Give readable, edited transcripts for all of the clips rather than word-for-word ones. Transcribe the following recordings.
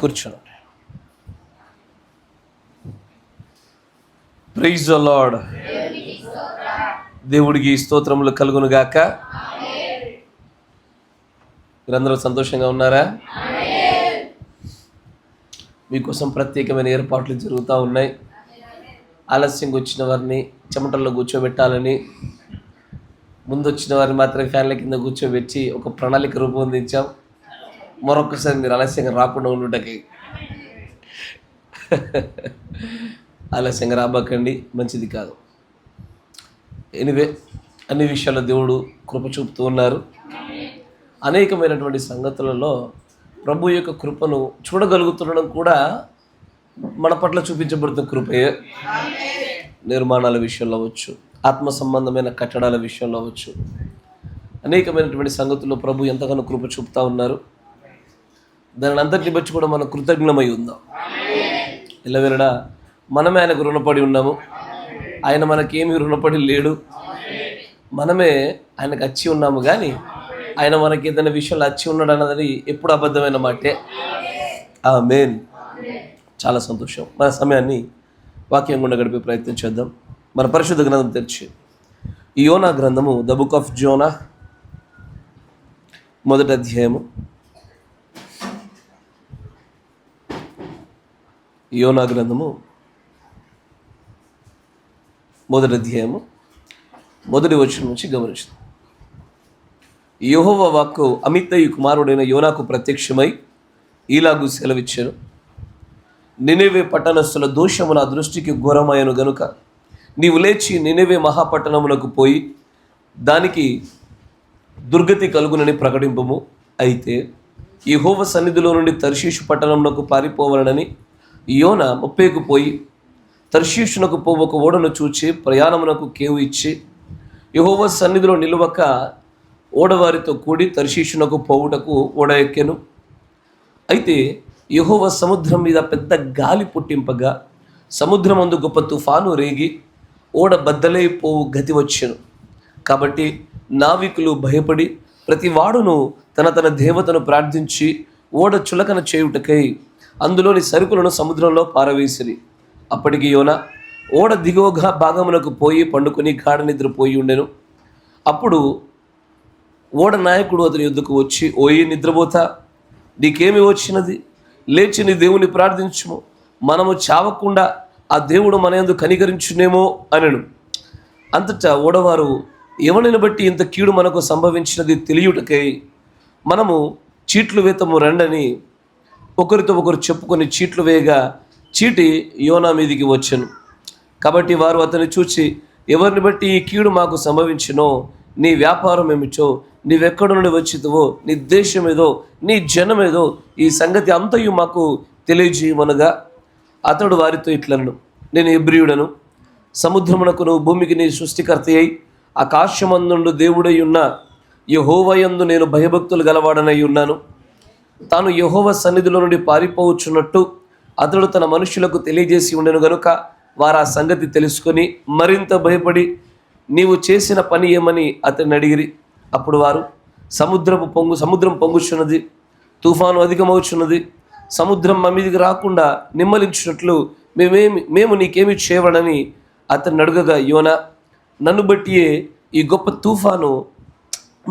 కూర్చోండి. Praise the Lord. దేవుడికి స్తోత్రములు కలుగును గాక. మీరందరూ సంతోషంగా ఉన్నారా? మీకోసం ప్రత్యేకమైన ఏర్పాట్లు జరుగుతూ ఉన్నాయి. ఆలస్యంగా వచ్చిన వారిని చెమటల్లో కూర్చోబెట్టాలని, ముందు వచ్చిన వారిని మాత్రం ఫ్యాన్ల కింద కూర్చోబెట్టి ఒక ప్రణాళిక రూపొందించాం. మరొకసారి మీరు ఆలస్యంగా రాకుండా ఉండుటకి ఆలస్యంగా రాబాకండి, మంచిది కాదు. ఎనివే, అన్ని విషయాల్లో దేవుడు కృప చూపుతూ ఉన్నారు. అనేకమైనటువంటి సంగతులలో ప్రభు యొక్క కృపను చూడగలుగుతుండడం కూడా మన పట్ల చూపించబడుతున్న కృపయే. నిర్మాణాల విషయంలో అవ్వచ్చు, ఆత్మ సంబంధమైన కట్టడాల విషయంలో అవ్వచ్చు, అనేకమైనటువంటి సంగతుల్లో ప్రభు ఎంతగానో కృప చూపుతూ ఉన్నారు. దానిని అంతటిని బట్టి కూడా మనం కృతజ్ఞమై ఉందాం. ఇళ్ళవేళ మనమే ఆయనకు రుణపడి ఉన్నాము. ఆయన మనకేమీ రుణపడి లేడు. మనమే ఆయనకు అచ్చి ఉన్నాము, కానీ ఆయన మనకి ఏదైనా విషయంలో అచ్చి ఉన్నాడు అన్నది ఎప్పుడు అబద్ధమైన మాటే. ఆమేన్. చాలా సంతోషం. మన సమయాన్ని వాక్యం గుండా గడిపే ప్రయత్నం చేద్దాం. మన పరిశుద్ధ గ్రంథం తెరిచి యోనా గ్రంథము, ద బుక్ ఆఫ్ జోనా, మొదటి అధ్యాయము. యోనా గ్రంథము మొదటి అధ్యాయము మొదటి వచనం నుంచి గమనించండి. యెహోవా వాక్కు అమిత్తయి కుమారుడైన యోనాకు ప్రత్యక్షమై ఈలాగు సెలవిచ్చాను. నినెవే పట్టణస్థుల దోషము నా దృష్టికి ఘోరమయ్యను గనుక నీవు లేచి నినెవే మహాపట్టణమునకు పోయి దానికి దుర్గతి కలుగునని ప్రకటింపము. అయితే యెహోవా సన్నిధిలో నుండి తర్షీషు పట్టణమునకు పారిపోవాలని యోనా ముప్పేకు పోయి తర్షీషునకు పోవు ఒక ఓడను చూచి ప్రయాణమునకు కేవు ఇచ్చి యెహోవా సన్నిధిలో నిలువక ఓడవారితో కూడి తర్షీషునకు పోవుటకు ఓడ ఎక్కెను. అయితే యెహోవా సముద్రం మీద పెద్ద గాలి పుట్టింపగా సముద్రమందు గొప్ప తుఫాను రేగి ఓడ బద్దలైపోవు గతి వచ్చెను. కాబట్టి నావికులు భయపడి ప్రతి వాడును తన తన దేవతను ప్రార్థించి ఓడ చులకన చేయుటకై అందులోని సరుకులను సముద్రంలో పారవేసిరి. అప్పటికి యోనా ఓడ దిగువగా భాగమునకు పోయి పండుకొని గాఢ నిద్రపోయి ఉండెను. అప్పుడు ఓడ నాయకుడు అతని యొద్దకు వచ్చి, ఓయి నిద్రపోతా, నీకేమి వచ్చినది? లేచి నీ దేవుని ప్రార్థించుము, మనము చావకుండా ఆ దేవుడు మన యందు కనికరించునేమో అనెను. అంతటా ఓడవారు, ఎవరిని బట్టి ఇంత కీడు మనకు సంభవించినది తెలియుటకై మనము చీట్లు వేతము రండని ఒకరితో ఒకరు చెప్పుకొని చీట్లు వేయగా చీటి యోనా మీదికి వచ్చెను. కాబట్టి వారు అతన్ని చూచి, ఎవరిని బట్టి ఈ కీడు మాకు సంభవించినో, నీ వ్యాపారం ఏమిటో, నీవెక్కడ నుండి వచ్చితువో, నీ దేశం ఏదో, నీ జనమేదో, ఈ సంగతి అంతయు మాకు తెలియజేయమనగా అతడు వారితో ఇట్లనను, నేను హెబ్రీయుడను, సముద్రమునకును భూమికి నీ సృష్టికర్త అయి ఆకాశమందుండు దేవుడై ఉన్న యెహోవా యందు నేను భయభక్తులు గలవాడనై ఉన్నాను. తాను యెహోవా సన్నిధిలో నుండి పారిపోవచ్చున్నట్టు అతడు తన మనుషులకు తెలియజేసి ఉండెను గనుక వారు ఆ సంగతి తెలుసుకొని మరింత భయపడి నీవు చేసిన పని ఏమని అతన్ని అడిగిరి. అప్పుడు వారు, సముద్రం పొంగుచున్నది, తుఫాను అధికమవుచున్నది, సముద్రం మా మీదికి రాకుండా నిమ్మలించినట్లు మేము నీకేమి చేయవడని అతన్ని అడుగగా యోనా, నన్ను బట్టియే ఈ గొప్ప తుఫాను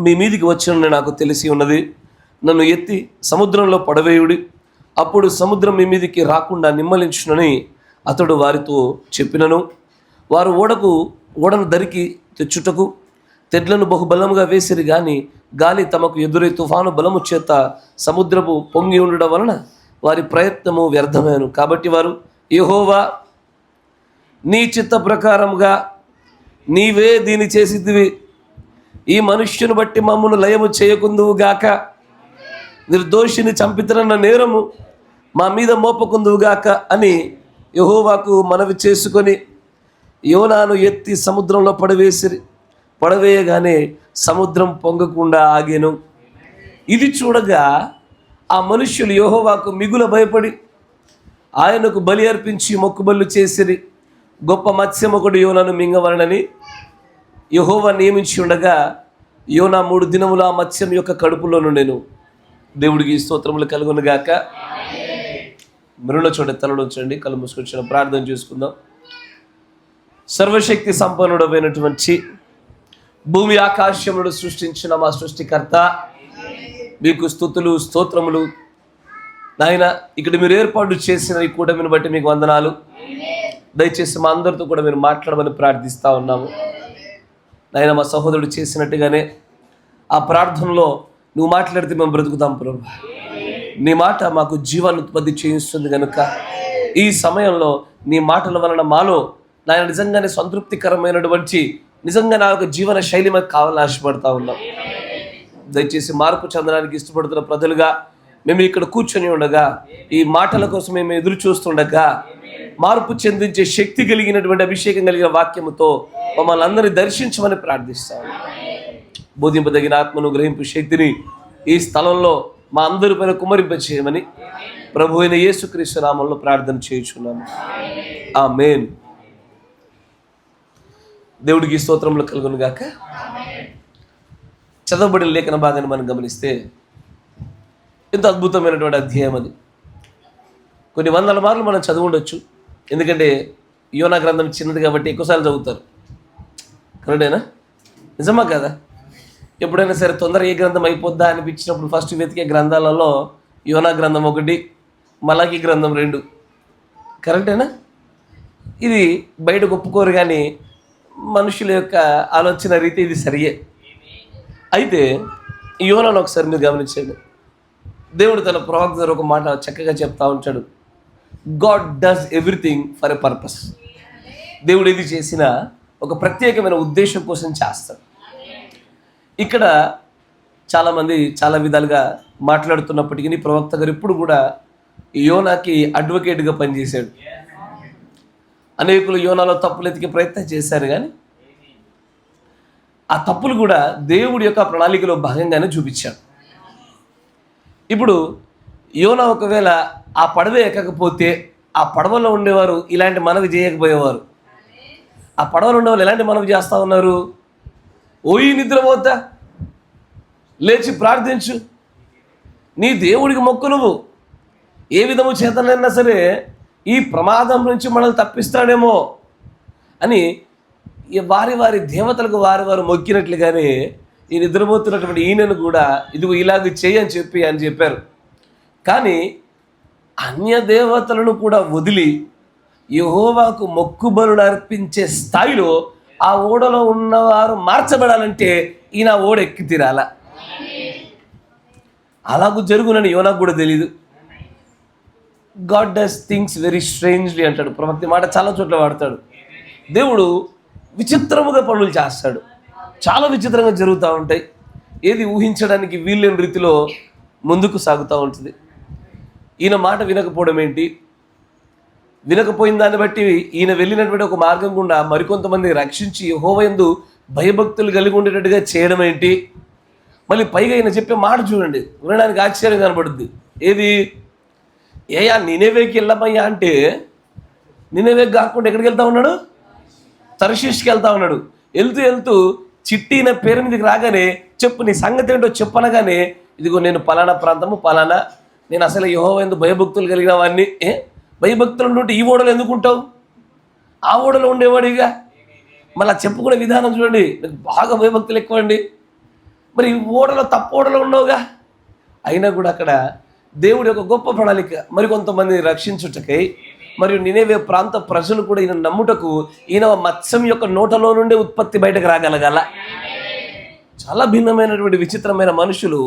మీ మీదికి వచ్చినని నాకు తెలిసి ఉన్నది. నన్ను ఎత్తి సముద్రంలో పడవేయుడి, అప్పుడు సముద్రం మీ మీదికి రాకుండా నిమ్మలించునని అతడు వారితో చెప్పినను. వారు ఓడను దరికి తెచ్చుటకు తెడ్లను బహుబలముగా వేసిరి, కానీ గాలి తమకు ఎదురై తుఫాను బలము చేత సముద్రపు పొంగి ఉండడం వలన వారి ప్రయత్నము వ్యర్థమైను. కాబట్టి వారు, యెహోవా నీ చిత్త ప్రకారముగా నీవే దీన్ని చేసిదివి, ఈ మనుష్యుని బట్టి మమ్మను లయము చేయకుందువు గాక, నిర్దోషిని చంపితనన్న నేరము మా మీద మోపకుందువు గాక అని యెహోవాకు మనవి చేసుకొని యోనాను ఎత్తి సముద్రంలో పడవేయగానే సముద్రం పొంగకుండా ఆగెను. ఇది చూడగా ఆ మనుష్యులు యెహోవాకు మిగుల భయపడి ఆయనకు బలి అర్పించి మొక్కుబళ్ళు చేసిరి. గొప్ప మత్స్యముకుడు యోనాను మింగవలనని యెహోవా నియమించి ఉండగా యోనా 3 దినములు ఆ మత్స్యం యొక్క కడుపులో నుండెను. దేవుడికి స్తోత్రములు కలుగును గాక. మరుల చోట తలలు ఉంచండి, కళ్ళు మూసుకొచ్చిన ప్రార్థన చేసుకుందాం. సర్వశక్తి సంపన్నుడమైనటువంటి భూమి ఆకాశములను సృష్టించిన మా సృష్టికర్త, మీకు స్తుతులు స్తోత్రములు నాయన. ఇక్కడ మీరు ఏర్పాటు చేసిన ఈ కూటమిని బట్టి మీకు వందనాలు. దయచేసి మా అందరితో కూడా మీరు మాట్లాడమని ప్రార్థిస్తూ ఉన్నాము నాయన. మా సహోదరుడు చేసినట్టుగానే ఆ ప్రార్థనలో నువ్వు మాట్లాడితే మేము బ్రతుకుతాం ప్రభు. నీ మాట మాకు జీవాన్ని ఉత్పత్తి చేయిస్తుంది కనుక ఈ సమయంలో నీ మాటల వలన మాలో నాయన నిజంగానే సంతృప్తికరమైనటువంటి నిజంగా నా యొక్క జీవన శైలి మాకు కావాలని ఆశపడతా ఉన్నాం. దయచేసి మార్పు చెందడానికి ఇష్టపడుతున్న ప్రజలుగా మేము ఇక్కడ కూర్చొని ఉండగా, ఈ మాటల కోసం మేము ఎదురు చూస్తుండగా, మార్పు చెందించే శక్తి కలిగినటువంటి అభిషేకం కలిగిన వాక్యముతో మమ్మల్ని అందరినీ దర్శించమని ప్రార్థిస్తాము. బోధింపదగిన ఆత్మను గ్రహింపు శక్తిని ఈ స్థలంలో మా అందరి పైన కుమ్మరింప చేయమని ప్రభు అయిన యేసుక్రీస్తు నామములో ప్రార్థన చేయుచున్నాము. ఆమేన్. దేవుడికి స్తోత్రములు కలుగును గాక. చదవబడిన లేఖన భాగాన్ని మనం గమనిస్తే ఎంతో అద్భుతమైనటువంటి అధ్యాయం అది. కొన్ని వందల మార్లు మనం చదివి ఉండొచ్చు, ఎందుకంటే యోనా గ్రంథం చిన్నది కాబట్టి ఎక్కువసార్లు చదువుతారు. కరెక్టేనా? నిజమా కదా? ఎప్పుడైనా సరే తొందరగా ఏ గ్రంథం అయిపోద్దా అనిపించినప్పుడు ఫస్ట్ వెతికే గ్రంథాలలో యోనా గ్రంథం 1, మలాకి గ్రంథం 2. కరెక్టేనా? ఇది బయటకు ఒప్పుకోరు, కానీ మనుషుల యొక్క ఆలోచన రీతి ఇది సరియే. అయితే ఈ యోనాను ఒకసారి మీరు గమనించండి. దేవుడు తన ప్రవక్త ద్వారా ఒక మాట చక్కగా చెప్తా ఉంటాడు. God does everything for a purpose. దేవుడు ఏది చేసినా ఒక ప్రత్యేకమైన ఉద్దేశం కోసం చేస్తాడు. ఇక్కడ చాలామంది చాలా విధాలుగా మాట్లాడుతున్నప్పటికీ ప్రవక్త గారు ఇప్పుడు కూడా యోనాకి అడ్వకేట్గా పనిచేశాడు. అనేకులు యోనాలో తప్పులు ఎతికే ప్రయత్నం చేశారు, కానీ ఆ తప్పులు కూడా దేవుడి యొక్క ప్రణాళికలో భాగంగానే చూపించాడు. ఇప్పుడు యోనా ఒకవేళ ఆ పడవ ఎక్కకపోతే ఆ పడవలో ఉండేవారు ఇలాంటి మనవి చేయకపోయేవారు. ఆ పడవలో ఉండేవాళ్ళు ఎలాంటి మనవి చేస్తూ ఉన్నారు? ఓయి నిద్రపోతా, లేచి ప్రార్థించు, నీ దేవుడికి మొక్కు, నువ్వు ఏ విధము చేతనైనా సరే ఈ ప్రమాదం నుంచి మనల్ని తప్పిస్తాడేమో అని వారి వారి దేవతలకు వారు మొక్కినట్లుగానే ఈ నిద్రపోతున్నటువంటి ఈయనను కూడా ఇదిగో ఇలాగ చేయని చెప్పారు. కానీ అన్య దేవతలను కూడా వదిలి యెహోవాకు మొక్కుబలులు అర్పించే స్థాయిలో ఆ ఓడలో ఉన్నవారు మార్చబడాలంటే ఈయన ఓడ ఎక్కి తీరాల. అలాగూ జరుగునని యోనాకు కూడా తెలీదు. God does things very strangely అంటాడు ప్రవక్త. మాట చాలా చోట్ల వాడతాడు. దేవుడు విచిత్రముగా పనులు చేస్తాడు, చాలా విచిత్రంగా జరుగుతూ ఉంటాయి. ఏది ఊహించడానికి వీల్లేని రీతిలో ముందుకు సాగుతూ ఉంటుంది. ఈయన మాట వినకపోవడం ఏంటి? వినకపోయిన దాన్ని బట్టి ఈయన వెళ్ళినటువంటి ఒక మార్గం గుండా మరికొంతమంది రక్షించి యెహోవా యందు భయభక్తులు కలిగి ఉండేటట్టుగా చేయడం ఏంటి? మళ్ళీ పైగా ఈయన చెప్పే మాట చూడండి, వినడానికి ఆశ్చర్యం కనబడుద్ది. ఏది? ఏయా నినేవేకి వెళ్ళమయ్యా అంటే నినేవేకి కాకుండా ఎక్కడికి వెళ్తా ఉన్నాడు? తర్షీష్కి వెళ్తా ఉన్నాడు. వెళ్తూ చిట్టిన పేరు మీదకి రాగానే చెప్పు నీ సంగతి ఏంటో చెప్పనగానే ఇదిగో నేను పలానా ప్రాంతము పలానా, నేను అసలు యెహోవా యందు భయభక్తులు కలిగిన వాడిని. భయభక్తులు ఉంటే ఈ ఓడలో ఎందుకుంటావు? ఆ ఓడలో ఉండేవాడిగా. మళ్ళీ చెప్పుకునే విధానం చూడండి, నాకు బాగా భయభక్తులు ఎక్కువండి. మరి ఈ ఓడలో తప్పు ఓడలో ఉండవుగా. అయినా కూడా అక్కడ దేవుడి యొక్క గొప్ప ప్రణాళిక, మరి కొంతమంది రక్షించుటకై మరియు నినేవే ప్రాంత ప్రజలు కూడా ఈయన నమ్ముటకు ఈయన మత్స్యం యొక్క నోటలో నుండి ఉత్పత్తి బయటకు రాగలగాల. చాలా భిన్నమైనటువంటి విచిత్రమైన మనుషులు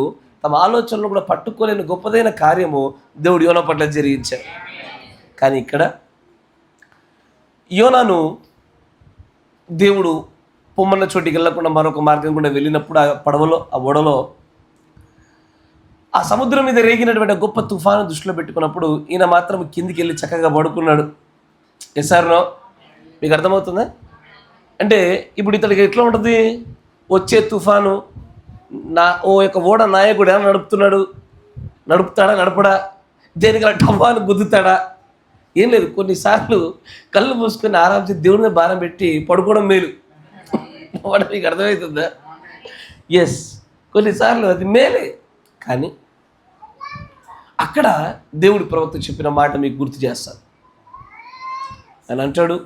తమ ఆలోచనలు కూడా పట్టుకోలేని గొప్పదైన కార్యము దేవుడు యోనా పట్ల జరిగించారు. కానీ ఇక్కడ యోనాను దేవుడు పొమ్మన్న చోటికి వెళ్ళకుండా మరొక మార్గం కూడా వెళ్ళినప్పుడు ఆ పడవలో ఆ ఓడలో ఆ సముద్రం మీద రేగినటువంటి గొప్ప తుఫాను దృష్టిలో పెట్టుకున్నప్పుడు ఈయన మాత్రం కిందికి వెళ్ళి చక్కగా పడుకున్నాడు. ఎస్ఆర్నో మీకు అర్థమవుతుందా? అంటే ఇప్పుడు ఇతడికి ఎట్లా ఉంటుంది? వచ్చే తుఫాను ఓ యొక్క ఓడ నాయకుడు ఎలా నడుపుతాడా నడపడా, దేనికి టఫాను గుద్దుతాడా? ఏం లేదు. కొన్నిసార్లు కళ్ళు మూసుకొని ఆరాంసి దేవుడి మీద భారం పెట్టి పడుకోవడం మేలు. వాడు మీకు అర్థమవుతుందా? ఎస్, కొన్నిసార్లు అది మేలే. కానీ అక్కడ దేవుడి ప్రవక్త చెప్పిన మాట మీకు గుర్తు చేస్తాను. అని అంటాడు,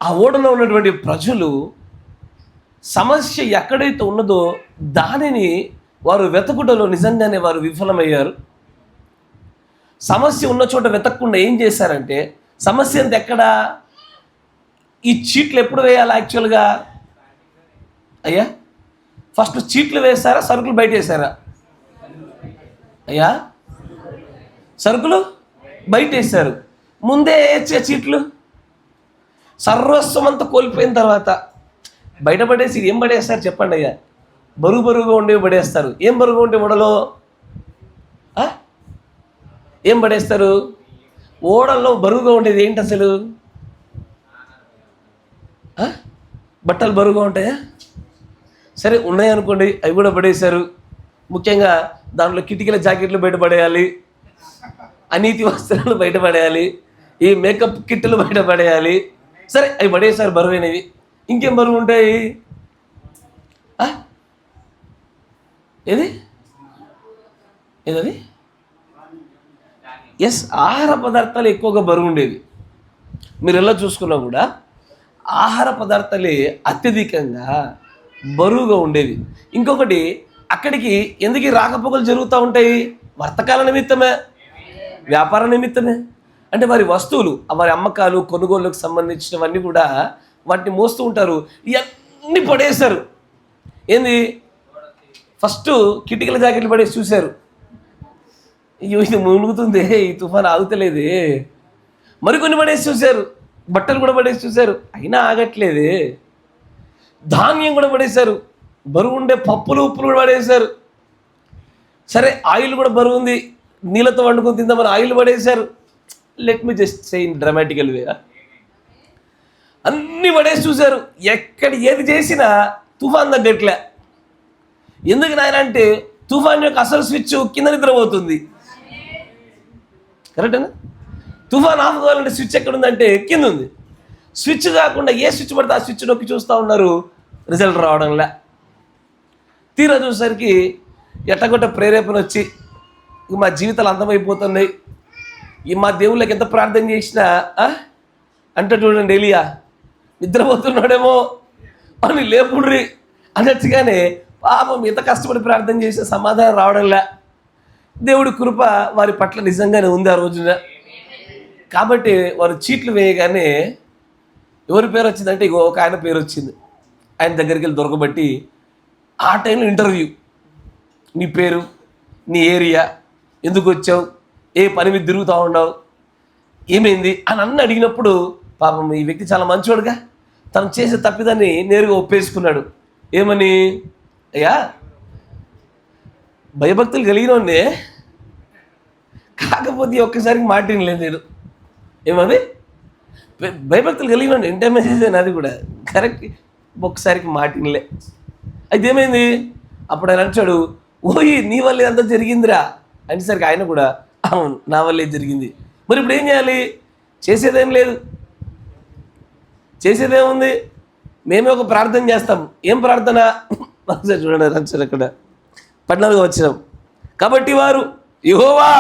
ఆ ఓడలో ఉన్నటువంటి ప్రజలు సమస్య ఎక్కడైతే ఉన్నదో దానిని వారు వెతకుటలో నిజంగానే వారు విఫలమయ్యారు. సమస్య ఉన్న చోట వెతకకుండా ఏం చేశారంటే, సమస్య అంత ఎక్కడా, ఈ చీట్లు ఎప్పుడు వేయాలి యాక్చువల్గా అయ్యా? ఫస్ట్ చీట్లు వేస్తారా, సరుకులు బయట వేసారా అయ్యా? సరుకులు బయట వేశారు, ముందే వేసే చీట్లు సర్వస్వం అంతా కోల్పోయిన తర్వాత బయటపడేసి ఏం పడేస్తారు చెప్పండి అయ్యా? బరువుగా ఉండేవి పడేస్తారు. ఏం బరువుగా ఉంటే ఓడలో ఏం పడేస్తారు? ఓడల్లో బరువుగా ఉండేది ఏంటి అసలు? బట్టలు బరువుగా ఉంటాయా? సరే ఉన్నాయనుకోండి, అవి కూడా పడేశారు. ముఖ్యంగా దాంట్లో కిటికీల జాకెట్లు బయటపడేయాలి, అనీతి వస్త్రాలు బయటపడేయాలి, ఈ మేకప్ కిట్లు బయటపడేయాలి. సరే అవి పడేశారు బరువైనవి. ఇంకేం బరువు ఉంటాయి? ఏదది? ఎస్, ఆహార పదార్థాలు ఎక్కువగా బరువు ఉండేవి. మీరు ఎలా చూసుకున్నా కూడా ఆహార పదార్థాలే అత్యధికంగా బరువుగా ఉండేవి. ఇంకొకటి, అక్కడికి ఎందుకు రాకపోకలు జరుగుతూ ఉంటాయి? వర్తకాల నిమిత్తమే, వ్యాపార నిమిత్తమే. అంటే వారి వస్తువులు, వారి అమ్మకాలు కొనుగోలుకు సంబంధించినవన్నీ కూడా వాటిని మోస్తూ ఉంటారు. ఇవన్నీ పడేశారు. ఏంది? ఫస్ట్ కిటికీల జాకెట్లు పడేసి చూశారు, అయ్యో ఇది మునుగుతుంది, ఈ తుఫాను ఆగుతలేదే. మరికొన్ని పడేసి చూశారు, బట్టలు కూడా పడేసి చూశారు, అయినా ఆగట్లేదే. ధాన్యం కూడా పడేశారు, బరువు ఉండే పప్పులు ఉప్పులు కూడా పడేశారు. సరే ఆయిల్ కూడా బరువు ఉంది, నీళ్ళతో వండుకొని తిందామని ఆయిల్ పడేశారు. Let me just say in dramatical way, అన్నీ పడేసి చూశారు. ఎక్కడ ఏది చేసినా తుఫాన్ తగ్గట్లే. ఎందుకు నాయన అంటే, తుఫాన్ యొక్క అసలు స్విచ్ కింద నిద్రపోతుంది. కరెక్టేనా? తుఫాన్ ఆఫ్ కావాలంటే స్విచ్ ఎక్కడ ఉందంటే కింద ఉంది. స్విచ్ కాకుండా ఏ స్విచ్ పడితే ఆ స్విచ్ నొక్కి చూస్తూ ఉన్నారు, రిజల్ట్ రావడంలే. తీరా చూసేసరికి ఎట్టగొట్ట ప్రేరేపణ వచ్చి మా జీవితాలు అంతమైపోతున్నాయి, ఈ మా దేవుళ్ళకి ఎంత ప్రార్థన చేసినా అంటే చూడండి, ఎలియా నిద్రపోతున్నాడేమో అని లేపుడ్రి అన్నట్టుగానే పాపం ఎంత కష్టపడి ప్రార్థన చేసిన సమాధానం రావడంలే. దేవుడి కృప వారి పట్ల నిజంగానే ఉంది ఆ రోజున. కాబట్టి వారు చీట్లు వేయగానే ఎవరి పేరు వచ్చిందంటే, ఇగో ఒక ఆయన పేరు వచ్చింది. ఆయన దగ్గరికి వెళ్ళి దొరకబట్టి ఆ టైంలో ఇంటర్వ్యూ, నీ పేరు, నీ ఏరియా, ఎందుకు వచ్చావు, ఏ పని మీద తిరుగుతూ ఉన్నావు, ఏమైంది అని అన్నీ అడిగినప్పుడు పాపం ఈ వ్యక్తి చాలా మంచివాడుగా తను చేసే తప్పిదాన్ని నేరుగా ఒప్పేసుకున్నాడు. ఏమని? అయ్యా భయభక్తులు కలిగినోండే, కాకపోతే ఒక్కసారికి మాటినలేదు నేను. ఏమది? భయభక్తులు కలిగినోండి, ఇంటర్ మెసేజ్ అది కూడా కరెక్ట్, ఒక్కసారికి మాటినలే. అయితే ఏమైంది? అప్పుడు ఆయన అంటాడు, ఓయి నీ వల్ల అంతా జరిగిందిరా అనేసరికి ఆయన కూడా అవును నా వల్లే జరిగింది. మరి ఇప్పుడు ఏం చేయాలి? చేసేదేం లేదు, చేసేదేముంది, మేమే ఒక ప్రార్థన చేస్తాం. ఏం ప్రార్థన? ఒకసారి చూడండి, రంచారు అక్కడ 14వ వచనం. కాబట్టి వారు యెహోవా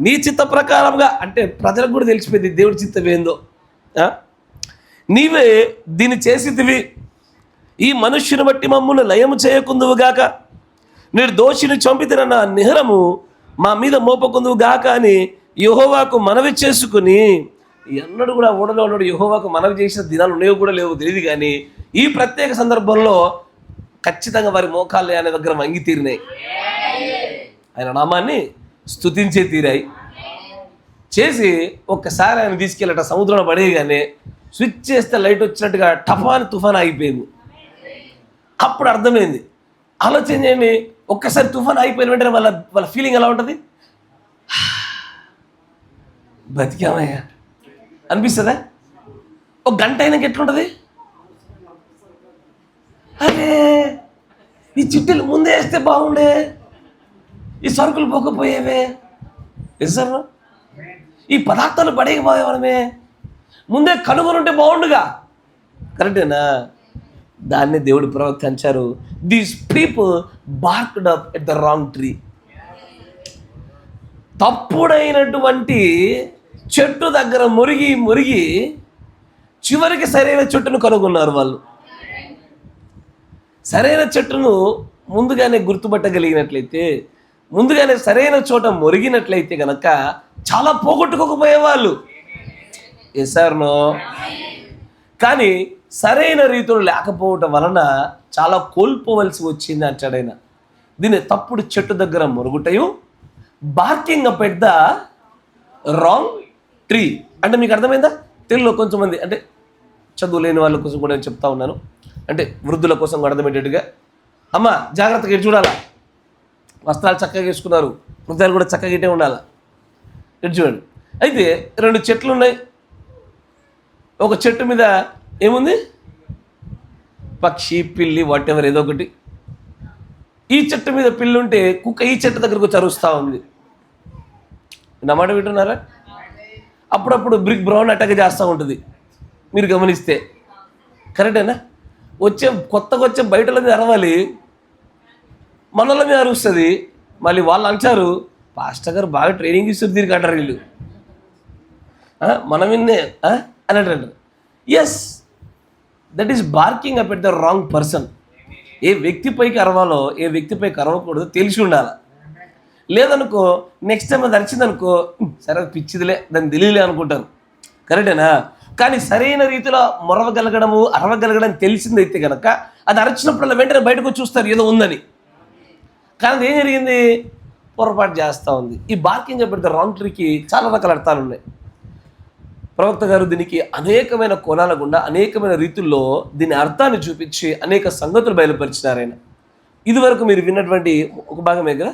నీ చిత్త ప్రకారంగా, అంటే ప్రజలకు కూడా తెలిసిపోయింది దేవుడి చిత్తం ఏందో, నీవే దీన్ని చేసితివి, ఈ మనుష్యుని బట్టి మమ్మల్ని లయము చేయకుందువు గాక, నేను దోషిని చంపితిరన్న నిహరము మా మీద మోపకుందువు గాక అని యెహోవాకు మనవి చేసుకుని, ఎన్నడూ కూడా ఓడలో ఉన్నాడు యెహోవాకు మనవి చేసిన దినాలు ఉన్నాయో కూడా లేవో తెలియదు, కానీ ఈ ప్రత్యేక సందర్భంలో ఖచ్చితంగా వారి మోకాళ్ళు ఆయన దగ్గర వంగి తీరినాయి, ఆయన నామాన్ని స్తుతించే తీరాయి. చేసి ఒక్కసారి ఆయన తీసుకెళ్ళట సముద్రంలో పడేయగానే స్విచ్ చేస్తే లైట్ వచ్చినట్టుగా టఫాన్ తుఫాన్ ఆగిపోయింది. అప్పుడు అర్థమైంది. ఆలోచన చేయండి, ఒక్కసారి తుఫాన్ ఆగిపోయిన వెంటనే వాళ్ళ ఫీలింగ్ ఎలా ఉంటుంది? బతికామయ్యా అనిపిస్తుందా? ఒక గంట అయినాక ఎట్లుంటుంది? అరే ఈ చిట్టెలు ముందే వేస్తే బాగుండే, ఈ సరుకులు పోకపోయేవే, నిజం ఈ పదార్థాలు పడేయకపోయేవాళ్ళమే, ముందే కనుగొని ఉంటే బాగుండుగా. కరెక్టేనా? దాన్ని దేవుడు ప్రవక్త అంచారు, these people barked up at the wrong tree. తప్పుడైనటువంటి చెట్టు దగ్గర మురిగి చివరికి సరైన చెట్టును కనుగొన్నారు వాళ్ళు. సరైన చెట్టును ముందుగానే గుర్తుపట్టగలిగినట్లయితే, ముందుగానే సరైన చోట మొరిగినట్లయితే కనుక చాలా పోగొట్టుకోకపోయేవాళ్ళు. ఎసార్నో. కానీ సరైన రీతిలో లేకపోవటం వలన చాలా కోల్పోవలసి వచ్చింది అంటాడైన. దీన్ని తప్పుడు చెట్టు దగ్గర మొరుగుటయు, barking up at the wrong tree అంటే మీకు అర్థమైందా? తెలుగులో కొంచెం మంది అంటే చదువు లేని వాళ్ళ కోసం కూడా నేను చెప్తా ఉన్నాను, అంటే వృద్ధుల కోసం కూడా అర్థమయ్యేటట్టుగా. అమ్మ జాగ్రత్తగా ఇటు చూడాలా, వస్త్రాలు చక్కగా వేసుకున్నారు, హృదయాలు కూడా చక్కగా ఇటే ఉండాలా. ఇటు చూడండి. అయితే 2 చెట్లు ఉన్నాయి. ఒక చెట్టు మీద ఏముంది? పక్షి, పిల్లి, వాటెవర్ ఏదో ఒకటి. ఈ చెట్టు మీద పిల్లి ఉంటే కుక్క ఈ చెట్టు దగ్గరకు వచ్చి అరుస్తూ ఉంది. నా మాట వింటున్నారా? అప్పుడప్పుడు బ్రిక్ బ్రౌన్ అటాక్ చేస్తూ ఉంటుంది, మీరు గమనిస్తే. కరెక్టేనా? కొత్తగా వచ్చే బయటలో మీద అరవాలి, మనల మీద అరుస్తుంది. మళ్ళీ వాళ్ళు అంటారు, పాస్టర్ గారు బాగా ట్రైనింగ్ ఇస్తారు దీనికి అంటారు వీళ్ళు, మనం విన్నే అని అంటారు. Yes, that is barking up at the wrong person. ఏ వ్యక్తిపైకి అరవాలో ఏ వ్యక్తిపైకి అరవకూడదు తెలిసి ఉండాలి. లేదనుకో నెక్స్ట్ టైం అది అరిచిందనుకో, సరే పిచ్చిదిలే, దాన్ని తెలియలే అనుకుంటారు. కరెక్టేనా? కానీ సరైన రీతిలో అరవగలగడం తెలిసిందైతే కనుక అది అరిచినప్పుడల్లా వెంటనే బయటకు చూస్తారు ఏదో ఉందని. కానీ అది ఏం జరిగింది? పొరపాటు చేస్తూ ఉంది. ఈ barking up at the wrong ట్రీకి చాలా రకాల అర్థాలు ఉన్నాయి. ప్రవక్త గారు దీనికి అనేకమైన కోణాల గుండా అనేకమైన రీతుల్లో దీని అర్థాన్ని చూపించి అనేక సంగతులు బయలుపరిచినారు ఆయన. ఇదివరకు మీరు విన్నటువంటి ఒక భాగమే కదా,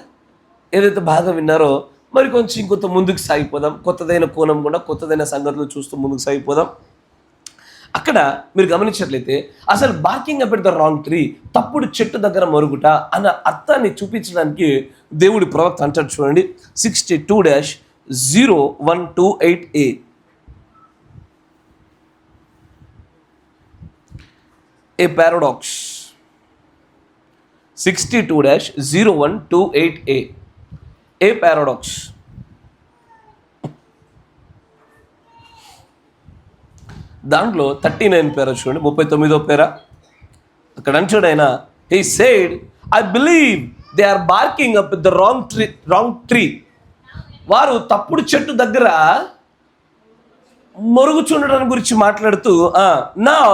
ఏదైతే భాగం విన్నారో మరి కొంచెం ఇంకొంత ముందుకు సాగిపోదాం. కొత్తదైన కోణం కూడా కొత్తదైన సంగతులు చూస్తూ ముందుకు సాగిపోదాం. అక్కడ మీరు గమనించినట్లయితే అసలు barking up at the wrong tree, తప్పుడు చెట్టు దగ్గర మరుగుట అన్న అర్థాన్ని చూపించడానికి దేవుడి ప్రవక్త అంటాడు. చూడండి, 62-0128A. A paradox. 62-0128A. A paradox. దాంట్లో 39 పేర చూడండి, 39వ పేర. అక్కడ అంటాడు ఆయన, he said, I believe they are barking up the wrong tree. వారు తప్పుడు చెట్టు దగ్గర మరుగుచుండడం గురించి మాట్లాడుతూ, now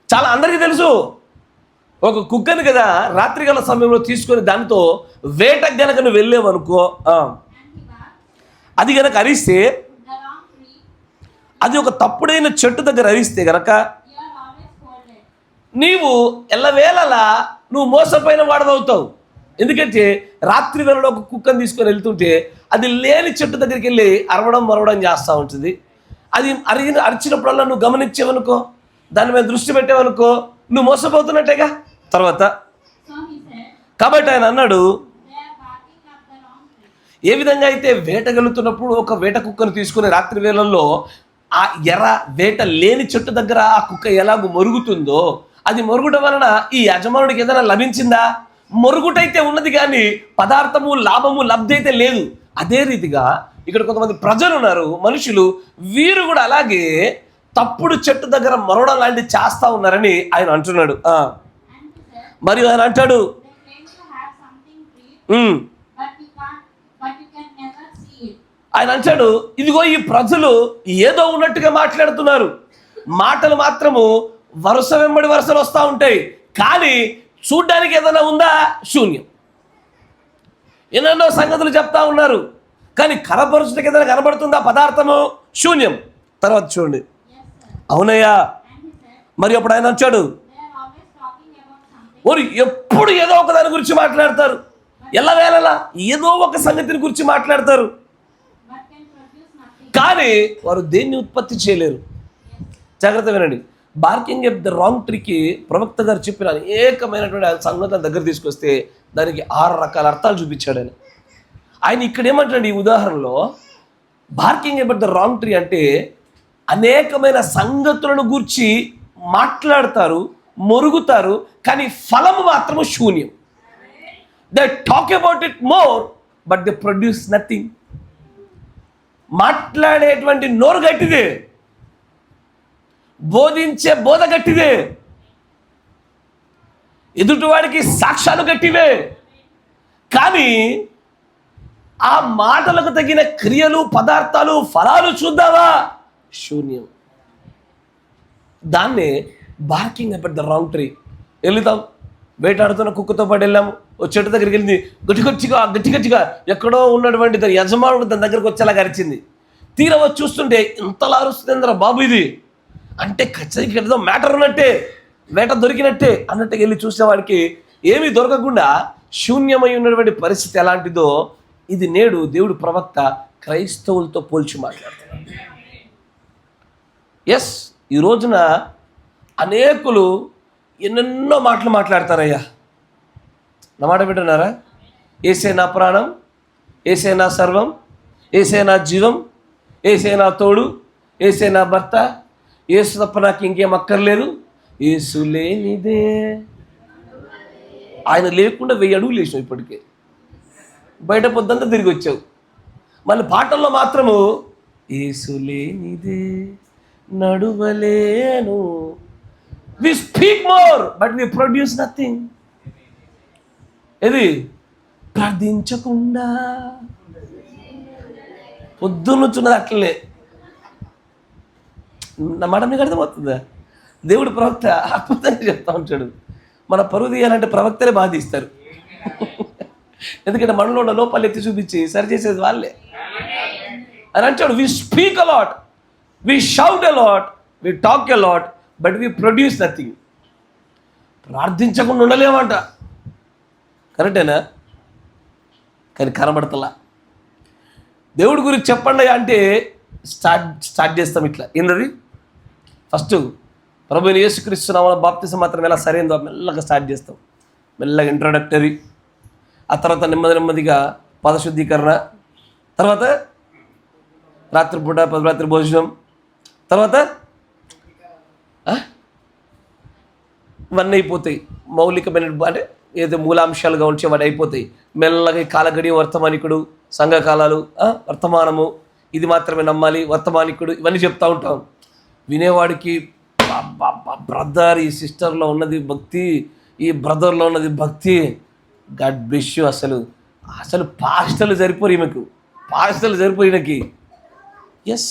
చాలా అందరికీ తెలుసు, ఒక కుక్కని కదా రాత్రికాల సమయంలో తీసుకొని దానితో వేటకు గనక నువ్వు వెళ్ళేవనుకో, అది గనక అరిస్తే, అది ఒక తప్పుడైన చెట్టు దగ్గర అరిస్తే గనక నీవు ఎల్లవేళలా నువ్వు మోసపోయిన వాడవవుతావు. ఎందుకంటే రాత్రి వేళలో ఒక కుక్కను తీసుకొని వెళ్తుంటే అది లేని చెట్టు దగ్గరికి వెళ్ళి మరవడం చేస్తూ ఉంటుంది. అది అరిచినప్పుడల్లా నువ్వు గమనించేవనుకో, దాని మీద దృష్టి పెట్టేవనుకో, నువ్వు మోసపోతున్నట్టేగా. తర్వాత కాబట్టి ఆయన అన్నాడు, ఏ విధంగా అయితే వేటగలుగుతున్నప్పుడు ఒక వేట కుక్కను తీసుకుని రాత్రి వేళల్లో ఆ వేట లేని చెట్టు దగ్గర ఆ కుక్క ఎలాగో మరుగుతుందో, అది మరుగుట వలన ఈ యజమానుడికి ఏదైనా లభించిందా? మరుగుటైతే ఉన్నది కానీ పదార్థము, లాభము, లబ్ధి అయితే లేదు. అదే రీతిగా ఇక్కడ కొంతమంది ప్రజలు ఉన్నారు, మనుషులు, వీరు కూడా అలాగే తప్పుడు చెట్టు దగ్గర మరవడం లాంటివి చేస్తా ఉన్నారని ఆయన అంటున్నాడు. మరియు ఆయన అంటాడు, ఆయన అంటాడు, ఇదిగో ఈ ప్రజలు ఏదో ఉన్నట్టుగా మాట్లాడుతున్నారు, మాటలు మాత్రము వరుస వెంబడి వరుసలు వస్తూ ఉంటాయి, కానీ చూడ్డానికి ఏదైనా ఉందా? శూన్యం. ఎన్నెన్నో సంగతులు చెప్తా ఉన్నారు, కానీ కనపరుచుటకి ఏదైనా కనబడుతుందా? పదార్థము శూన్యం. తర్వాత చూడండి, అవునయ్యా. మరి అప్పుడు ఆయన వచ్చాడు, మరి ఎప్పుడు ఏదో ఒక దాని గురించి మాట్లాడతారు, ఎల్లవేళలా ఏదో ఒక సంగతిని గురించి మాట్లాడతారు, కానీ వారు దేన్ని ఉత్పత్తి చేయలేరు. జాగ్రత్త వినండి, బార్కింగ్ అప్ ద రాంగ్ ట్రీకి ప్రవక్త గారు చెప్పిన అనేకమైనటువంటి సంగతుల దగ్గర తీసుకొస్తే దానికి 6 రకాల అర్థాలు చూపించాడు ఆయన. ఆయన ఇక్కడ ఏమంటాడు ఈ ఉదాహరణలో, barking up the wrong tree అంటే అనేకమైన సంగతులను గూర్చి మాట్లాడతారు, మొరుగుతారు, కానీ ఫలము మాత్రము శూన్యం. They talk about it more but they produce nothing. మాట్లాడేటువంటి నోరు గట్టిదే, బోధించే బోధ గట్టిదే, ఎదుటివాడికి సాక్ష్యాలు గట్టివే, కానీ ఆ మాటలకు తగిన క్రియలు, పదార్థాలు, ఫలాలు చూద్దావా? శూన్యం. దాన్నే barking about the wrong tree. వెళ్తాం, వేటాడుతున్న కుక్కతో పాటు వెళ్ళాము, ఓ చెట్టు దగ్గరికి వెళ్ళింది, గట్టి గట్టిగా ఎక్కడో ఉన్నటువంటి దాని యజమానుడు దాని దగ్గరకు వచ్చేలాగా అరిచింది. తీరా వచ్చి చూస్తుంటే ఇంతలా అరుస్తుందిరా బాబు ఇది, అంటే ఖచ్చితంగా ఏదో మ్యాటర్ ఉన్నట్టే, వేట దొరికినట్టే అన్నట్టుగా వెళ్ళి చూసేవాడికి ఏమీ దొరకకుండా శూన్యమై ఉన్నటువంటి పరిస్థితి ఎలాంటిదో ఇది నేడు దేవుడు ప్రవక్త క్రైస్తవులతో పోల్చి మాట్లాడుతున్నాడు. ఎస్, ఈ రోజున అనేకులు ఎన్నెన్నో మాటలు మాట్లాడతారయ్యా. నా మాట వింటున్నారా? ఏసే నా ప్రాణం, ఏసే నా సర్వం, ఏసే నా జీవం, ఏసే నా తోడు, ఏసే నా భర్త, ఏసు తప్ప నాకు ఇంకేం అక్కర్లేదు, ఏసు లేనిదే. ఆయన లేకుండా 1000 అడుగులు వేసావు, ఇప్పటికే బయట పొద్దంతా తిరిగి వచ్చావు. మళ్ళీ పాటల్లో మాత్రము ఏసు లేనిదే నడువలేను. We speak more but we produce nothing. ఇది ప్రార్థించకుండా పొద్దున్నుచున్నది అట్లనే. నా మాట మీకు అర్థమవుతుందా? దేవుడు ప్రవక్త అద్భుతంగా చెప్తా ఉంటాడు. మన పరువు తీయాలంటే ప్రవక్తలే బాధిస్తారు. ఎందుకంటే మనలో ఉన్న లోపాలు ఎత్తి చూపించి సరి చేసేది వాళ్ళే అని అంటాడు. We speak a lot, we shout a lot, we talk a lot but we produce nothing. ప్రార్థించకుండా ఉండలేమంట, కరెక్టేనా? కానీ కనబడతలా. దేవుడి గురించి చెప్పండి అంటే స్టార్ట్ చేస్తాం ఇట్లా. ఏంటది? ఫస్ట్ ప్రభువైన యేసుక్రీస్తు నామములో బాప్తిసం మాత్రం ఎలా సరైనదో మెల్లగా స్టార్ట్ చేస్తాం. మెల్లగా ఇంట్రొడక్టరీ, ఆ తర్వాత నెమ్మదిగా పదశుద్ధీకరణ, తర్వాత రాత్రిపూట రాత్రి భోజనం, తర్వాత ఇవన్నీ అయిపోతాయి. మౌలికమైన అంటే ఏదో మూలాంశాలుగా ఉంచే వాటి అయిపోతాయి. మెల్లగా కాలగడి, వర్తమానికుడు, సంఘకాలాలు, వర్తమానము, ఇది మాత్రమే నమ్మాలి, వర్తమానికుడు, ఇవన్నీ చెప్తూ ఉంటాం. వినేవాడికి బ్రదర్, ఈ సిస్టర్లో ఉన్నది భక్తి, ఈ బ్రదర్లో ఉన్నది భక్తి, గాడ్ బ్లెస్ యు. అసలు పాస్టర్లు సరిపోరు ఈమెకు, పాస్టర్లు సరిపోరు ఈయనకి. ఎస్,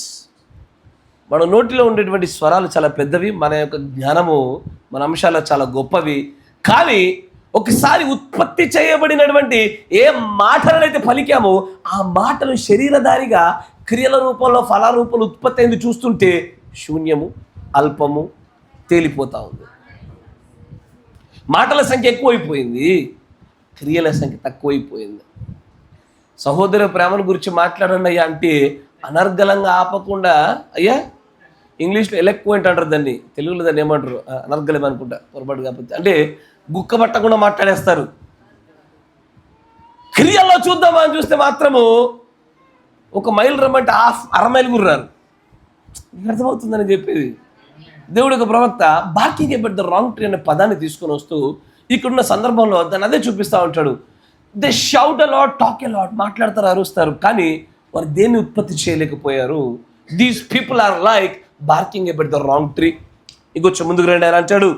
మన నోటిలో ఉండేటువంటి స్వరాలు చాలా పెద్దవి, మన యొక్క జ్ఞానము, మన అంశాలు చాలా గొప్పవి. కానీ ఒకసారి ఉత్పత్తి చేయబడినటువంటి ఏ మాటలనైతే పలికామో ఆ మాటలు శరీరధారిగా క్రియల రూపంలో, ఫల రూపంలో ఉత్పత్తి అయింది చూస్తుంటే శూన్యము, అల్పము, తేలిపోతూ ఉంది. మాటల సంఖ్య ఎక్కువైపోయింది, క్రియల సంఖ్య తక్కువైపోయింది. సహోదర ప్రేమను గురించి మాట్లాడండి అయ్యా అంటే అనర్గళంగా ఆపకుండా, అయ్యా ఇంగ్లీష్లో ఎలెక్వెంట్ అంటారు దాన్ని, తెలుగులో దాన్ని ఏమంటారు, అనర్గళం అనుకుంటా, పొరపాటు కాకపోతే, అంటే గుక్క పట్టకుండా మాట్లాడేస్తారు. క్రియల్లో చూద్దామా అని చూస్తే మాత్రము ఒక మైలు రమ్మంటే అర మైలు గుర్రారు. అర్థమవుతుందని చెప్పేది. దేవుడు ఒక ప్రవక్త barking about the wrong tree అనే పదాన్ని తీసుకొని వస్తూ ఇక్కడున్న సందర్భంలో దాన్ని అదే చూపిస్తూ ఉంటాడు. They shout a lot, talk a lot, మాట్లాడతారు, అరుస్తారు, కానీ వారు దేన్ని ఉత్పత్తి చేయలేకపోయారు. These people are like barking about the wrong tree. ఇంకొంచెం ముందుకు రండి ఆయన అంటాడు.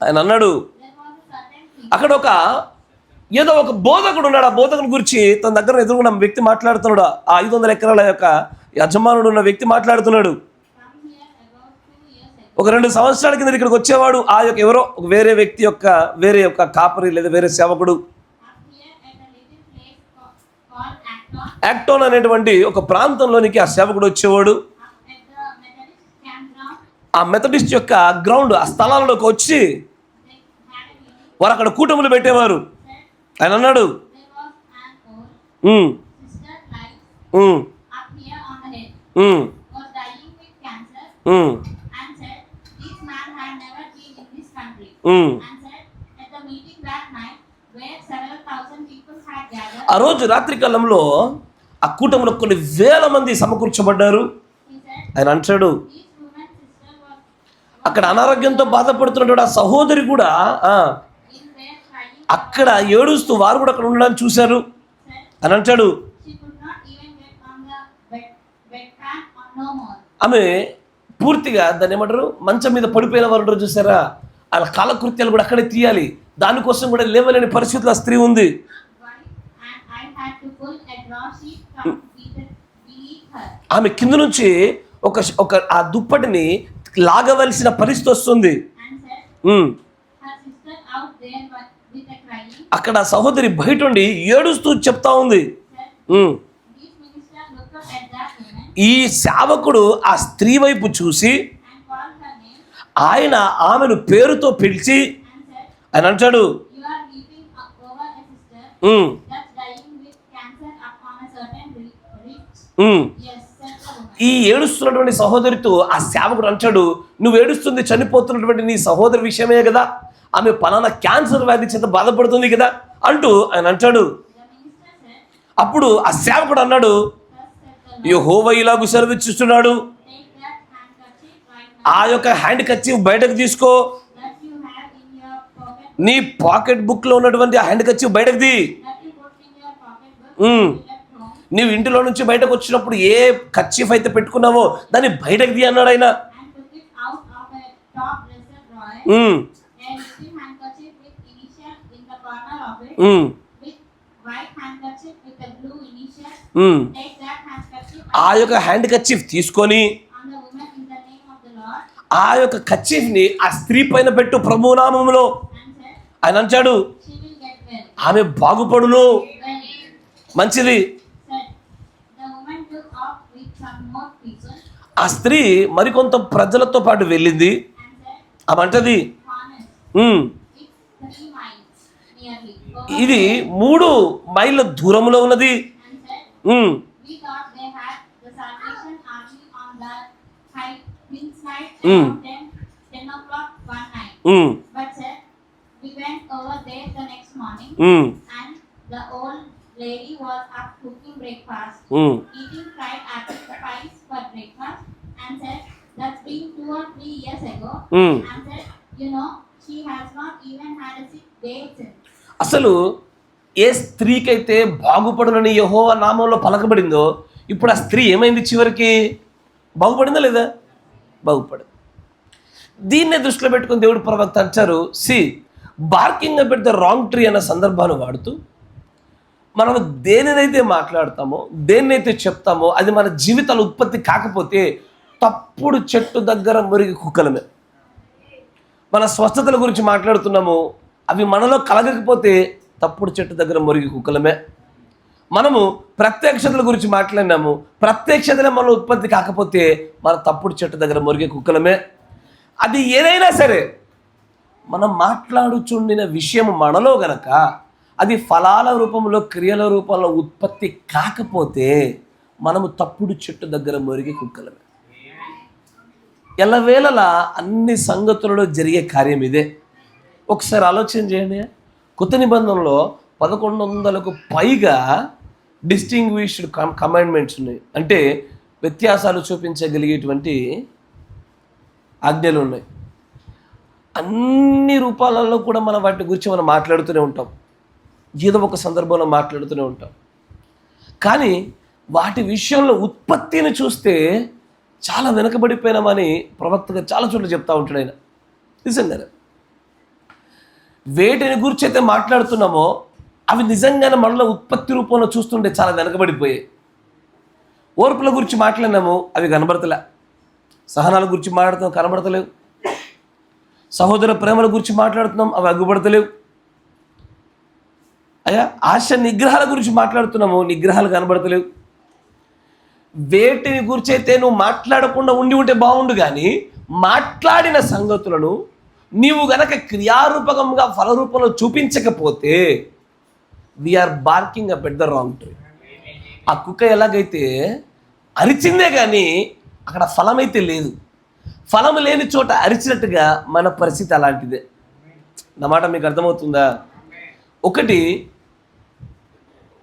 ఆయన అన్నాడు, అక్కడ ఏదో ఒక బోధకుడు ఉన్నాడు. ఆ బోధకుని గురించి తన దగ్గర ఎదురుకున్న వ్యక్తి మాట్లాడుతున్నాడు. ఆ 500 ఎకరాల యొక్క యజమానుడు ఉన్న వ్యక్తి మాట్లాడుతున్నాడు. ఒక 2 సంవత్సరాల కింద ఇక్కడికి వచ్చేవాడు. ఆ యొక్క ఎవరో వేరే వ్యక్తి యొక్క వేరే యొక్క కాపరి లేదా వేరే సేవకుడు యాక్టోన్ అనేటువంటి ఒక ప్రాంతంలోనికి ఆ సేవకుడు వచ్చేవాడు. ఆ మెథడిస్ట్ యొక్క గ్రౌండ్, ఆ స్థలాల్లోకి వచ్చి వారు అక్కడ కూటములు పెట్టేవారు. ఆయన అన్నాడు, ఆ రోజు రాత్రి కాలంలో ఆ కూటమిలో కొన్ని వేల మంది సమకూర్చబడ్డారు. ఆయన అంటాడు, అక్కడ అనారోగ్యంతో బాధపడుతున్నటువంటి ఆ సహోదరి కూడా అక్కడ ఏడుస్తూ వారు కూడా అక్కడ ఉండడానికి చూశారు అని అంటాడు. ఆమె పూర్తిగా దాన్ని ఏమంటారు, మంచం మీద పడిపోయిన వారు ఉంటారు చూసారా, వాళ్ళ కాలకృత్యాలు కూడా అక్కడే తీయాలి. దానికోసం కూడా లేవలేని పరిస్థితుల్లో ఆ స్త్రీ ఉంది. ఆమె కింద నుంచి ఒక ఆ దుప్పటిని లాగవలసిన పరిస్థితి వస్తుంది. అక్కడ సహోదరి బయట ఉండి ఏడుస్తూ చెప్తా ఉంది. ఈ సేవకుడు ఆ స్త్రీ వైపు చూసి ఆయన ఆమెను పేరుతో పిలిచి ఆయన అంటాడు, ఈ ఏడుస్తున్నటువంటి సహోదరితో ఆ సేవకుడు అంటాడు, నువ్వు ఏడుస్తుంది చనిపోతున్నటువంటి నీ సహోదరి విషయమే కదా, ఆమె పలానా క్యాన్సర్ వ్యాధి చేత బాధపడుతుంది కదా అంటూ ఆయన అంటాడు. అప్పుడు ఆ సేవకుడు అన్నాడు, యెహోవా ఇలాగు సెలవిస్తున్నాడు, ఆ యొక్క హ్యాండ్ కర్చీఫ్ బయటకు తీసుకో, నీ పాకెట్ బుక్ లో ఉన్నటువంటి ఆ హ్యాండ్ కర్చీఫ్ బయటకు తీ. నీవు ఇంటిలో నుంచి బయటకు వచ్చినప్పుడు ఏ కర్చీఫ్ అయితే పెట్టుకున్నావో దాన్ని బయటకు తీ అన్నాడు ఆయన. ఆ యొక్క హ్యాండ్ కర్చీఫ్ తీసుకొని ఆ యొక్క కర్చీఫ్ ని ఆ స్త్రీ పైన పెట్టు ప్రభు నామములో ఆయన అంటాడు, ఆమె బాగుపడును. మంచిది. ఆ స్త్రీ మరికొంత ప్రజలతో పాటు వెళ్ళింది. ఆమె అంటది, ఇది 3 మైళ్ళ దూరంలో ఉన్నది. Lady was up cooking breakfast, eating fried apple pies for breakfast, and said, that's been 2 or 3 years ago, and said, she has not even had a sick day since. అసలు ఏ స్త్రీకైతే బాగుపడునని యెహోవా నామంలో పలకబడిందో ఇప్పుడు ఆ స్త్రీ ఏమైంది? చివరికి బాగుపడిందా లేదా? బాగుపడింది. దీన్నే దృష్టిలో పెట్టుకుని దేవుడు ప్రవక్త అంటారు, barking about the wrong tree అన్న సందర్భాన్ని వాడుతూ మనం దేనినైతే మాట్లాడతామో దేన్నైతే చెప్తామో అది మన జీవితాలు ఉత్పత్తి కాకపోతే తప్పుడు చెట్టు దగ్గర మురిగి కుక్కలమే. మన స్వస్థతల గురించి మాట్లాడుతున్నాము, అవి మనలో కలగకపోతే తప్పుడు చెట్టు దగ్గర మురిగి కుక్కలమే. మనము ప్రత్యక్షతల గురించి మాట్లాడినాము, ప్రత్యక్షతలే మనలో ఉత్పత్తి కాకపోతే మన తప్పుడు చెట్టు దగ్గర మురిగే కుక్కలమే. అది ఏదైనా సరే మనం మాట్లాడుచుండిన విషయం మనలో గనక అది ఫలాల రూపంలో క్రియల రూపంలో ఉత్పత్తి కాకపోతే మనము తప్పుడు చెట్టు దగ్గర మురిగి కుక్కలమే. ఎల్లవేళలా అన్ని సంగతులలో జరిగే కార్యం ఇదే. ఒకసారి ఆలోచన చేయండి. కొత్త నిబంధనలో 1100కు పైగా డిస్టింగ్విష్డ్ కమాండ్మెంట్స్ ఉన్నాయి. అంటే వ్యత్యాసాలు చూపించగలిగేటువంటి ఆజ్ఞలు ఉన్నాయి. అన్ని రూపాలలో కూడా మనం వాటి గురించి మనం మాట్లాడుతూనే ఉంటాం, ఏదో ఒక సందర్భంలో మాట్లాడుతూనే ఉంటాం. కానీ వాటి విషయంలో ఉత్పత్తిని చూస్తే చాలా వెనకబడిపోయినామని ప్రవక్తగా చాలా చోట్ల చెప్తా ఉంటాడు ఆయన. నిజంగానే వేటిని గురించి అయితే మాట్లాడుతున్నామో అవి నిజంగానే మనలో ఉత్పత్తి రూపంలో చూస్తుంటే చాలా వెనకబడిపోయాయి. ఓర్పుల గురించి మాట్లాడినాము, అవి కనబడతలే. సహనాల గురించి మాట్లాడుతున్నాం, కనబడతలేవు. సహోదర ప్రేమల గురించి మాట్లాడుతున్నాం, అవి అగ్గుపడతలేవు. అయ్యా ఆశ నిగ్రహాల గురించి మాట్లాడుతున్నాము, నిగ్రహాలు కనబడతలేవు. వేటిని గురించి అయితే నువ్వు మాట్లాడకుండా ఉంటే బాగుండు, కానీ మాట్లాడిన సంగతులను నీవు గనక క్రియారూపకంగా ఫలరూపంలో చూపించకపోతే we are barking up at the wrong tree. ఆ కుక్క ఎలాగైతే అరిచిందే కానీ అక్కడ ఫలమైతే లేదు, ఫలం లేని చోట అరిచినట్టుగా మన పరిస్థితి అలాంటిదే. నా మాట మీకు అర్థమవుతుందా? ఒకటి,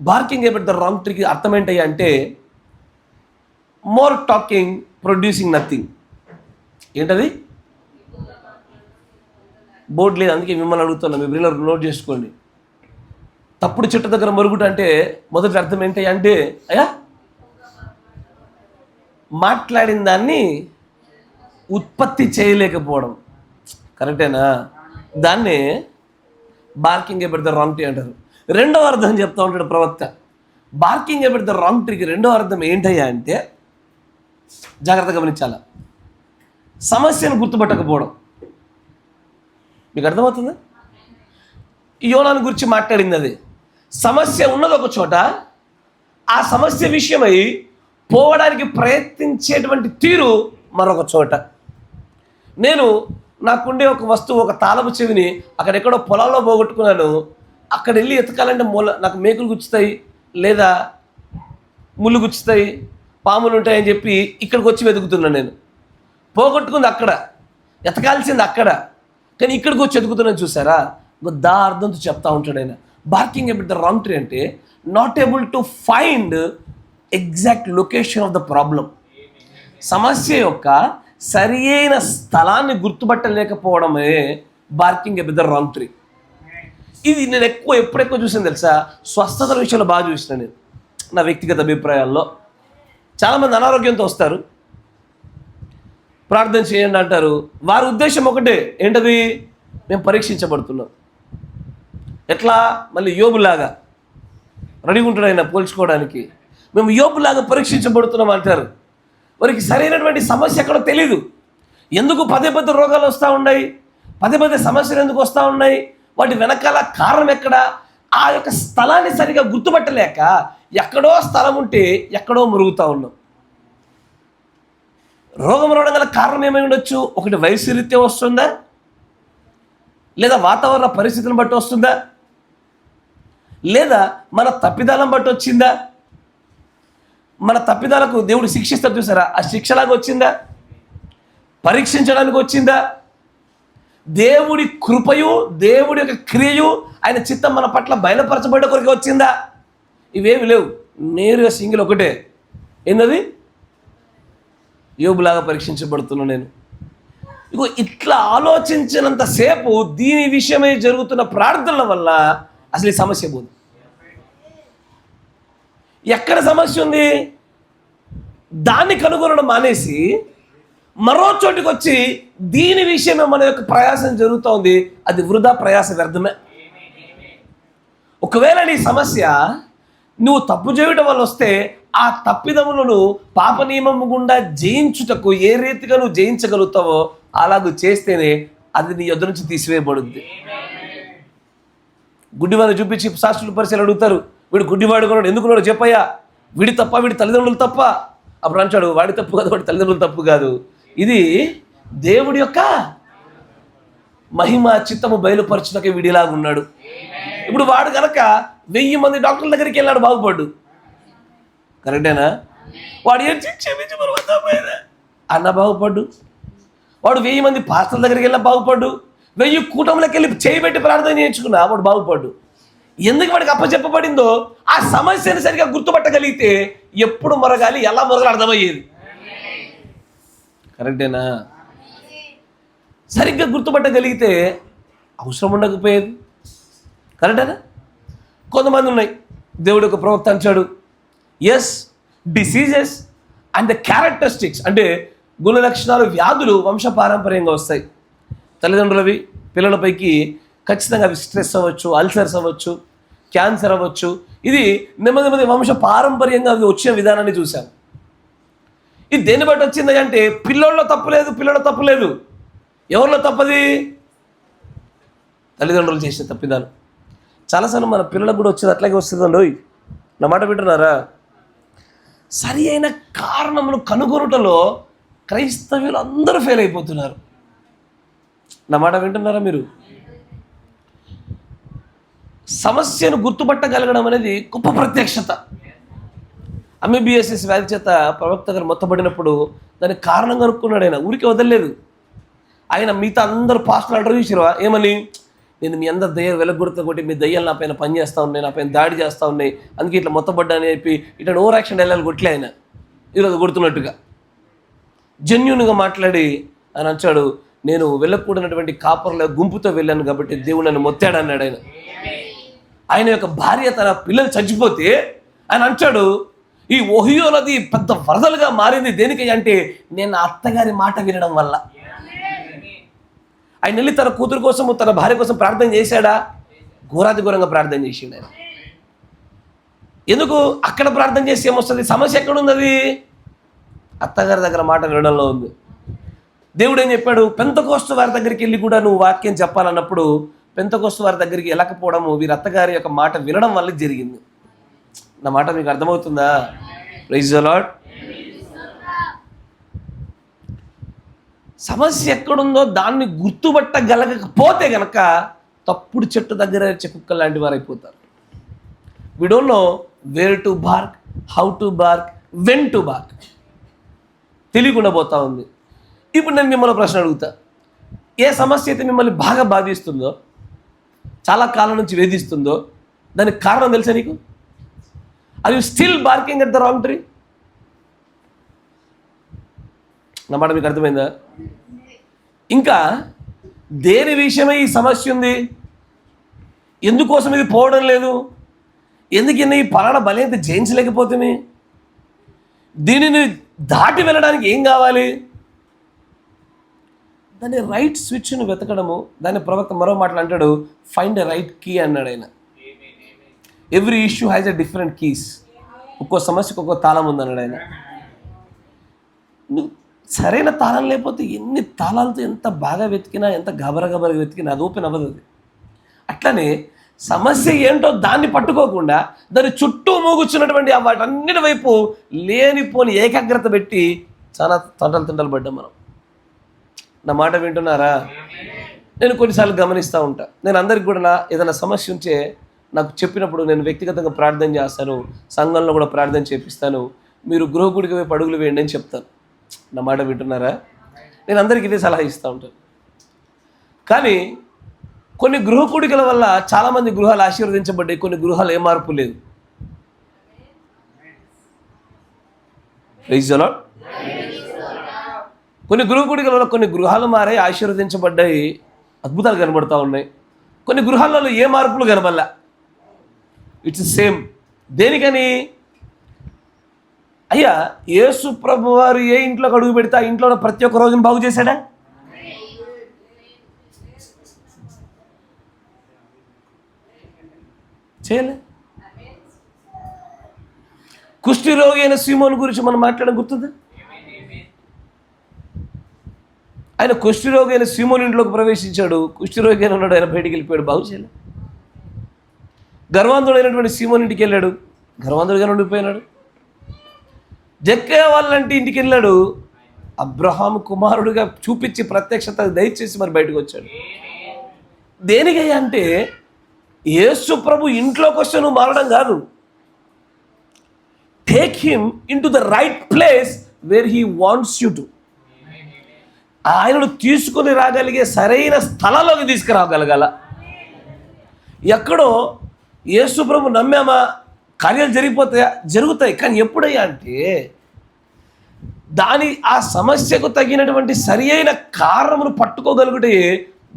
బార్కింగ్ అబౌట్ ద రాంగ్ ట్రీకి అర్థం ఏంటయ్యా అంటే మోర్ టాకింగ్ ప్రొడ్యూసింగ్ నథింగ్. ఏంటది? బోర్డు లేదు, అందుకే మిమ్మల్ని అడుగుతున్నా, మీ బ్రెయిన్లో నోట్ చేసుకోండి. తప్పుడు చెట్టు దగ్గర మరుగుట అంటే మొదటి అర్థం ఏంటి అంటే అయ్యా మాట్లాడిన దాన్ని ఉత్పత్తి చేయలేకపోవడం. కరెక్టేనా? దాన్నే barking about the wrong tree అంటారు. రెండవ అర్థం చెప్తా ఉంటాడు ప్రవక్త. బార్కింగ్ ఎబౌట్ ద రాంగ్ ట్రీకి రెండవ అర్థం ఏంటయ్యా అంటే, జాగ్రత్తగా గమనించాల, సమస్యను గుర్తుపట్టకపోవడం. మీకు అర్థమవుతుందా? యోనాను గురించి మాట్లాడింది అది. సమస్య ఉన్నది ఒక చోట, ఆ సమస్య విషయమై పోవడానికి ప్రయత్నించేటువంటి తీరు మరొక చోట. నేను నాకుండే ఒక వస్తువు, ఒక తాళపు చెవిని అక్కడెక్కడో పొలాల్లో పోగొట్టుకున్నాను. అక్కడ వెళ్ళి ఎతకాలంటే నాకు మేకులు గుచ్చుతాయి, లేదా ముళ్ళు గుచ్చుతాయి, పాములు ఉంటాయని చెప్పి ఇక్కడికి వచ్చి వెతుకుతున్నాను. నేను పోగొట్టుకుంది అక్కడ, ఎతకాల్సింది అక్కడ, కానీ ఇక్కడికి వచ్చి వెతుకుతున్నాను. చూసారా? దా అర్థంతో చెప్తా ఉంటాడు ఆయన. Barking about the wrong tree అంటే not able to find exact location of the problem. సమస్య యొక్క సరి అయిన స్థలాన్ని గుర్తుపట్టలేకపోవడమే barking about the wrong tree. ఇది నేను ఎప్పుడెక్కువ చూసాను తెలుసా? స్వస్థతల విషయంలో బాగా చూసిన నేను. నా వ్యక్తిగత అభిప్రాయాల్లో చాలామంది అనారోగ్యంతో వస్తారు, ప్రార్థన చేయండి అంటారు. వారి ఉద్దేశం ఒకటే, ఏంటది? మేము పరీక్షించబడుతున్నాం. ఎట్లా? మళ్ళీ యోబులాగా రెడీగా ఉంటాడు ఆయన పోల్చుకోవడానికి. మేము యోబులాగా పరీక్షించబడుతున్నాం అంటారు. వారికి సరైనటువంటి సమస్య ఎక్కడో తెలీదు. ఎందుకు పదే పదే రోగాలు వస్తూ ఉన్నాయి, పదే పదే సమస్యలు ఎందుకు వస్తూ ఉన్నాయి, వాటి వెనకాల కారణం ఎక్కడ? ఆ యొక్క స్థలాన్ని సరిగా గుర్తుపట్టలేక ఎక్కడో స్థలం ఉంటే ఎక్కడో మురుగుతూ ఉన్నాం. రోగం రావడం గల కారణం ఏమై ఉండొచ్చు? ఒకటి వయసు రీత్యా వస్తుందా, లేదా వాతావరణ పరిస్థితులను బట్టి వస్తుందా, లేదా మన తప్పిదాలను బట్టి వచ్చిందా? మన తప్పిదాలకు దేవుడు శిక్షిస్తారు చూసారా, ఆ శిక్షలాగా వచ్చిందా? పరీక్షించడానికి వచ్చిందా? దేవుడి కృపయు దేవుడి యొక్క క్రియయు ఆయన చిత్తం మన పట్ల బయలుపరచబడ్డ కొరకు వచ్చిందా? ఇవేమి లేవు. నేరుగా సింగిల్ ఒకటే, ఏంటది? యోబులాగా పరీక్షించబడుతున్నా నేను. ఇగో ఇట్లా ఆలోచించినంతసేపు దీని విషయమై జరుగుతున్న ప్రార్థనల వల్ల అసలు ఈ సమస్య పోదు. ఎక్కడ సమస్య ఉంది దాన్ని కనుగొనడం మానేసి మరో చోటికి వచ్చి దీని విషయమే మన యొక్క ప్రయాసం జరుగుతోంది. అది వృధా ప్రయాస, వ్యర్థమే. ఒకవేళ నీ సమస్య నువ్వు తప్పు చేయడం వల్ల వస్తే ఆ తప్పిదములను పాప నియమము గుండా జయించుటకు ఏ రీతిగా నువ్వు జయించగలుగుతావో అలాగూ చేస్తేనే అది నీ యొద్ద నుంచి తీసివేయబడుద్ది. గుడ్డివాడిని చూపించి శాస్త్రుల పరిశీలన అడుగుతారు, వీడు గుడ్డివాడు కొన్నాడు, ఎందుకున్నాడు చెప్పయ్యా, వీడి తప్ప వీడి తల్లిదండ్రులు తప్ప? అప్పుడు అంటాడు, వాడి తప్పు కాదు, వాడి తల్లిదండ్రులు తప్పు కాదు, ఇది దేవుడి యొక్క మహిమ చిత్తము బయలుపరచుటకే వీడిలాగా ఉన్నాడు. ఇప్పుడు వాడు కనుక 1000 మంది డాక్టర్ల దగ్గరికి వెళ్ళాడు, బాగుపడ్డు. కరెక్టేనా? వాడు ఏం క్షమించి అన్న బాగుపడ్డు. వాడు 1000 మంది పాస్టర్ల దగ్గరికి వెళ్ళినా బాగుపడ్డు. 1000 కూటములకు వెళ్ళి చేయబెట్టి ప్రార్థన చేయించుకున్నా వాడు బాగుపడ్డు. ఎందుకు వాడికి అప్పచెప్పబడిందో ఆ సమస్యను సరిగా గుర్తుపట్టగలిగితే ఎప్పుడు మొరగాలి, ఎలా మొరగాలి అర్థమయ్యేది. కరెక్టేనా? సరిగ్గా గుర్తుపట్టగలిగితే అవసరం ఉండకపోయేది. కరెక్టేనా? కొంతమంది ఉన్నాయి, దేవుడు ఒక ప్రవక్త అంటాడు, as diseases and the characteristics అంటే గుణ లక్షణాలు, వ్యాధులు వంశపారంపర్యంగా వస్తాయి. తల్లిదండ్రులవి పిల్లలపైకి ఖచ్చితంగా అవి స్ట్రెస్ అవ్వచ్చు, అల్సర్స్ అవ్వచ్చు, క్యాన్సర్ అవ్వచ్చు. ఇది నెమ్మది వంశ పారంపర్యంగా అవి వచ్చిన విధానాన్ని చూశాం. ఇది దేన్ని బట్టి వచ్చింది అంటే పిల్లల్లో తప్పులేదు. ఎవరిలో తప్పది? తల్లిదండ్రులు చేసిన తప్పిదాలు. చాలాసార్లు మన పిల్లలకు కూడా వచ్చేది అట్లాగే వస్తుందండి. నా మాట వింటున్నారా? సరి అయిన కారణములు కనుగొనుటలో క్రైస్తవులు అందరూ ఫెయిల్ అయిపోతున్నారు. నా మాట వింటున్నారా మీరు? సమస్యను గుర్తుపట్టగలగడం అనేది గొప్ప ప్రత్యక్షత. అమీబియాసిస్ వ్యాధి చేత ప్రవక్త గారు మొత్తబడినప్పుడు దానికి కారణం కనుక్కున్నాడు. ఆయన ఊరికి వదలలేదు. ఆయన మిగతా అందరూ పాస్టర్లు అంటారు చూసిరా, ఏమని, నేను మీ అందరు దయ్యాలు వెలగొడుతూ కొట్టి మీ దయ్యాలు నా పైన పనిచేస్తూ ఉన్నాయి, నా పైన దాడి చేస్తూ ఉన్నాయి, అందుకే ఇట్లా మొత్తబడ్డా అని చెప్పి ఇట్లా ఓవర్ యాక్షన్ వెళ్ళాలి కొట్టలే. ఆయన ఈరోజు కొడుతున్నట్టుగా జెన్యూన్గా మాట్లాడి ఆయన అంటాడు, నేను వెళ్ళకూడనటువంటి కాపర్ల గుంపుతో వెళ్ళాను కాబట్టి దేవుడు నన్ను మొత్తాడు అన్నాడు. ఆయన ఆయన యొక్క భార్య తన పిల్లలు చచ్చిపోతే ఆయన అంటాడు, ఈ ఓహియో నది పెద్ద వరదలుగా మారింది దేనికి అంటే నేను నా అత్తగారి మాట వినడం వల్ల. ఆయన వెళ్ళి తన కూతురు కోసం తన భార్య కోసం ప్రార్థన చేశాడా? ఘోరాతి ఘోరంగా ప్రార్థన చేసిండు ఆయన. ఎందుకు? అక్కడ ప్రార్థన చేసి ఏమొస్తుంది? సమస్య ఎక్కడుంది? అది అత్తగారి దగ్గర మాట వినడంలో ఉంది. దేవుడు ఏం చెప్పాడు? పెంతెకోస్తు వారి దగ్గరికి వెళ్ళి కూడా నువ్వు వాక్యం చెప్పాలన్నప్పుడు పెంతెకోస్తు వారి దగ్గరికి వెళ్ళకపోవడము వీరి అత్తగారి యొక్క మాట వినడం వల్ల జరిగింది. నా మాట మీకు అర్థమవుతుందా? Praise the Lord. సమస్య ఎక్కడుందో దాన్ని గుర్తుపట్టగలకపోతే గనక తప్పుడు చెట్టు దగ్గర కుక్కలు లాంటి వారు అయిపోతారు. We don't know where to bark, how to bark, when to bark. తెలియకుండా పోతా ఉంది. ఇప్పుడు నేను మిమ్మల్ని ప్రశ్న అడుగుతా. ఏ సమస్య అయితే మిమ్మల్ని బాగా బాధిస్తుందో, చాలా కాలం నుంచి వేధిస్తుందో, దానికి కారణం తెలుసా నీకు? Are you still barking at the wrong tree? నా మాట మీకు అర్థమైందా? ఇంకా దేని విషయమై ఈ సమస్య ఉంది? ఎందుకోసం ఇది పోవడం లేదు? ఎందుకన్నా ఈ పలానా బలహీనత జయించలేకపోతుంది? దీనిని దాటి వెళ్ళడానికి ఏం కావాలి? దాని రైట్ స్విచ్ను వెతకడము. దాని ప్రవక్త మరో మాటలు అంటాడు, ఫైండ్ ఎ రైట్ కీ అన్నాడు ఆయన. Every issue has a different keys. ఒక్కో సమస్యకు ఒక్కో తాళం ఉందన్నాడు ఆయన. నువ్వు సరైన తాళం లేకపోతే ఎన్ని తాళాలతో ఎంత బాగా వెతికినా, ఎంత గబరగా వెతికినా అది ఓపెన్ అవ్వదు. అది అట్లనే సమస్య ఏంటో దాన్ని పట్టుకోకుండా దాని చుట్టూ మూగుచున్నటువంటి వాటన్నిటి వైపు లేనిపోని ఏకాగ్రత పెట్టి చాలా తంటలు పడ్డాం మనం. నా మాట వింటున్నారా? నేను కొన్నిసార్లు గమనిస్తూ ఉంటా. నేను అందరికి కూడా ఏదైనా సమస్య ఉంటే నాకు చెప్పినప్పుడు నేను వ్యక్తిగతంగా ప్రార్థన చేస్తాను, సంఘంలో కూడా ప్రార్థన చేపిస్తాను. మీరు గృహకుడికి వైపు అడుగులు వేయండి అని చెప్తాను. నా మాట వింటున్నారా? నేను అందరికీ ఇదే సలహా ఇస్తూ ఉంటాను. కానీ కొన్ని గృహకూడికల వల్ల చాలామంది గృహాలు ఆశీర్వదించబడ్డాయి, కొన్ని గృహాలు ఏ మార్పు లేదు. Praise the Lord. కొన్ని గృహకూడికల వల్ల కొన్ని గృహాలు మారాయి, ఆశీర్వదించబడ్డాయి, అద్భుతాలు కనబడుతూ ఉన్నాయి. కొన్ని గృహాలలో ఏ మార్పులు కనబడలా. It's same. దేనికని? అయ్యా, యేసు ప్రభు వారు ఏ ఇంట్లోకి అడుగు పెడితే ఆ ఇంట్లో ప్రతి ఒక్క రోజును బాగు చేశాడా? చేయలే. కుష్టి రోగి అయిన సీమోను గురించి మనం మాట్లాడడం గుర్తుందా? ఆయన కుష్టి రోగి అయిన సీమోను ఇంట్లోకి ప్రవేశించాడు. కుష్టి రోగి అయిన ఉన్నాడు, ఆయన బయటికి వెళ్ళిపోయాడు, బాగు చేయలే. గర్వాంధుడైనటువంటి సీమోను ఇంటికి వెళ్ళాడు, గర్వాంధుడిగా ఉండిపోయినాడు. జక్కయ్య వాళ్ళంటి ఇంటికి వెళ్ళాడు, అబ్రహాము కుమారుడిగా చూపించి ప్రత్యక్షత దయచేసి మరి బయటకు వచ్చాడు. దేనికయ్యా అంటే యేసు ప్రభు ఇంట్లోకి వస్తే నువ్వు మారడం కాదు. Take him in to the right place where he wants you to. ఆయనను తీసుకొని రాగలిగే సరైన స్థలంలోకి తీసుకురాగలగాల. ఎక్కడో యేసు ప్రభు నమ్మామా, కార్యాలు జరిగిపోతాయా? జరుగుతాయి. కానీ ఎప్పుడయ్యా అంటే ఆ సమస్యకు తగినటువంటి సరి అయిన కారణమును పట్టుకోగలిగితే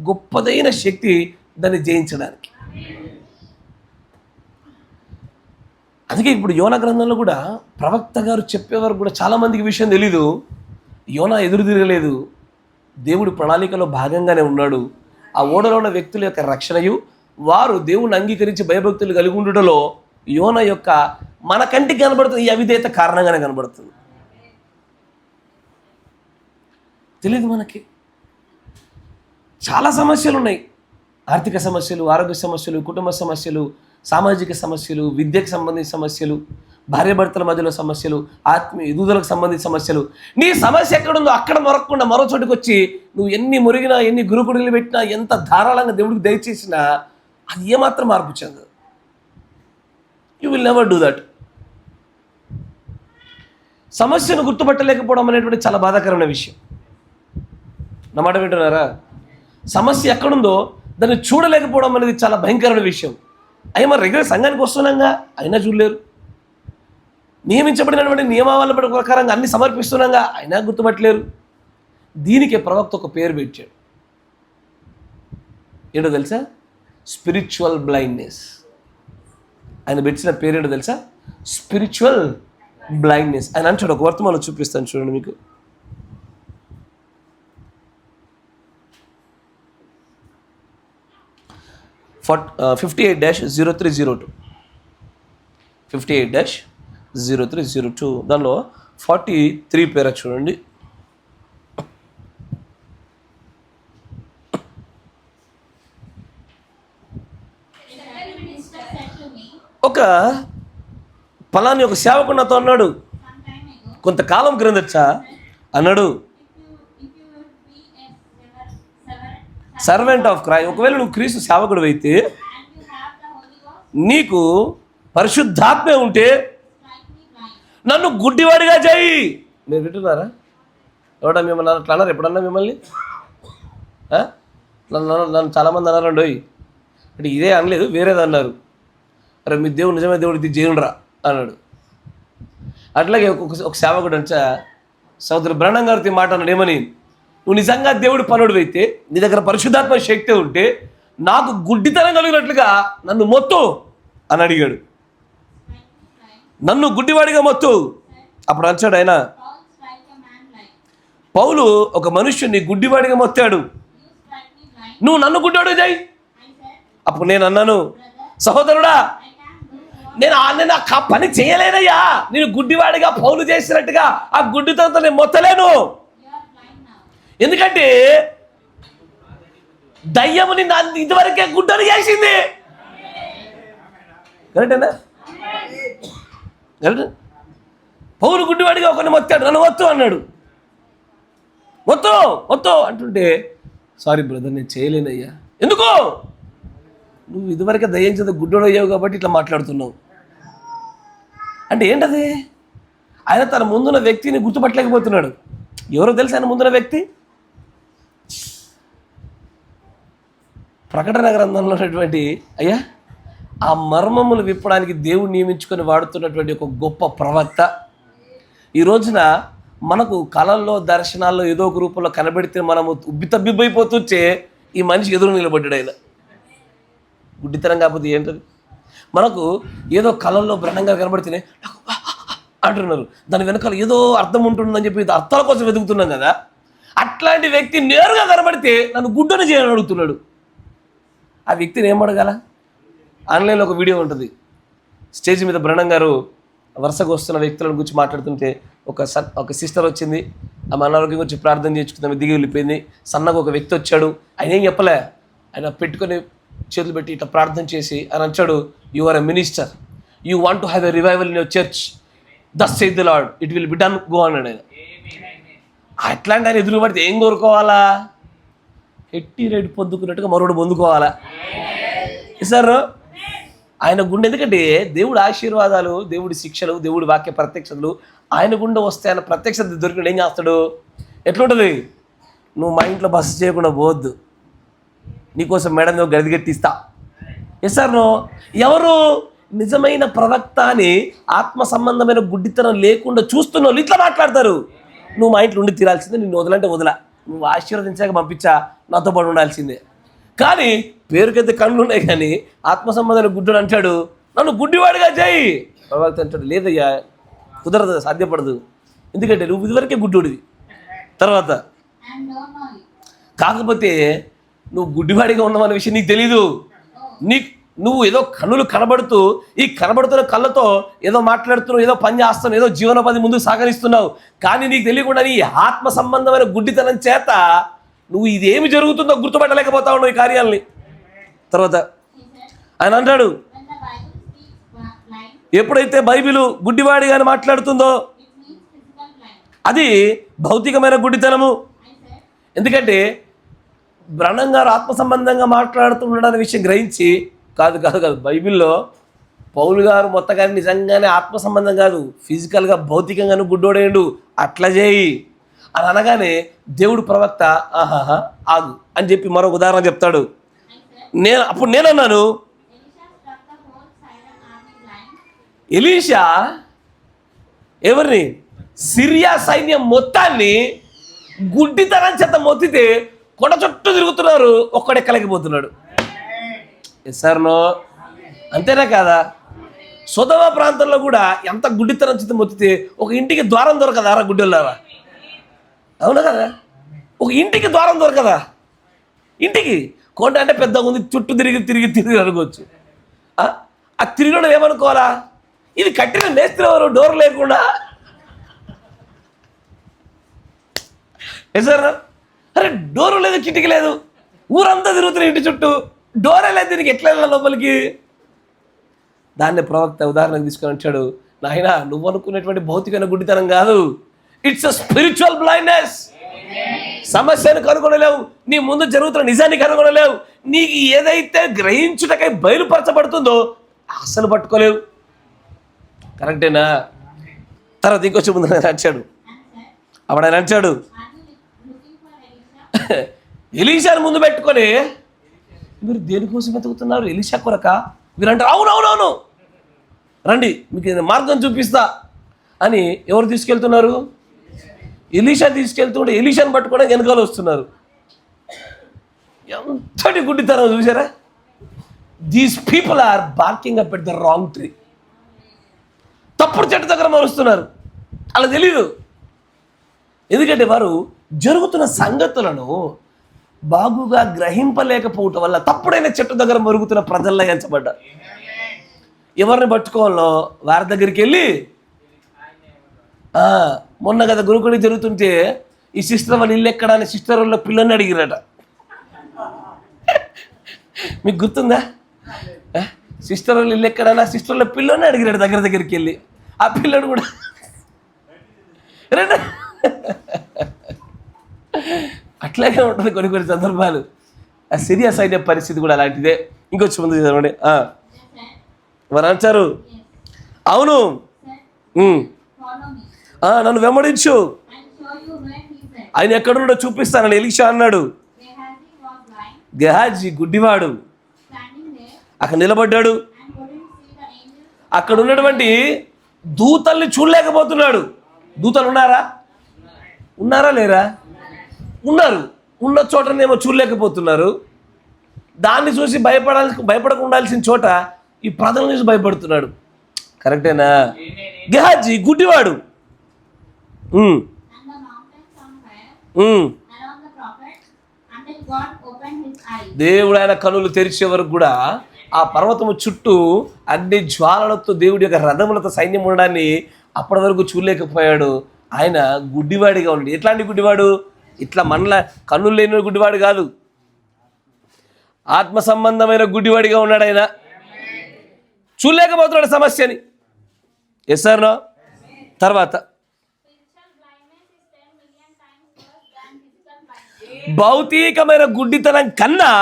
గొప్పదైన శక్తి దాన్ని జయించడానికి. అందుకే ఇప్పుడు యోనా గ్రంథంలో కూడా ప్రవక్త గారు చెప్పేవారు కూడా చాలామందికి విషయం తెలీదు. యోనా ఎదురు తిరగలేదు, దేవుడి ప్రణాళికలో భాగంగానే ఉన్నాడు. ఆ ఓడలో ఉన్న వ్యక్తుల యొక్క రక్షణయు వారు దేవుణ్ణి అంగీకరించి భయభక్తులు కలిగి ఉండటంలో యోనా యొక్క మన కంటికి కనబడుతుంది ఈ అవిధేయత కారణంగానే కనబడుతుంది. తెలియదు మనకి. చాలా సమస్యలు ఉన్నాయి. ఆర్థిక సమస్యలు, ఆరోగ్య సమస్యలు, కుటుంబ సమస్యలు, సామాజిక సమస్యలు, విద్యకు సంబంధించిన సమస్యలు, భార్యాభర్తల మధ్యలో సమస్యలు, ఆత్మీయ ఎదుగుదలకు సంబంధించిన సమస్యలు. నీ సమస్య ఎక్కడుందో అక్కడ మొరకుండా మరో చోటుకు వచ్చి నువ్వు ఎన్ని మురిగినా, ఎన్ని గురుకుడులు పెట్టినా, ఎంత ధారాళంగా దేవుడికి దయచేసినా అది ఏమాత్రం మార్పు చెందదు. You will never do that. సమస్యను గుర్తుపట్టలేకపోవడం అనేటువంటి చాలా బాధాకరమైన విషయం. నా మాట వింటున్నారా? సమస్య ఎక్కడుందో దాన్ని చూడలేకపోవడం అనేది చాలా భయంకరమైన విషయం. అయ్యా మరి రెగ్యులర్ సంఘానికి వస్తున్నాగా, అయినా చూడలేరు. నియమించబడినటువంటి నియమావళి ప్రకారంగా అన్ని సమర్పిస్తున్నాగా, అయినా గుర్తుపట్టలేరు. దీనికి ప్రవక్త ఒక పేరు పెట్టాడు. ఏంటో తెలుసా? Spiritual blindness. ఆయన పెట్టిన పేరేంటో తెలుసా? Spiritual blindness. ఆయన అంటాడు, ఒక వర్తమానం చూపిస్తాను చూడండి మీకు. ఫట్ 58-0302 58-0302 దానిలో 43 పేర చూడండి. ఒక పలాని ఒక సేవకుడు నాతో అన్నాడు కొంతకాలం క్రిందట అన్నాడు, సర్వెంట్ ఆఫ్ క్రైస్ట్, ఒకవేళ నువ్వు క్రీస్తు సేవకుడు అయితే నీకు పరిశుద్ధాత్మే ఉంటే నన్ను గుడ్డివాడిగా చేయి. మీరు వింటున్నారా? ఎవడా మిమ్మల్ని అట్లా అన్నారు ఎప్పుడన్నా మిమ్మల్ని? నన్ను చాలామంది అన్నారండి. అంటే ఇదే అనలేదు, వేరేది అన్నారు. అరే మీ దేవుడు నిజమే దేవుడు ఇది చేయుండ్రా అన్నాడు. అట్లాగే ఒక సేవకుడు అంటే సోదరు బ్రహ్మం గారితో మాట అన్నాడు, ఏమని? నువ్వు నిజంగా దేవుడు పనుడు అయితే, నీ దగ్గర పరిశుద్ధాత్మ శక్తి ఉంటే నాకు గుడ్డితనం కలిగినట్లుగా నన్ను మొత్తు అని అడిగాడు. నన్ను గుడ్డివాడిగా మొత్తు. అప్పుడు అంచాడు ఆయన, పౌలు ఒక మనుష్యుని గుడ్డివాడిగా మొత్తాడు, నువ్వు నన్ను గుడ్డివాడు చేయి. అప్పుడు నేను అన్నాను, సహోదరుడా నేను ఆ పని చేయలేనయ్యా. నేను గుడ్డివాడిగా పౌలు చేసినట్టుగా ఆ గుడ్డితనంతో నేను మొత్తలేను. ఎందుకంటే దయ్యముని నన్ను ఇంతవరకే గుడ్డను చేసింది. కరెక్టేనా? కరెక్ట్. పౌరు గుడ్డివాడిగా ఒకరిని మొత్తాడు, నన్ను మొత్తు అన్నాడు. మొత్తం అంటుంటే, సారీ బ్రదర్ నేను చేయలేనయ్యా. ఎందుకు? నువ్వు ఇదివరకే దయ్యం చేత గుడ్డోడు అయ్యావు కాబట్టి ఇట్లా మాట్లాడుతున్నావు. అంటే ఏంటది? ఆయన తన ముందున్న వ్యక్తిని గుర్తుపట్టలేకపోతున్నాడు. ఎవరో తెలుసు ఆయన ముందున్న వ్యక్తి? ప్రకటన గ్రంథంలో ఉన్నటువంటి అయ్యా ఆ మర్మములు విప్పడానికి దేవుడు నియమించుకొని వాడుతున్నటువంటి ఒక గొప్ప ప్రవక్త. ఈ రోజున మనకు కళల్లో దర్శనాల్లో ఏదో ఒక రూపంలో కనబెడితే మనము ఉబ్బితబ్బిబ్బైపోతూచే ఈ మనిషి ఎదురు నిలబడ్డాడు. ఆయన గుడ్డితనం కాకపోతే ఏంటది? మనకు ఏదో కళల్లో బ్రహ్మంగా కనబడితేనే అంటున్నారు, దాని వెనకాల ఏదో అర్థం ఉంటుందని చెప్పి అర్థాల కోసం వెతుకుతున్నాం కదా. అట్లాంటి వ్యక్తి నేరుగా కనబడితే నన్ను గుడ్డను చేయని అడుగుతున్నాడు. ఆ వ్యక్తిని ఏం అడగాల? ఆన్లైన్లో ఒక వీడియో ఉంటుంది. స్టేజ్ మీద బ్రహ్మం గారు వరుసగా వస్తున్న వ్యక్తులను గురించి మాట్లాడుతుంటే ఒక సిస్టర్ వచ్చింది, ఆమె అనారోగ్యం గురించి ప్రార్థన చేసుకుందాం దిగి వెళ్ళిపోయింది. సన్నగా ఒక వ్యక్తి వచ్చాడు, ఆయన ఏం చెప్పలే, ఆయన పెట్టుకొని చేతులు పెట్టి ఇట్లా ప్రార్థన చేసి ఆయన వచ్చాడు, you are a minister, you want to have a revival in your church, thus said the Lord, it will be done, go అన్నాడు ఆయన. అట్లాంటి ఆయన ఎదురు పడితే ఏం కోరుకోవాలా? ఎట్టి రేటు పొందుకున్నట్టుగా మరొకటి పొందుకోవాలా సార్ ఆయన గుండె? ఎందుకంటే దేవుడి ఆశీర్వాదాలు, దేవుడి శిక్షలు, దేవుడి వాక్య ప్రత్యక్షతలు ఆయన గుండె వస్తే ఆయన ప్రత్యక్షత దొరికినట్టు ఏం చేస్తాడు? ఎట్లుంటుంది? నువ్వు మా ఇంట్లో బస్సు చేయకుండా పోవద్దు, నీకోసం మేడం నువ్వు గదిగట్టిస్తా. Yes sir no? ఎవరు నిజమైన ప్రవక్త అని ఆత్మ సంబంధమైన గుడ్డితనం లేకుండా చూస్తున్న వాళ్ళు ఇట్లా మాట్లాడతారు. నువ్వు మా ఇంట్లో ఉండి తీరాల్సిందే, నిన్ను వదలంటే వదలా, నువ్వు ఆశీర్వదించాక పంపించా, నాతో పాటు ఉండాల్సిందే. కానీ పేరుకైతే కళ్ళు ఉన్నాయి కానీ ఆత్మ సంబంధమైన గుడ్డుడు అంటాడు, నన్ను గుడ్డివాడిగా చేయి. ప్రవక్త అంటాడు, లేదయ్యా కుదరదు, సాధ్యపడదు. ఎందుకంటే నువ్వు ఇదివరకే గుడ్డుడివి. తర్వాత కాకపోతే నువ్వు గుడ్డివాడిగా ఉన్నావన్న విషయం నీకు తెలీదు. నువ్వు ఏదో కన్నులు కనబడుతూ ఈ కనబడుతున్న కళ్ళతో ఏదో మాట్లాడుతున్నావు, ఏదో పని చేస్తున్నావు, ఏదో జీవనోపాధి ముందుకు సాగరిస్తున్నావు. కానీ నీకు తెలియకుండా నీ ఆత్మ సంబంధమైన గుడ్డితనం చేత నువ్వు ఇదేమి జరుగుతుందో గుర్తుపట్టలేకపోతా ఉన్నావు ఈ కార్యాలని. తర్వాత ఆయన అంటాడు, ఎప్పుడైతే బైబిలు గుడ్డివాడిగానే మాట్లాడుతుందో అది భౌతికమైన గుడ్డితనము. ఎందుకంటే బ్రహ్మం గారు ఆత్మ సంబంధంగా మాట్లాడుతున్నాడనే విషయం గ్రహించి కాదు బైబిల్లో పౌలు గారు మొత్తగా నిజంగానే ఆత్మ సంబంధం కాదు, ఫిజికల్గా భౌతికంగాను గుడ్డోడేయండు, అట్లా చేయి అని అనగానే దేవుడు ప్రవక్త ఆహాహా ఆగు అని చెప్పి మరొక ఉదాహరణ చెప్తాడు. అప్పుడు నేనన్నాను, ఎలీషా ఎవరిని? సిరియా సైన్యం మొత్తాన్ని గుడ్డితనం చేత మొత్తితే కొండ చుట్టూ తిరుగుతున్నారు, ఒక్కడెక్కలేకపోతున్నాడు. Yes sir no? అంతేనా కాదా? సొదొమ ప్రాంతంలో కూడా ఎంత గుడ్డితనం చిత్తం మొత్తితే ఒక ఇంటికి ద్వారం దొరకదా రా గుడ్డెల్లారా? అవునా కదా? ఒక ఇంటికి ద్వారం దొరకదా? ఇంటికి కొండ అంటే పెద్దగా ఉంది, చుట్టూ తిరిగి అనుకోవచ్చు. ఆ తిరిగడం ఏమనుకోవాలా? ఇది కట్టిన మేస్త్రి ఎవరు? డోర్ లేకుండా. సార్ అరే డోరు లేదు, కిటికీ లేదు, ఊరంతా తిరుగుతున్న ఇంటి చుట్టూ, డోరే లేదు, దీనికి ఎట్లా వెళ్ళాలి లోపలికి? దాన్ని ప్రవక్త ఉదాహరణకు తీసుకొని వచ్చాడు, నాయనా నువ్వు అనుకునేటువంటి భౌతికమైన గుడ్డితనం కాదు, ఇట్స్ అ స్పిరిచువల్ బ్లైండ్నెస్. సమస్యను కనుగొనలేవు, నీ ముందు జరుగుతున్న నిజాన్ని కనుగొనలేవు, నీకు ఏదైతే గ్రహించుటకై బయలుపరచబడుతుందో అసలు పట్టుకోలేవు. కరెక్టేనా? తర్వాత ఇంకొచ్చి ముందు నడిచాడు. అప్పుడు ఆయన నడిచాడు, ఎలీషాను ముందు పెట్టుకొని, మీరు దేనికోసం వెతుకుతున్నారు? ఎలీషా కొరక? మీరు అంటారు అవునవునవును, రండి మీకు మార్గం చూపిస్తా అని. ఎవరు తీసుకెళ్తున్నారు? ఎలీషా తీసుకెళ్తుంటే ఎలీషాను పట్టుకోవడానికి వెనకాల వస్తున్నారు. ఎంతటి గుడ్డితనం చూసారా? These people are barking up at the wrong tree. తప్పుడు చెట్టు దగ్గర మరుస్తున్నారు, అలా తెలీదు. ఎందుకంటే వారు జరుగుతున్న సంగతులను బాగుగా గ్రహింపలేకపోవటం వల్ల తప్పుడైన చెట్టు దగ్గర మరుగుతున్న ప్రజల్లో ఎంచబడ్డారు. ఎవరిని పట్టుకోవాలో వారి దగ్గరికి వెళ్ళి, మొన్న కదా గురుకుడి జరుగుతుంటే ఈ సిస్టర్ వాళ్ళ ఇల్లు ఎక్కడ అని సిస్టర్ వాళ్ళ పిల్లని అడిగిరట. మీకు గుర్తుందా? సిస్టర్ వాళ్ళు ఇల్లు ఎక్కడన్నా సిస్టర్ వాళ్ళ పిల్లని అడిగిరాడు దగ్గరికి వెళ్ళి. ఆ పిల్లడు కూడా అట్లాగే ఉంటుంది కొన్ని సందర్భాలు. సీరియస్ అయిన పరిస్థితి కూడా అలాంటిదే. ఇంకొచ్చి ముందు చదవండి. వారు అంటారు అవును, నన్ను వెంబడించు, ఆయన ఎక్కడున్నాడో చూపిస్తానని ఎలీషా అన్నాడు. గెహాజీ గుడ్డివాడు అక్కడ నిలబడ్డాడు. అక్కడ ఉన్నటువంటి దూతల్ని చూడలేకపోతున్నాడు. దూతలు ఉన్నారా లేరా? ఉన్నారు. ఉన్న చోటనేమో చూడలేకపోతున్నారు. దాన్ని చూసి భయపడకుండా ఉండాల్సిన చోట ఈ ప్రజలను చూసి భయపడుతున్నాడు. కరెక్టేనా? గెహాజీ గుడ్డివాడు. దేవుడు ఆయన కనులు తెరిచే వరకు కూడా ఆ పర్వతము చుట్టూ అన్ని జ్వాలలతో దేవుడి యొక్క రథములతో సైన్యం ఉండడాన్ని అప్పటి వరకు చూడలేకపోయాడు. ఆయన గుడ్డివాడిగా ఉన్నాడు. ఎట్లాంటి గుడ్డివాడు? ఇట్లా మనలా కన్నులు లేని గుడ్డివాడు కాదు, ఆత్మ సంబంధమైన గుడ్డివాడిగా ఉన్నాడు. ఆయన చూడలేకపోతున్నాడు సమస్యని. Yes sir no? తర్వాత భౌతికమైన గుడ్డితనం కన్నా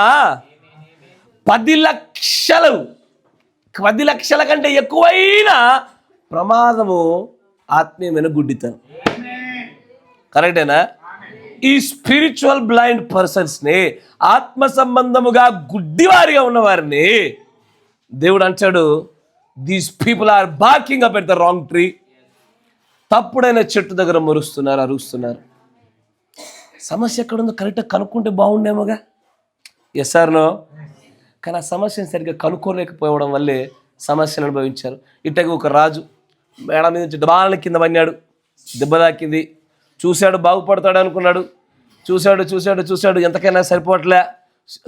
10 లక్షల కంటే ఎక్కువైన ప్రమాదము ఆత్మీయమైన గుడ్డితనం. కరెక్టేనా? ఈ స్పిరిచువల్ బ్లైండ్ పర్సన్స్ని, ఆత్మ సంబంధముగా గుడ్డివారిగా ఉన్నవారిని దేవుడు అంటాడు, these people are barking up at the wrong tree. తప్పుడైన చెట్టు దగ్గర మరుస్తున్నారు, అరుస్తున్నారు. సమస్య ఎక్కడుందో కరెక్ట్గా కనుక్కుంటే బాగుండేమోగా. Yes or no? కానీ ఆ సమస్యను సరిగ్గా కనుక్కోలేకపోవడం వల్లే సమస్యను అనుభవించారు. ఇట్టగా ఒక రాజు మేడ మీద నుంచి డబాల కింద పన్నాడు, దెబ్బ తాకింది. చూశాడు, బాగుపడతాడు అనుకున్నాడు. చూశాడు, ఎంతకైనా సరిపోవట్లే.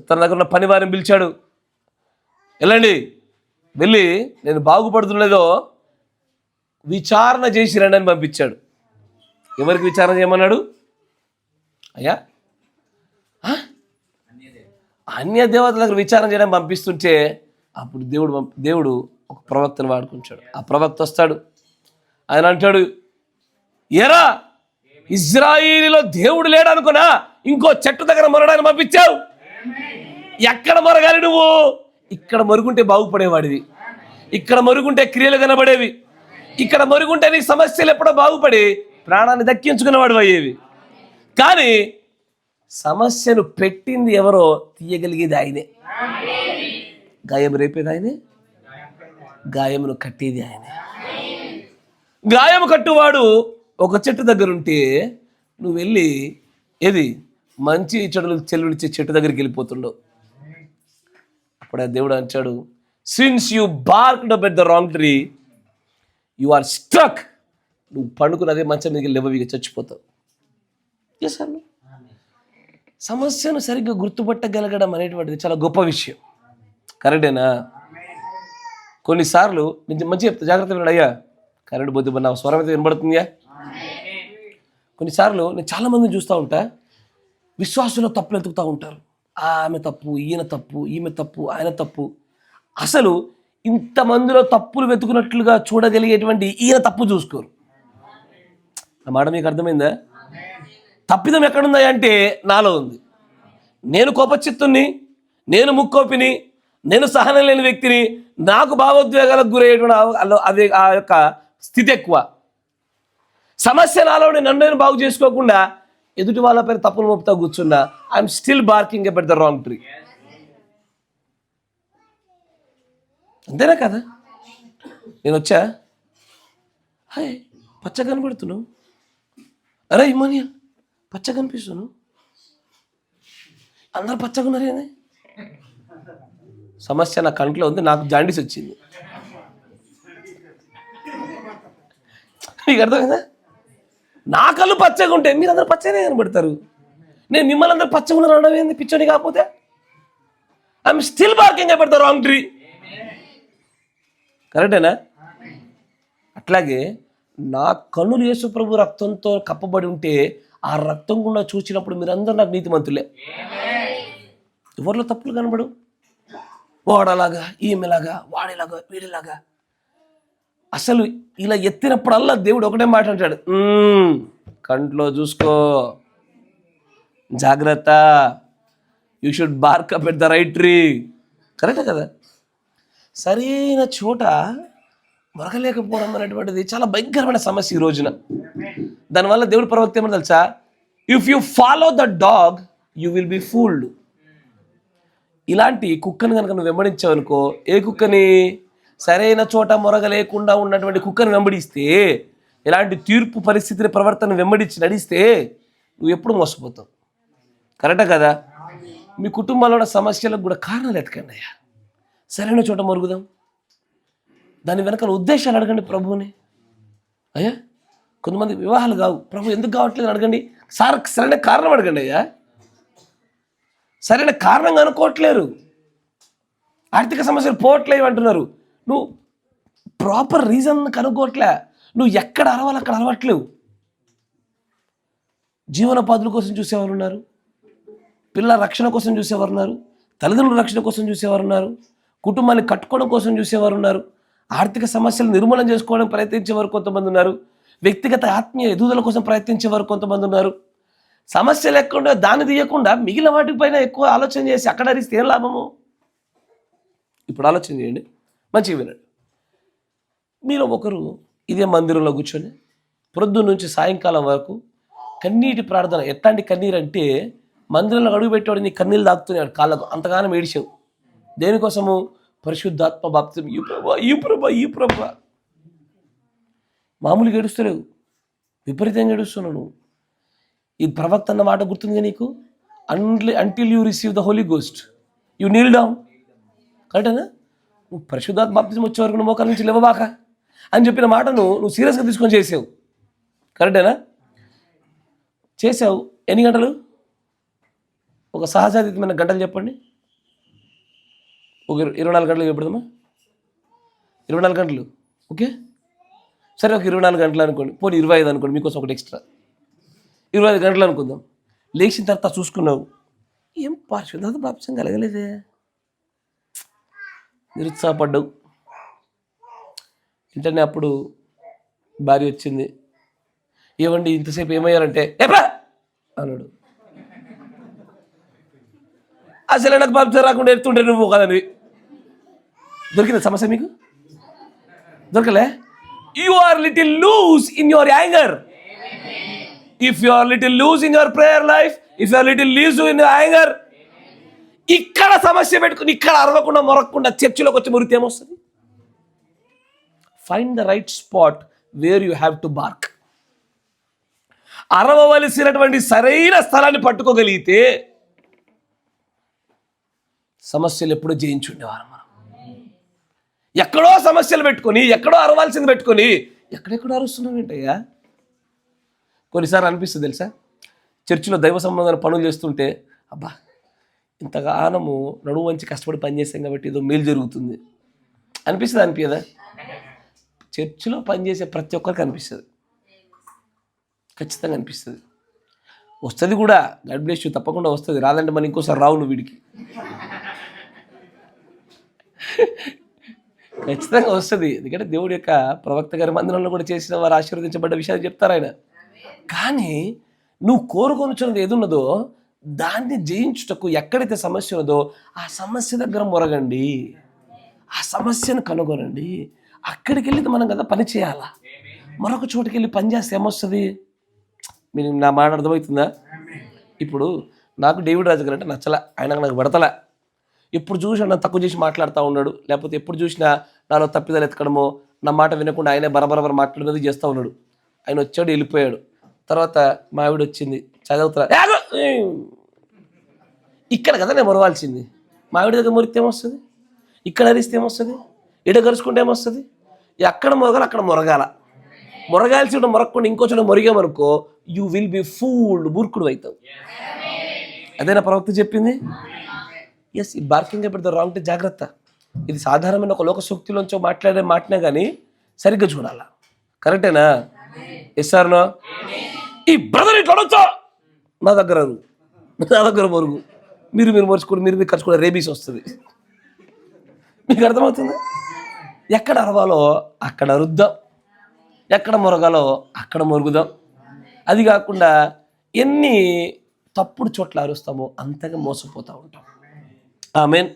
తన దగ్గర ఉన్న పని వారిని పిలిచాడు, వెళ్ళి నేను బాగుపడుతున్నదో విచారణ చేసి రండి అని పంపించాడు. ఎవరికి విచారణ చేయమన్నాడు? అయ్యా, అన్య దేవతల దగ్గర విచారణ చేయడానికి పంపిస్తుంటే అప్పుడు దేవుడు ఒక ప్రవక్తను వాడుకుంటాడు. ఆ ప్రవక్త వస్తాడు, ఆయన అంటాడు, ఎరా ఇజ్రాయిలీలో దేవుడు లేడు అనుకున్నా ఇంకో చెట్టు దగ్గర మొరడానికి పంపించావు. ఎక్కడ మొరగాలి నువ్వు? ఇక్కడ మొరుగుంటే బాగుపడేవాడివి, ఇక్కడ మొరుగుంటే క్రియలు కనబడేవి, ఇక్కడ మొరుగుంటే నీ సమస్యలు ఎప్పుడో బాగుపడి ప్రాణాన్ని దక్కించుకునేవాడు అయ్యేవి. కానీ సమస్యను పెట్టింది ఎవరో, తీయగలిగేది ఆయనే. గాయం రేపేది ఆయనే, గాయమును కట్టేది ఆయనే. గాయము కట్టువాడు ఒక చెట్టు దగ్గర ఉంటే నువ్వు వెళ్ళి ఏది మంచి చెడులు చెల్లుడిచ్చే చెట్టు దగ్గరికి వెళ్ళిపోతుండవు. అప్పుడు ఆ దేవుడు అంటాడు, since you barked up at the wrong tree you are struck. నువ్వు పండుకున్నదే మంచం మీదకి లేవవిగా చచ్చిపోతావు. చేశాను. సమస్యను సరిగ్గా గుర్తుపట్టగలగడం అనేటువంటిది చాలా గొప్ప విషయం. కరెక్టేనా? కొన్నిసార్లు నేను మంచిగా చెప్తా, జాగ్రత్త విన్నాడు. అయ్యా కరెంట్ పోతే నా స్వరం అయితే వినబడుతుందా? కొన్నిసార్లు నేను చాలామందిని చూస్తూ ఉంటా, విశ్వాసంలో తప్పులు ఎతుకుతూ ఉంటారు. ఆమె తప్పు, ఈయన తప్పు, ఈమె తప్పు, ఆయన తప్పు. అసలు ఇంతమందిలో తప్పులు వెతుకున్నట్లుగా చూడగలిగేటువంటి ఈయన తప్పు చూసుకోరు. ఆ మాట మీకు అర్థమైందా? తప్పిదం ఎక్కడుందా అంటే నాలో ఉంది. నేను కోపచిత్తుని, నేను ముక్కోపిని, నేను సహనం లేని వ్యక్తిని, నాకు భావోద్వేగాలకు గురయ్యేటువంటి అది ఆ యొక్క స్థితి ఎక్కువ. సమస్య నాలోనే నన్ను నేను బాగు చేసుకోకుండా ఎదుటి వాళ్ళ పేరు తప్పులు మోపుతా కూర్చున్నా. I'm still barking about the wrong tree. అంతేనా కదా? నేను వచ్చా, హాయ్ పచ్చ కనబడుతున్నావు, అరే ఇమానియల్ పచ్చ కనిపిస్తున్నావు, అందరు పచ్చగా ఉన్నారేనే. సమస్య నా కంట్లో ఉంది, నాకు జాండీస్ వచ్చింది. మీకు అర్థమైందా? నా కళ్ళు పచ్చగా ఉంటాయి, మీరు అందరు పచ్చగానే కనబడతారు. నేను మిమ్మల్ని అందరూ పచ్చగా ఉన్నారు అనడం ఏంది? పిచ్చోని కాకపోతే I'm still barking about the wrong tree. కరెక్టేనా? అట్లాగే నా కన్నులు యేసు ప్రభు రక్తంతో కప్పబడి ఉంటే ఆ రక్తం గుండా చూసినప్పుడు మీరందరూ నాకు నీతిమంతులే. ఎవరిలో తప్పులు కనబడు, వాడలాగా, ఈమెలాగా, వాడేలాగా, వీడిలాగా. అసలు ఇలా ఎత్తినప్పుడల్లా దేవుడు ఒకటే మాట అంటాడు, కంట్లో చూసుకో, జాగ్రత్త, you should BARC up at the right tree. కరెక్టే కదా? సరైన చోట మొరగలేకపోవడం అనేటువంటిది చాలా భయంకరమైన సమస్య ఈ రోజున. దానివల్ల దేవుడు ప్రవక్త ఏమని తెలుసా? If you follow the dog you will be fooled. ఇలాంటి కుక్కను కనుక నువ్వు వెంబడించావు అనుకో, ఏ కుక్కని? సరైన చోట మొరగ లేకుండా ఉన్నటువంటి కుక్కను వెంబడిస్తే, ఇలాంటి తీర్పు పరిస్థితిని ప్రవర్తన వెంబడించి నడిస్తే నువ్వు ఎప్పుడు మోసపోతావు. కరెక్టా కదా? మీ కుటుంబంలో ఉన్న సమస్యలకు కూడా కారణాలు ఎతకండి అయ్యా. సరైన చోట మొరుగుదాం. దాని వెనకాల ఉద్దేశాలు అడగండి ప్రభువుని. అయ్యా కొంతమంది వివాహాలు కావు, ప్రభు ఎందుకు కావట్లేదు అడగండి. సరైన కారణం అడగండి అయ్యా. సరైన కారణంగా అనుకోవట్లేరు, ఆర్థిక సమస్యలు పోవట్లేవు అంటున్నారు. నువ్వు ప్రాపర్ రీజన్ కనుక్కోవట్లే. నువ్వు ఎక్కడ అరవాలి అక్కడ అరవట్లేవు. జీవనోపాధుల కోసం చూసేవారు ఉన్నారు, పిల్లల రక్షణ కోసం చూసేవారు ఉన్నారు, తల్లిదండ్రుల రక్షణ కోసం చూసేవారు ఉన్నారు, కుటుంబాన్ని కట్టుకోవడం కోసం చూసేవారు ఉన్నారు, ఆర్థిక సమస్యలు నిర్మూలన చేసుకోవడానికి ప్రయత్నించేవారు కొంతమంది ఉన్నారు, వ్యక్తిగత ఆత్మీయ ఎదుగుదల కోసం ప్రయత్నించేవారు కొంతమంది ఉన్నారు. సమస్య లేకుండా దాన్ని తీయకుండా మిగిలిన వాటిపైన ఎక్కువ ఆలోచన చేసి అక్కడ అరిస్తే ఏం లాభము? ఇప్పుడు ఆలోచన చేయండి, మంచిగా వినండి. మీలో ఒకరు ఇదే మందిరంలో కూర్చొని ప్రొద్దు నుంచి సాయంకాలం వరకు కన్నీటి ప్రార్థన. ఎట్లాంటి కన్నీరు అంటే మందిరంలో అడుగుపెట్టేవాడు నీ కన్నీళ్ళు దాక్కుతున్నాడు కాళ్ళకు, అంతగానం ఏడిచావు. దేనికోసము? పరిశుద్ధాత్మ బాప్తిసం. ఈ ప్రభా మామూలుగా ఏడుస్తలేవు, విపరీతంగా ఏడుస్తున్నావు నువ్వు. ఈ ప్రవక్త అన్న మాట గుర్తుందిగా నీకు? Until you receive the Holy Ghost you kneel down. కరెక్టేనా? నువ్వు పరిశుద్ధాత్మ బాప్తిసం వచ్చే వరకు నువ్వు మోకాళ్ళ నుంచి లేవబాక అని చెప్పిన మాటను నువ్వు సీరియస్గా తీసుకొని చేసావు. కరెక్టేనా? చేసావు. ఎన్ని గంటలు? ఒక సహజాతీతమైన గంటలు చెప్పండి. ఒక 24 గంటలు చెప్పడమా? 24 గంటలు ఓకే, సరే. ఒక 24 గంటలు అనుకోండి, పోనీ 25 అనుకోండి, మీకోసం ఒకటి ఎక్స్ట్రా 25 గంటలు అనుకుందాం. లేచిన తర్వాత చూసుకున్నావు, ఏం పరిశుద్ధాత్మ బాప్తిసం కలగలేదే, నిరుత్సాహపడ్డావు. వెంటనే అప్పుడు భార్య వచ్చింది, ఏమండి ఇంతసేపు ఏమయ్యారంటే ఏపా అన్నాడు. అసలు నాకు బాప్తిసం రాకుండా ఎత్తుంటే నువ్వు కదని. దొరికిందా సమస్య మీకు? దొరకలే? You are little loose in your anger. If you are little loose in your prayer life, if you are little loose in your anger, ఇక్కడ సమస్య పెట్టుకుని ఇక్కడ అరవకుండా మొరకుండా చర్చిలోకి వచ్చి మురితే ఏమొస్తుంది? Find the right spot where you have to bark. అరవవలసినటువంటి సరైన స్థలాన్ని పట్టుకోగలిగితే సమస్యలు ఎప్పుడూ జయించుండేవారు మనం. ఎక్కడో సమస్యలు పెట్టుకొని, ఎక్కడో అరవాల్సింది పెట్టుకొని ఎక్కడెక్కడో అరుస్తున్నావు ఏంటయ్యా? కొన్నిసార్లు అనిపిస్తుంది తెలుసా, చర్చిలో దైవ సంబంధమైన పనులు చేస్తుంటే అబ్బా ఇంతగానము నడుము వంచి కష్టపడి పనిచేస్తాం కాబట్టి ఏదో మేలు జరుగుతుంది అనిపిస్తుంది, అనిపించదా? చర్చిలో పనిచేసే ప్రతి ఒక్కరికి అనిపిస్తుంది, ఖచ్చితంగా అనిపిస్తుంది. వస్తుంది కూడా, గాడ్ బ్లెస్ యూ, తప్పకుండా వస్తుంది. రాదంటే మనం ఇంకోసారి రావు నువ్వు వీడికి, ఖచ్చితంగా వస్తుంది. ఎందుకంటే దేవుడి యొక్క ప్రవక్త గారి మందిరంలో కూడా చేసిన వారు ఆశీర్వదించబడ్డ విషయాలు చెప్తారు ఆయన. కానీ నువ్వు కోరుకొనుచున్నది ఏదున్నదో దాన్ని జయించుటకు ఎక్కడైతే సమస్య ఉన్నదో ఆ సమస్య దగ్గర మొరగండి, ఆ సమస్యను కనుగొనండి. అక్కడికి వెళ్ళి మనం కదా పని చేయాలా. మరొక చోటుకి వెళ్ళి పని చేస్తే ఏమొస్తుంది? మీరు నా మాట అర్థమవుతుందా? ఇప్పుడు నాకు డేవిడ్ రాజు గారు అంటే నచ్చలే, ఆయన నాకు పడతలే. ఎప్పుడు చూసినా నన్ను తక్కువ చేసి మాట్లాడుతూ ఉన్నాడు, లేకపోతే ఎప్పుడు చూసినా నాలో తప్పిదాలు ఎత్తకడమో, నా మాట వినకుండా ఆయనే బరబరబర మాట్లాడినది చేస్తూ ఉన్నాడు. ఆయన వచ్చాడు, వెళ్ళిపోయాడు. తర్వాత మా ఆవిడ వచ్చింది, చదువుతున్నా ఇక్కడ కదా నేను మొరవాల్సింది. మా ఆవిడ దగ్గర మొరిస్తే ఏమొస్తుంది? ఇక్కడ అరిస్తే ఏమొస్తుంది? ఇడ కలుసుకుంటే ఏమొస్తుంది? ఎక్కడ మొరగాలి అక్కడ మొరగాల. మొరగాల్సి ఉంటే మొరగకుండా ఇంకో చోట మొరిగామనుకో యూ విల్ బి ఫూల్డ్, మూర్ఖుడు అవుతావు. అదేనా ప్రవక్త చెప్పింది? ఎస్, ఈ బార్కింగ్ పెడితే రాంగ్ అంటే జాగ్రత్త. ఇది సాధారణమైన ఒక లోక సూక్తిలోంచో మాట్లాడే మాటనే కానీ సరిగ్గా చూడాలా. కరెక్టేనా? ఎస్ సార్నో? ఈ బ్రదర్ ఇట్లా అనొచ్చా? నా దగ్గర మొరుగు, మీరు మొరుచుకోండి, మీరు ఖర్చుకోండి, రేబీస్ వస్తుంది. మీకు అర్థమవుతుంది? ఎక్కడ అరవాలో అక్కడ అరుద్దాం, ఎక్కడ మొరగాలో అక్కడ మొరుగుదాం. అది కాకుండా ఎన్ని తప్పుడు చోట్ల అరుస్తామో అంతగా మోసపోతూ ఉంటాం. ఆమేన్.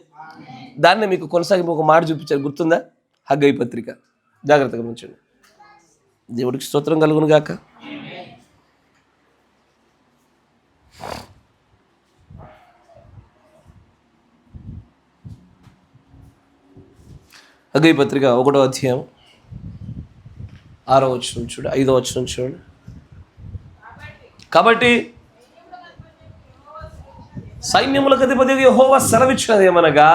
దాన్ని మీకు కొనసాగింపు ఒక మాట చూపించారు, గుర్తుందా? హగ్గయి పత్రిక. జాగ్రత్తగా ఉంచండి. దేవుడికి స్తోత్రం కలుగును గాక. హగ్గయి పత్రిక 1వ అధ్యాయం 6వ వచనం చూడు, 5వ వచనం చూడు. కాబట్టి సైన్యములకు అధిపతి యెహోవా సెలవిచ్చినది ఏమనగా,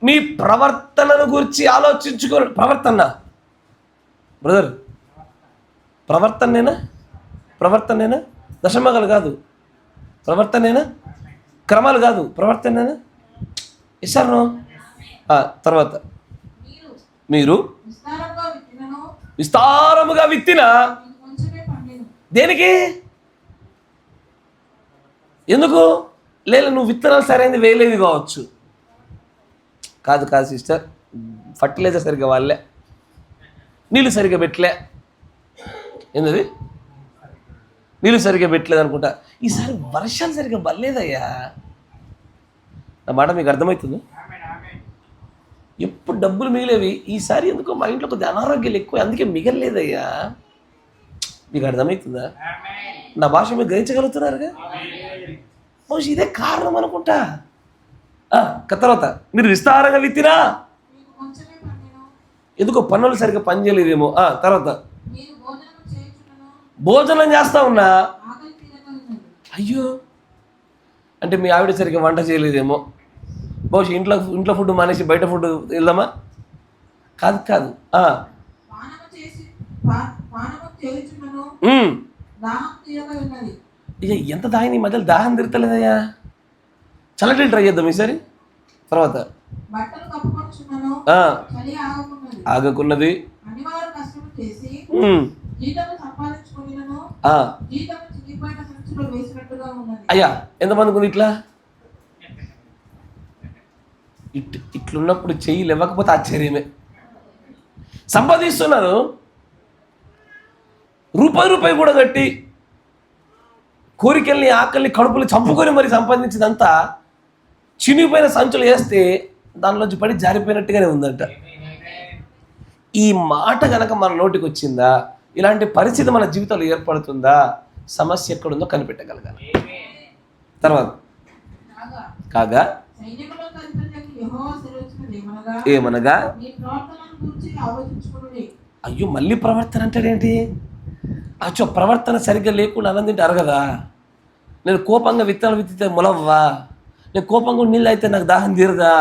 మీ ప్రవర్తనను గురించి ఆలోచించుకో. ప్రవర్తన బ్రదర్, ప్రవర్తనేనా? దశమగలు కాదు, ప్రవర్తనేనా? క్రమాలు కాదు, ప్రవర్తనేనా? ఇస్తాను. తర్వాత మీరు విస్తారముగా విత్తిన దేనికి? ఎందుకు? లేదు నువ్వు విత్తనాలు సరైనది వేయలేదు కావచ్చు. కాదు సిస్టర్, ఫర్టిలైజర్ సరిగ్గా వాళ్ళే, నీళ్ళు సరిగ్గా పెట్టలే. ఏంటది? నీళ్ళు సరిగ్గా పెట్టలేదు అనుకుంటా. ఈసారి వర్షాలు సరిగ్గా పడలేదయ్యా. నా మాట మీకు అర్థమవుతుంది? ఎప్పుడు డబ్బులు మిగిలేవి, ఈసారి ఎందుకో మా ఇంట్లో కొద్దిగా అనారోగ్యాలు ఎక్కువ, అందుకే మిగలలేదయ్యా. మీకు అర్థమవుతుందా? నా భాష మీరు గ్రహించగలుగుతున్నారుగా? బహుశా ఇదే కారణం అనుకుంటా. తర్వాత మీరు విస్తారంగా విత్తినా ఎందుకో పన్నులు సరిగ్గా పనిచేయలేదేమో. తర్వాత భోజనం చేస్తా ఉన్నా, అయ్యో అంటే మీ ఆవిడ సరిగ్గా వంట చేయలేదేమో. బహుశా ఇంట్లో ఫుడ్ మానేసి బయట ఫుడ్ వెళ్దామా? కాదు. ఇక ఎంత దాని ఈ మధ్యలో దాహం తిరగలేదయ్యా. చల్లటి ట్రై చేద్దాం ఈసారి. తర్వాత ఆగకున్నది. అయ్యా ఎంతమందికి ఉంది ఇట్లా? ఇట్లున్నప్పుడు చెయ్యి లేవకపోతే ఆశ్చర్యమే. సంపాదిస్తున్నారు, రూపాయి కూడా కట్టి కోరికల్ని ఆకలిని కడుపులు చంపుకొని మరి సంపాదించిందంతా చినిగిపోయిన సంచులు వేస్తే దానిలోంచి పడి జారిపోయినట్టుగానే ఉందంట. ఈ మాట కనుక మన నోటికి వచ్చిందా, ఇలాంటి పరిస్థితి మన జీవితంలో ఏర్పడుతుందా, సమస్య ఎక్కడుందో కనిపెట్టగలగాలి. తర్వాత కాగా ఏమనగా, అయ్యో మళ్ళీ ప్రవర్తన అంటాడేంటి? అచ్చో ప్రవర్తన సరిగ్గా లేకుండా అన్నం తింటే అరగదా? నేను కోపంగా విత్తనాలు విత్తితే మొలవ్వా? నేను కోపంగా నీళ్ళు అయితే నాకు దాహం తీరదా?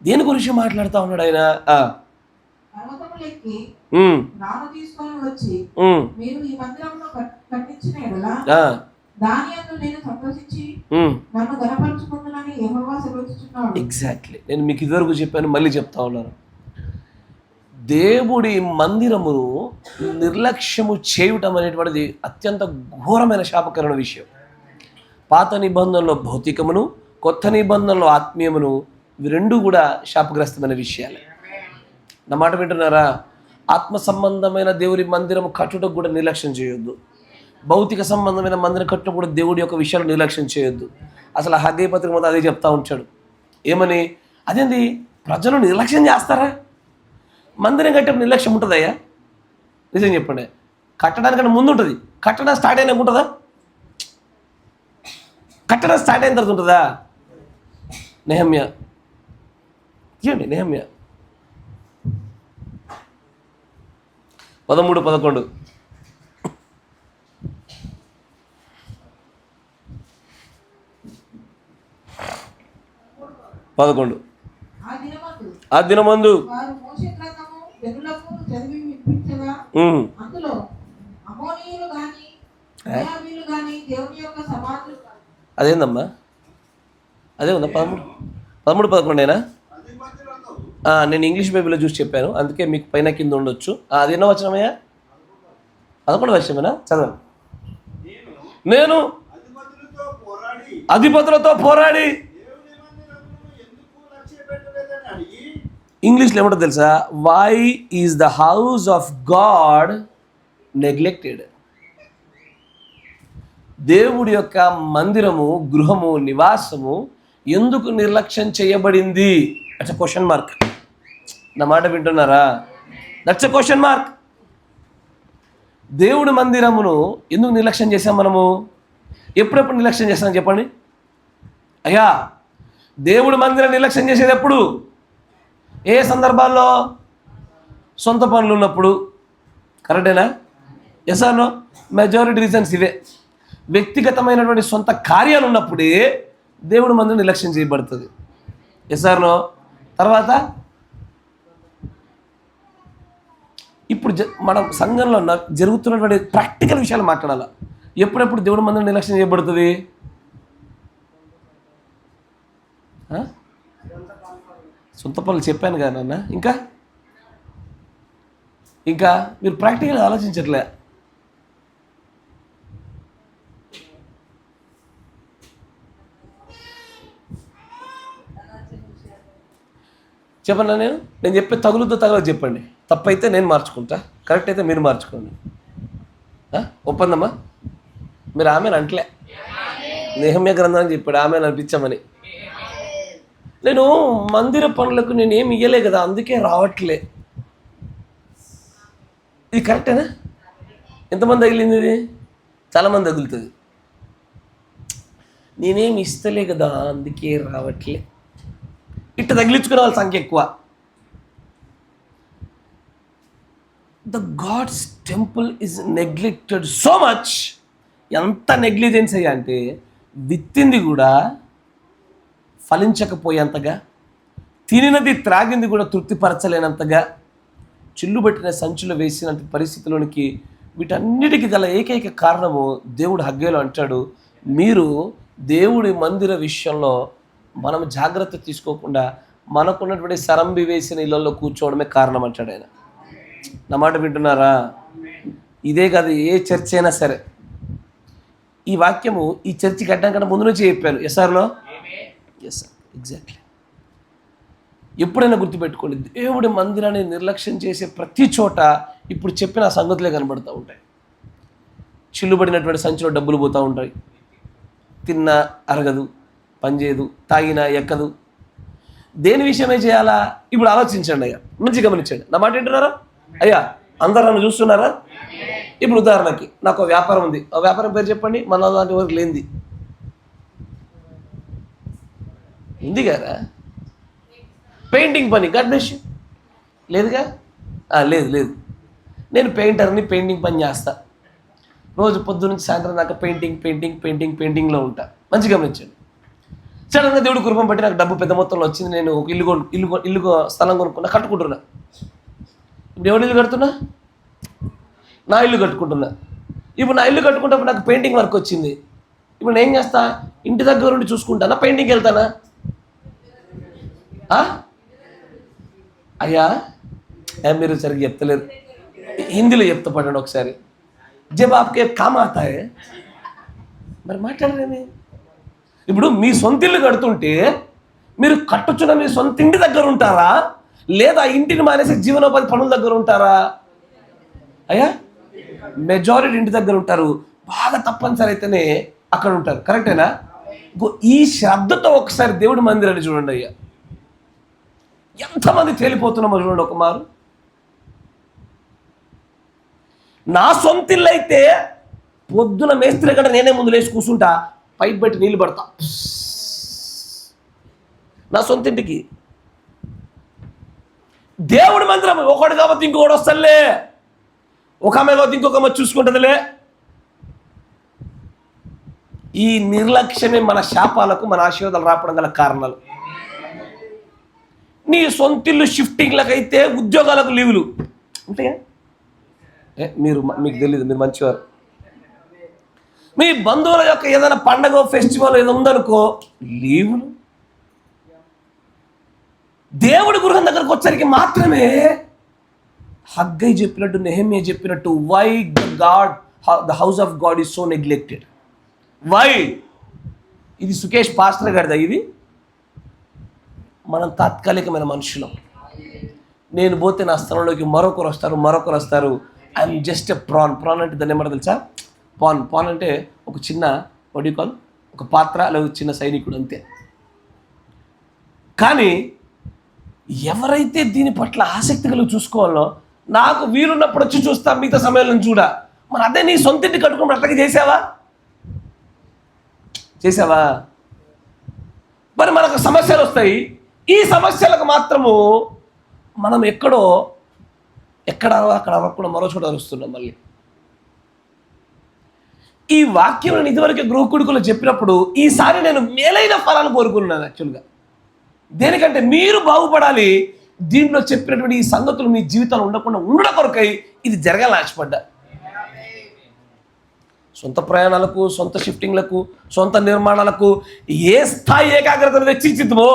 దేని గురించి మాట్లాడుతూ ఉన్నాడు ఆయన? పర్వతములెక్కి నాను తీసుకొని వచ్చి మీరు ఈ మందిరమును కట్టించిన యెడల దాని యందు నేను సంతోషించి నన్ను ఘనపరచుకుందునని యెహోవా సెలవిస్తున్నాడు. ఎగ్జాక్ట్లీ. నేను మీకు ఇదివరకు చెప్పాను, మళ్ళీ చెప్తా ఉన్నాను. దేవుడి మందిరమును నిర్లక్ష్యము చేయటం అనేటువంటిది అత్యంత ఘోరమైన శాపకరమైన విషయం. పాత నిబంధనలో భౌతికమును, కొత్త నిబంధనలో ఆత్మీయమును, ఇవి రెండు కూడా శాపగ్రస్తమైన విషయాలే. నా మాట వింటున్నారా? ఆత్మ సంబంధమైన దేవుడి మందిరం కట్టుటకు కూడా నిర్లక్ష్యం చేయొద్దు. భౌతిక సంబంధమైన మందిరం కట్టుటకు కూడా దేవుడి యొక్క విషయాలు నిర్లక్ష్యం చేయొద్దు. అసలు హగ్గై పత్రిక మొదలు అదే చెప్తా ఉంటాడు. ఏమని? అదేంది, ప్రజలు నిర్లక్ష్యం చేస్తారా? మందిరం కట్టేప్పుడు నిర్లక్ష్యం ఉంటుందయ్యా? నిజం చెప్పండి. కట్టడానికంటే ముందు ఉంటుంది, కట్టడం స్టార్ట్ అయినాక ఉంటుందా? కట్టడం స్టార్ట్ అయిన తర్వాత ఉంటుందా? నెహమ్యా తీయండి, నెహమ్యా 13:11. ఆ దినమందు వారు మోషే గ్రంథము జనులకు చదివి వినిపించగా అందులో అమోనీయులు గాని మోయాబీయులు గాని దేవుని యొక్క సమాధులు. అదేందమ్మా? అదే ఉందా? 13:11 నేను ఇంగ్లీష్ బైబిల్లో చూసి చెప్పాను, అందుకే మీకు పైన కింద ఉండొచ్చు. అది ఎన్నో వచనమయ్యా? 11వ వచనమేనా? చదవండి. నేను అధిపతులతో పోరాడి, ఇంగ్లీష్లో ఏమంటో తెలుసా? Why is the house of God neglected? దేవుడి యొక్క మందిరము, గృహము, నివాసము ఎందుకు నిర్లక్ష్యం చేయబడింది? That's a question mark. నా మాట వింటున్నారా? That's a question mark. దేవుడి మందిరమును ఎందుకు నిర్లక్ష్యం చేసాం మనము? ఎప్పుడెప్పుడు నిర్లక్ష్యం చేస్తాం చెప్పండి అయ్యా? దేవుడి మందిరం నిర్లక్ష్యం చేసేది ఎప్పుడు? ఏ సందర్భాల్లో? సొంత పనులు ఉన్నప్పుడు. కరెక్టేనా? Yes or no? Majority reasons ఇవే. వ్యక్తిగతమైనటువంటి సొంత కార్యాలు ఉన్నప్పుడే దేవుడి మందిరం నిర్లక్ష్యం చేయబడుతుంది. Yes or no? తర్వాత ఇప్పుడు మనం సంఘంలో జరుగుతున్నటువంటి ప్రాక్టికల్ విషయాలు మాట్లాడాలి. ఎప్పుడెప్పుడు దేవుడి మందిరం నిర్లక్ష్యం చేయబడుతుంది? సొంత పనులు చెప్పాను కదా నాన్న. ఇంకా మీరు ప్రాక్టికల్గా ఆలోచించట్లే. చెప్పన్నా? నేను చెప్పే తగులుతో తగలదు చెప్పండి. తప్పైతే నేను మార్చుకుంటా, కరెక్ట్ అయితే మీరు మార్చుకోండి. ఒప్పందమ్మా? మీరు ఆమెను అంటలే, నెహమ్యా గ్రంథాన్ని చెప్పాడు ఆమెను అనిపించామని. నేను మందిర పనులకు నేనేమి ఇయ్యలే కదా, అందుకే రావట్లే. ఇది కరెక్టేనా? ఎంతమంది తగిలింది ఇది? చాలామంది తగులుతుంది. నేనేమి ఇస్తలే కదా అందుకే రావట్లే. ఇట్ట తగిలించుకునే వాళ్ళ సంఖ్య ఎక్కువ. The God's temple is neglected so much. ఎంత నెగ్లిజెన్స్ అయ్యా అంటే విత్తింది కూడా ఫలించకపోయేంతగా, తినినది త్రాగింది కూడా తృప్తిపరచలేనంతగా, చిల్లు పట్టిన సంచులు వేసినంత పరిస్థితిలోనికి వీటన్నిటికీ గల ఏకైక కారణము దేవుడు హగ్గేలో అంటాడు, మీరు దేవుడి మందిర విషయంలో మనం జాగ్రత్త తీసుకోకుండా మనకున్నటువంటి సరంబి వేసిన ఇళ్లలో కూర్చోవడమే కారణం అంటాడు ఆయన. నా మాట వింటున్నారా? ఇదే కాదు, ఏ చర్చ్ అయినా సరే. ఈ వాక్యము ఈ చర్చి కట్టడం కన్నా ముందు నుంచి చెప్పాను. ఎస్ఆర్లో ఎస్ సార్, ఎగ్జాక్ట్లీ. ఎప్పుడైనా గుర్తుపెట్టుకోండి, దేవుడి మందిరాన్ని నిర్లక్ష్యం చేసే ప్రతి చోట ఇప్పుడు చెప్పిన సంగతులే కనబడుతూ ఉంటాయి. చిల్లుబడినటువంటి సంచిలో డబ్బులు పోతూ ఉంటాయి, తిన్నా అరగదు, పనిచేయదు, తాగినా ఎక్కదు. దేని విషయమే చేయాలా? ఇప్పుడు ఆలోచించండి అయ్యా, మంచి గమనించండి. నా మాట వింటున్నారా అయ్యా? అందరూ నన్ను చూస్తున్నారా? ఇప్పుడు ఉదాహరణకి నాకు వ్యాపారం ఉంది, ఆ వ్యాపారం పేరు చెప్పండి. మన లాంటి వరకు లేనిది ఉంది కదా. పెయింటింగ్ పని, గాడ్ బ్లెస్ యూ, లేదుగా? లేదు. నేను పెయింటర్ని, పెయింటింగ్ పని చేస్తా. రోజు పొద్దు నుంచి సాయంత్రం దాకా పెయింటింగ్లో ఉంటా. మంచిగా గమనించండి. సడన్గా దేవుడు కృపం బట్టి నాకు డబ్బు పెద్ద మొత్తంలో వచ్చింది, నేను ఒక ఇల్లు స్థలం కొనుక్కున్నా, కట్టుకుంటున్నా. ఇప్పుడు ఎవరి ఇల్లు కడుతున్నా? నా ఇల్లు కట్టుకుంటున్నా. ఇప్పుడు నా ఇల్లు కట్టుకుంటప్పుడు నాకు పెయింటింగ్ వర్క్ వచ్చింది. ఇప్పుడు నేను ఏం చేస్తా? ఇంటి దగ్గర ఉండి చూసుకుంటానా, పెయింటింగ్కి వెళ్తానా? అయ్యా మీరు సరిగ్గా చెప్తలేరు, హిందీలో చెప్తా పడండి ఒకసారి. జబ్ ఆప్కే కామ్ ఆతా హై, మరి మాట్లాడరేమి? ఇప్పుడు మీ సొంత ఇల్లు కడుతుంటే మీరు కట్టుచున్న మీ సొంత ఇంటి దగ్గర ఉంటారా, లేదా ఇంటిని మానేసి జీవనోపాధి పనుల దగ్గర ఉంటారా? అయ్యా మెజారిటీ ఇంటి దగ్గర ఉంటారు, బాగా తప్పనిసరి అయితేనే అక్కడ ఉంటారు. కరెక్టేనా? ఈ శ్రద్ధతో ఒకసారి దేవుడి మందిరాన్ని చూడండి అయ్యా, ఎంతమంది తేలిపోతున్నామో చూడండి ఒక మారు. నా సొంత ఇల్లు అయితే పొద్దున మేస్త్రి కంటే నేనే ముందు లేచి కూర్చుంటా, పైప్ పెట్టి నీళ్ళు పడతా నా సొంత ఇంటికి. దేవుడి మందిరం ఒకటి కాబట్టి ఇంకొకటి వస్తలే, ఒక ఆమె కాబట్టి ఇంకొక ఆమె చూసుకుంటుందిలే. ఈ నిర్లక్ష్యమే మన శాపాలకు మన ఆశీర్వాదాలు రావడం గల కారణాలు. నీ సొంతిల్లు షిఫ్టింగ్లకైతే ఉద్యోగాలకు లీవులు ఉంటాయా? మీకు తెలియదు, మీరు మంచివారు. మీ బంధువుల యొక్క ఏదైనా పండగ ఫెస్టివల్ ఏదో ఉందనుకో, లీవులు. దేవుడి గృహం దగ్గరకు వచ్చరికి మాత్రమే హగ్గై చెప్పినట్టు, నెహెమ్యా చెప్పినట్టు, why God the house of God is so neglected, why? ఇది సుకేష్ పాస్టర్ గారిదా? ఇది మనం తాత్కాలికమైన మనుషులం. నేను పోతే నా స్థలంలోకి మరొకరు వస్తారు. I'm just a prawn. Prawn అంటే దాన్ని ఏమంటారు తెలుసా? పాన్ అంటే ఒక చిన్న వడికాల్, ఒక పాత్ర, లేదా చిన్న సైనికుడు, అంతే. కానీ ఎవరైతే దీని పట్ల ఆసక్తి కలిగి చూసుకోవాలో, నాకు వీలున్నప్పుడు వచ్చి చూస్తా, మిగతా సమయంలో చూడ. మరి అదే నీ సొంత ఇంటి కట్టుకున్నప్పుడు అట్లాగే చేసావా? మరి మనకు సమస్యలు వస్తాయి. ఈ సమస్యలకు మాత్రము మనం ఎక్కడ అక్కడ మరో చోట అరుస్తున్నాం. మళ్ళీ ఈ వాక్యం నేను ఇదివరకు గృహకుడుకులు చెప్పినప్పుడు, ఈసారి నేను మేలైన ఫలాలు కోరుకున్నాను. యాక్చువల్గా దేనికంటే మీరు బాగుపడాలి. దీంట్లో చెప్పినటువంటి ఈ సంగతులు మీ జీవితంలో ఉండడం కొరకై ఇది జరగాలని ఆశపడ్డా. సొంత ప్రయాణాలకు, సొంత షిఫ్టింగ్లకు, సొంత నిర్మాణాలకు ఏ స్థాయి ఏకాగ్రతను వెచ్చించిద్దో,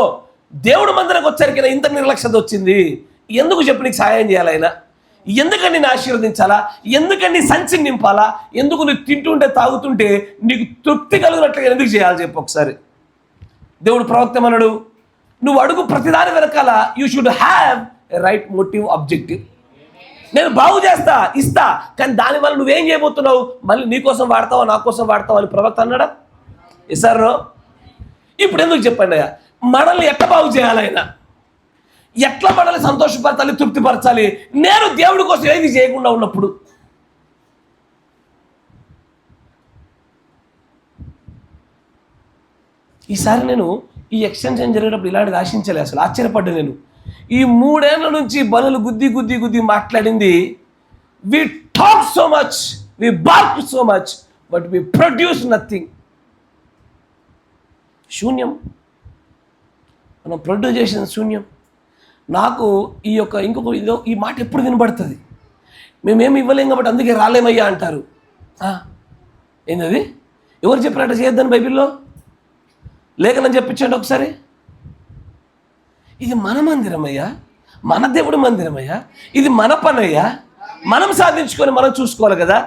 దేవుడు మందిరకు వచ్చరికి ఇంత నిర్లక్ష్యత వచ్చింది. ఎందుకు చెప్పి నీకు సహాయం చేయాలి ఆయన? ఎందుకండి నేను ఆశీర్వదించాలా? ఎందుకండి సంచిని నింపాలా? ఎందుకు నువ్వు తింటుంటే తాగుతుంటే నీకు తృప్తి కలిగినట్లుగా ఎందుకు చేయాలి చెప్పు ఒకసారి. దేవుడు ప్రవక్త అన్నాడు, నువ్వు అడుగు ప్రతిదాని వెనకాల you should have a right motive, objective. నేను బాగు చేస్తా, ఇస్తా, కానీ దానివల్ల నువ్వేం చేయబోతున్నావు? మళ్ళీ నీ కోసం వాడతావా, నా కోసం వాడతావా అని ప్రవక్త అన్నాడా? ఎసారో? ఇప్పుడు ఎందుకు చెప్పండి అయ్యా, మనల్ని ఎట్లా బాగు చేయాలి ఆయన? ఎట్లా మనల్ని సంతోషపరచాలి, తృప్తిపరచాలి? నేను దేవుడి కోసం ఏది చేయకుండా ఉన్నప్పుడు ఈసారి నేను ఈ ఎక్స్టెన్షన్ జరిగేటప్పుడు ఇలాంటిది ఆశించలే. అసలు ఆశ్చర్యపడ్డా నేను. ఈ 3 ఏళ్ల నుంచి బలులు గుద్ది మాట్లాడింది, we talk so much, we bark so much, but we produce nothing. శూన్యం. మనం ప్రొడ్యూస్ చేసిన శూన్యం. నాకు ఈ మాట ఎప్పుడు వినబడుతుంది, మేమేమి ఇవ్వలేం కాబట్టి అందుకే రాలేమయ్యా అంటారు. ఏంటది? ఎవరు చెప్పినట్టు చేయొద్దని బైబిల్లో? లేఖనం చెప్పించండి ఒకసారి. ఇది మన మందిరమయ్యా, మన దేవుడి మందిరమయ్యా, ఇది మన పనయ్యా, మనం సాధించుకొని మనం చూసుకోవాలి కదా.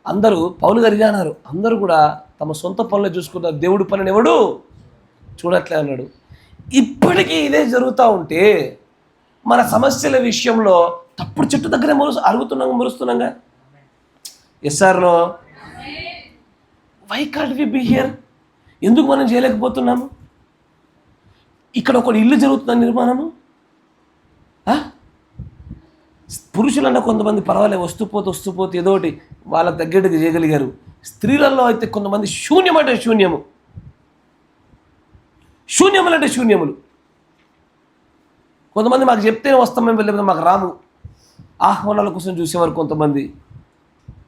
అందరూ పౌలు గారిగా అన్నారు, అందరూ కూడా తమ సొంత పనులు చూసుకున్నారు, దేవుడి పనిని ఎవడు చూడట్లే అన్నాడు. ఇప్పటికీ ఇదే జరుగుతూ ఉంటే మన సమస్యల విషయంలో తప్పుడు చెట్టు దగ్గరే మురుస్తున్నాగా. ఎస్ఆర్లో why can't we be here? ఎందుకు మనం చేయలేకపోతున్నాము? ఇక్కడ ఒక ఇల్లు జరుగుతుంది నిర్మాణము. పురుషులన్న కొంతమంది పర్వాలేదు, వస్తూ పోతే ఏదో ఒకటి వాళ్ళ తగ్గట్టుగా చేయగలిగారు. స్త్రీలలో అయితే కొంతమంది శూన్యం అంటే శూన్యములు. కొంతమంది మాకు చెప్తేనే వస్తాం మేము, వెళ్ళిపోతే మాకు రాము. ఆహ్వానాల కోసం చూసేవారు కొంతమంది.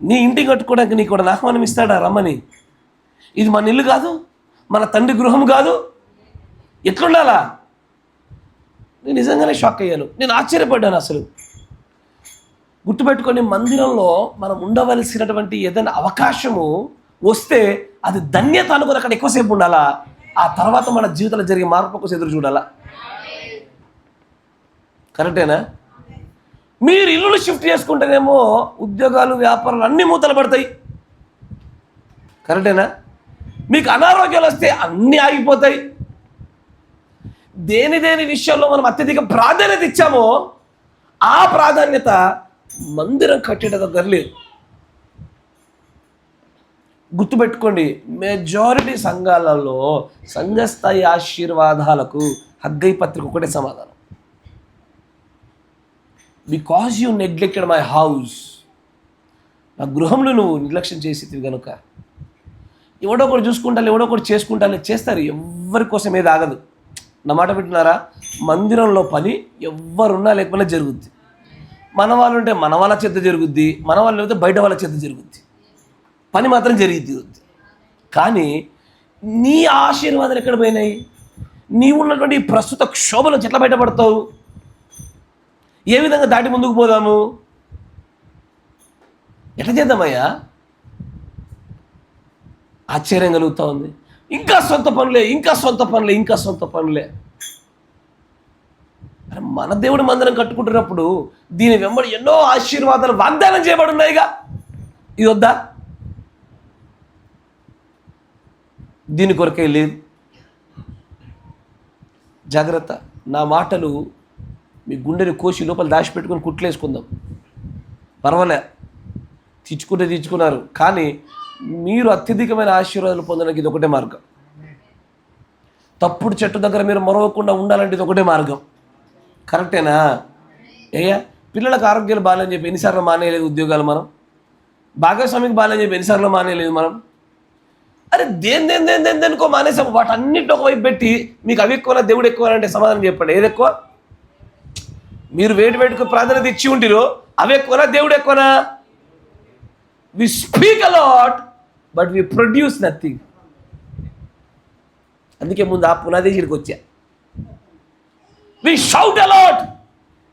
నీ ఇంటికి కట్టుకోవడానికి నీకు కూడా ఆహ్వానం ఇస్తాడా రమ్మని? ఇది మన ఇల్లు కాదు, మన తండ్రి గృహం కాదు? ఎట్లుండాలా? నేను నిజంగానే షాక్ అయ్యాను, నేను ఆశ్చర్యపడ్డాను. అసలు గుర్తుపెట్టుకొని, మందిరంలో మనం ఉండవలసినటువంటి ఏదైనా అవకాశము వస్తే అది ధన్యత అనుకుని అక్కడ ఎక్కువసేపు ఉండాలా, ఆ తర్వాత మన జీవితంలో జరిగే మార్పు కోసం ఎదురు చూడాలా. కరెక్టేనా? మీరు ఇల్లులు షిఫ్ట్ చేసుకుంటేనేమో ఉద్యోగాలు, వ్యాపారాలు అన్నీ మూతలు పడతాయి. కరెక్టేనా? మీకు అనారోగ్యాలు వస్తే అన్నీ ఆగిపోతాయి. దేని విషయంలో మనం అత్యధిక ప్రాధాన్యత ఇచ్చామో ఆ ప్రాధాన్యత మందిరం కట్టేట దగ్గర లేదు. గుర్తుపెట్టుకోండి, మెజారిటీ సంఘాలలో సంఘస్థాయి ఆశీర్వాదాలకు హగ్గై పత్రిక ఒకటే సమాధానం. Because you neglected my house, నా గృహంలో నువ్వు నిర్లక్ష్యం చేసి కనుక ఎవడో ఒకటి చూసుకుంటాను, ఎవడో ఒకటి చేసుకుంటాను, చేస్తారు. ఎవరి కోసం ఏది ఆగదు. నా మాట వింటున్నారా? మందిరంలో పని ఎవరున్నా లేకపోయినా జరుగుద్ది. మన వాళ్ళు ఉంటే మన వాళ్ళ చేత జరుగుద్ది, మన వాళ్ళు లేకపోతే బయట వాళ్ళ చేత జరుగుద్ది. పని మాత్రం జరిగిద్ది. కానీ నీ ఆశీర్వాదాలు ఎక్కడ పోయినాయి? నీవు ఉన్నటువంటి ప్రస్తుత క్షోభలో ఎట్లా బయటపడతావు? ఏ విధంగా దాటి ముందుకు పోదాము? ఎట్లా చేద్దామయ్యా? ఆశ్చర్యం కలుగుతూ ఉంది. ఇంకా సొంత పనులే, ఇంకా సొంత పనులే, ఇంకా సొంత పనులే. అరే, మన దేవుడి మందిరం కట్టుకుంటున్నప్పుడు దీని వెంబడి ఎన్నో ఆశీర్వాదాలు వాగ్దానం చేయబడి ఉన్నాయిగా. ఇది వద్దా? దీని కొరకే లేదు. జాగ్రత్త. నా మాటలు మీ గుండెని కోసి లోపల దాచిపెట్టుకొని కుట్లేసుకుందాం, పర్వాలే. తెచ్చుకున్నారు. కానీ మీరు అత్యధికమైన ఆశీర్వాదాలు పొందడానికి ఇది ఒకటే మార్గం. తప్పుడు చెట్టు దగ్గర మీరు మరవకుండా ఉండాలంటే ఇది ఒకటే మార్గం. కరెక్టేనా? పిల్లలకు ఆరోగ్యాలు బాగాలని చెప్పి ఎన్నిసార్లు మానేయలేదు ఉద్యోగాలు మనం? భాగస్వామికి బాగాలని చెప్పి ఎన్నిసార్లు మానేయలేదు మనం? అరే, దేనికో మానేసాము. వాటన్నిటి ఒకవైపు పెట్టి మీకు అవి ఎక్కువనా దేవుడు ఎక్కువనంటే సమాధానం చెప్పండి. ఏది ఎక్కువ? మీరు వేటికి ప్రాధాన్యత ఇచ్చి ఉంటిరో అవి ఎక్కువనా దేవుడు ఎక్కువనా? We speak a lot, but we produce nothing. అందుకే ముందు ఆ పునాదేశీడికి వచ్చా. We shout a lot.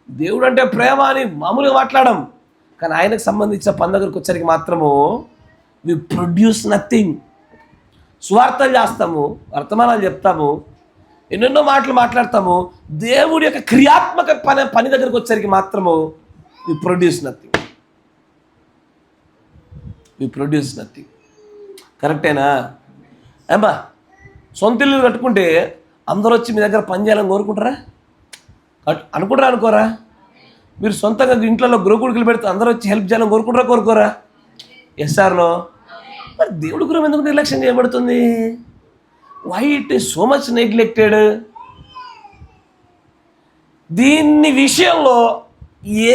దేవుడు అంటే ప్రేమ అని మామూలుగా మాట్లాడడం, కానీ ఆయనకు సంబంధించిన పని దగ్గరికి వచ్చరికి మాత్రము we produce nothing. సువార్తలు చేస్తాము, వర్తమానాలు చెప్తాము, ఎన్నెన్నో మాటలు మాట్లాడతాము. దేవుడి యొక్క క్రియాత్మక పని దగ్గరికి వచ్చరికి మాత్రము we produce nothing. We produce nothing. కరెక్టేనా? ఏమ్మా, సొంత ఇల్లు కట్టుకుంటే అందరూ వచ్చి మీ దగ్గర పని చేయాలని కోరుకుంటారా? అనుకోరా? మీరు సొంతంగా ఇంట్లో గృహకుడికి పెడితే అందరూ వచ్చి హెల్ప్ చేయాలని కోరుకోరా? ఎస్ఆర్లో. మరి దేవుడి గృహం ఎందుకు నిర్లక్ష్యం చేయబడుతుంది? Why it is so much neglected? దీన్ని విషయంలో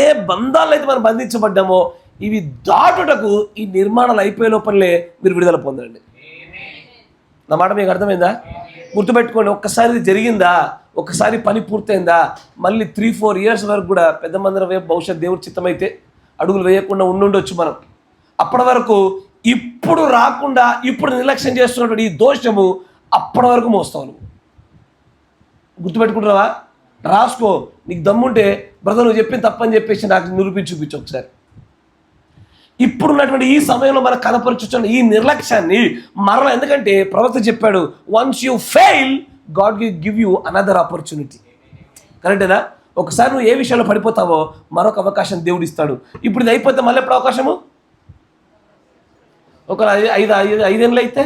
ఏ బంధాలు అయితే మనం బంధించబడ్డామో ఇవి దాటుటకు ఈ నిర్మాణాలు అయిపోయే లోపలే మీరు విడుదల పొందండి. నా మాట మీకు అర్థమైందా? గుర్తుపెట్టుకోండి, ఒక్కసారి ఇది జరిగిందా, ఒక్కసారి పని పూర్తయిందా, మళ్ళీ 3-4 years వరకు కూడా పెద్ద మందిరం వైపు భవిష్యత్ దేవుడి చిత్తమైతే అడుగులు వేయకుండా ఉండుండొచ్చు మనం. అప్పటి వరకు ఇప్పుడు రాకుండా ఇప్పుడు నిర్లక్ష్యం చేస్తున్నటువంటి ఈ దోషము అప్పటి వరకు మోస్తావు నువ్వు. గుర్తుపెట్టుకుంటున్నావా? రాసుకో. నీకు దమ్ముంటే బ్రదర్ నువ్వు చెప్పింది తప్పని చెప్పేసి నాకు చూపించు ఒకసారి. ఇప్పుడున్నటువంటి ఈ సమయంలో మనకు కనపరచున్న ఈ నిర్లక్ష్యాన్ని మరలా, ఎందుకంటే ప్రవక్త చెప్పాడు, once you fail God will give you another opportunity. కరెక్టేనా? ఒకసారి నువ్వు ఏ విషయంలో పడిపోతావో మరొక అవకాశం దేవుడు ఇస్తాడు. ఇప్పుడు ఇది అయిపోతే మళ్ళీ ఎప్పుడు అవకాశము? ఒక 5 ఏళ్ళు అయితే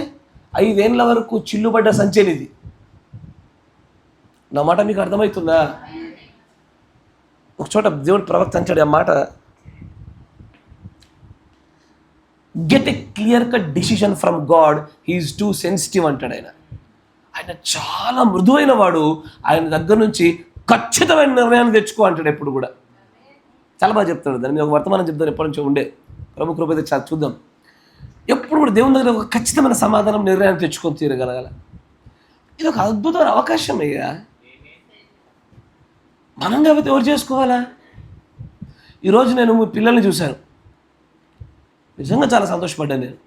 5 ఏళ్ళ వరకు చిల్లుబడ్డ సంచేనిది. నా మాట మీకు అర్థమవుతుందా? ఒక చోట దేవుడు ప్రవక్త అంటాడు ఆ మాట, get a clear cut decision from God, he is too sensitive అంటాడు ఆయన. ఆయన చాలా మృదువైన వాడు, ఆయన దగ్గర నుంచి ఖచ్చితమైన నిర్ణయాన్ని తెచ్చుకో అంటాడు ఎప్పుడు కూడా. చాలా బాగా చెప్తాడు. దాని మీద ఒక వర్తమానం చెప్తాను, ఎప్పటి నుంచో ఉండే. ప్రభు కృప అయితే చాలా చూద్దాం. ఎప్పుడు కూడా దేవుని దగ్గర ఒక ఖచ్చితమైన సమాధానం, నిర్ణయాన్ని తెచ్చుకొని తీరగలగాల. ఇది ఒక అద్భుతమైన అవకాశం అయ్యా. మనం కాబట్టి ఎవరు చేసుకోవాలా? ఈరోజు నేను మీ పిల్లల్ని చూశాను, నిజంగా చాలా సంతోషపడ్డాను. నేను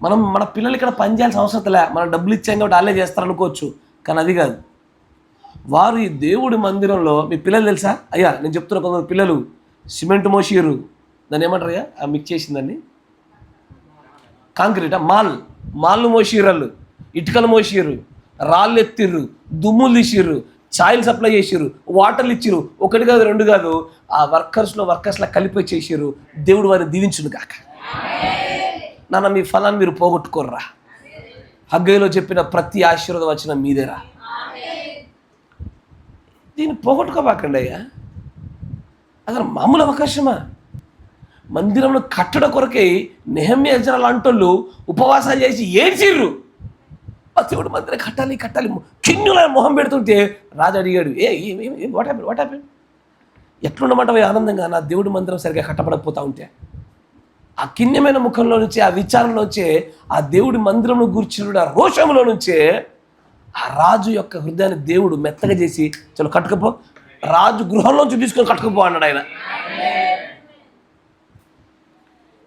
మన పిల్లలు ఇక్కడ పని చేయాల్సిన అవసరం లే, మనం డబ్బులు ఇచ్చాం కాబట్టి వాళ్ళే చేస్తారు అనుకోవచ్చు, కానీ అది కాదు. వారు ఈ దేవుడి మందిరంలో, మీ పిల్లలు తెలుసా అయ్యా, నేను చెప్తున్నా, కొంతమంది పిల్లలు సిమెంట్ మోసిర్రు, దాన్ని ఏమంటారు అయ్యా మిక్స్ చేసిందండి, కాంక్రీట్, మాల్లు మోసిర్రు, ఇటుకలు మోసిర్రు, రాళ్ళు ఎత్తిర్రు, దుమ్ములు తీసిర్రు, ఛాయిలు సప్లై చేసిర్రు, వాటర్లు ఇచ్చిర్రు, ఒకటి కాదు రెండు కాదు, ఆ వర్కర్స్లా కలిపి చేసిర్రు. దేవుడు వారిని దీవించును కాక. నాన్న మీ ఫలాన్ని మీరు పోగొట్టుకోర్రా. హగ్గయిలో చెప్పిన ప్రతి ఆశీర్వాదం వచ్చిన మీదేరా. దీన్ని పోగొట్టుకోబాకండి అయ్యా, అసలు మామూలు అవకాశమా? మందిరంలో కట్టడ కొరకై నెహమ్యా ఎజ్రా లాంటోళ్ళు ఉపవాసాలు చేసి ఏడ్చిర్రు. దేవుడు మందిరం కట్టాలి కిన్నుల మొహం పెడుతుంటే రాజు అడిగాడు, వాట్ హ్యాపెన్? ఎట్లుండమంటావు ఆనందంగా నా దేవుడి మందిరం సరిగ్గా కట్టబడకపోతా ఉంటే? ఆ కిన్యమైన ముఖంలో నుంచి, ఆ విచారంలో నుంచే, ఆ దేవుడి మందిరంలో కూర్చున్నాడు, ఆ రోషంలో నుంచే ఆ రాజు యొక్క హృదయాన్ని దేవుడు మెత్తగా చేసి చలో కట్టుకపో, రాజు గృహంలోంచి తీసుకొని కట్టుకుపో అన్నాడు ఆయన.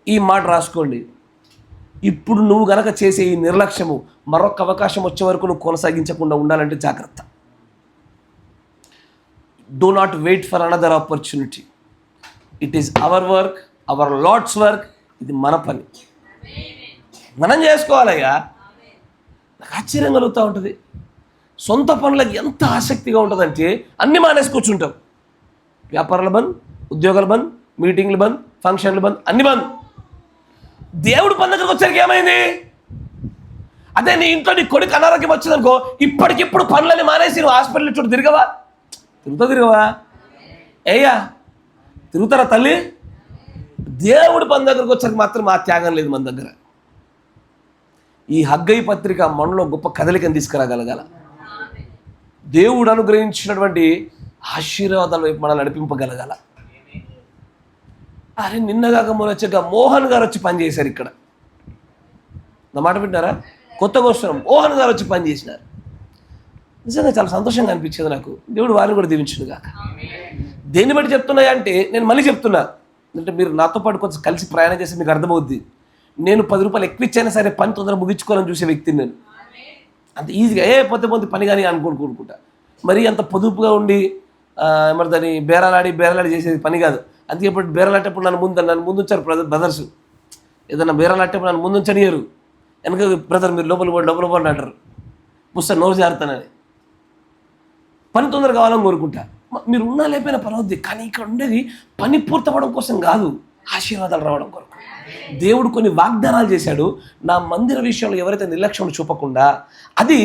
ఈ మాట రాసుకోండి. ఇప్పుడు నువ్వు గనక చేసే ఈ నిర్లక్ష్యము మరొక అవకాశం వచ్చే వరకు నువ్వు కొనసాగించకుండా ఉండాలంటే జాగ్రత్త. Do not wait for another opportunity. It is our work, our Lord's work. ఇది మన పని, మనం చేసుకోవాలయ్యా. నాకు ఆశ్చర్యం కలుగుతూ ఉంటుంది. సొంత పనులకు ఎంత ఆసక్తిగా ఉంటుందంటే అన్నీ మానేసుకొచ్చుంటాం. వ్యాపారాలు బంద్, ఉద్యోగాలు బంద్, మీటింగ్లు బంద్, ఫంక్షన్లు బంద్, అన్ని బంద్. దేవుడు పని దగ్గరకు వచ్చరికి ఏమైంది? అదే నీ ఇంట్లో నీ కొడుకు అనారోగ్యం వచ్చిందనుకో, ఇప్పటికిప్పుడు పనులని మానేసి నువ్వు హాస్పిటల్ చుట్టూ తిరగవా? ఏయ్యా తిరుగుతారా తల్లి? దేవుడి పని దగ్గరకు వచ్చరికి మాత్రం ఆ త్యాగం లేదు మన దగ్గర. ఈ హగ్గయి పత్రిక మనలో గొప్ప కదలికను తీసుకురాగలగాల. దేవుడు అనుగ్రహించినటువంటి ఆశీర్వాదాలు వైపు మనం నడిపింపగలగాల. అరే నిన్నగాక మొన్నొచ్చాక మోహన్ గారు వచ్చి పనిచేశారు ఇక్కడ. నా మాట వింటారా? కొత్తగా వస్తున్నాం, మోహన్ గారు వచ్చి పని చేసినారు. నిజంగా చాలా సంతోషంగా అనిపించేది నాకు. దేవుడు వారిని కూడా దీవించును కాక. దేన్ని బట్టి చెప్తున్నాయా అంటే, నేను మళ్ళీ చెప్తున్నా, అంటే మీరు నాతో పాటు కొంచెం కలిసి ప్రయాణం చేస్తే మీకు అర్థమవుద్ది. నేను 10 రూపాయలు ఎక్కువ ఇచ్చైనా సరే పని తొందరగా ముగించుకోవాలని చూసే వ్యక్తిని నేను. అంత ఈజీగా పోతే పని కానీ అనుకుంటా. మరీ అంత పొదుపుగా ఉండి మరి దాన్ని బేరాలాడి చేసేది పని కాదు. అందుకే ఇప్పుడు బేరాలాటప్పుడు నన్ను ముందు ఉంచారు బ్రదర్స్. ఏదన్నా బేరాలాటప్పుడు నన్ను ముందు ఉంచనియరు. వెనక బ్రదర్ మీరు లోపల పోండి అంటారు. పుస్తకం నోరు జారుతానని. పని తొందరగా కావాలని కోరుకుంటా. మీరు ఉన్నా లేకపోయినా పర్వద్ది, కానీ ఇక్కడ ఉండేది పని పూర్తవడం కోసం కాదు, ఆశీర్వాదాలు రావడం కొరకు. దేవుడు కొన్ని వాగ్దానాలు చేశాడు. నా మందిర విషయంలో ఎవరైతే నిర్లక్ష్యం చూపకుండా, అది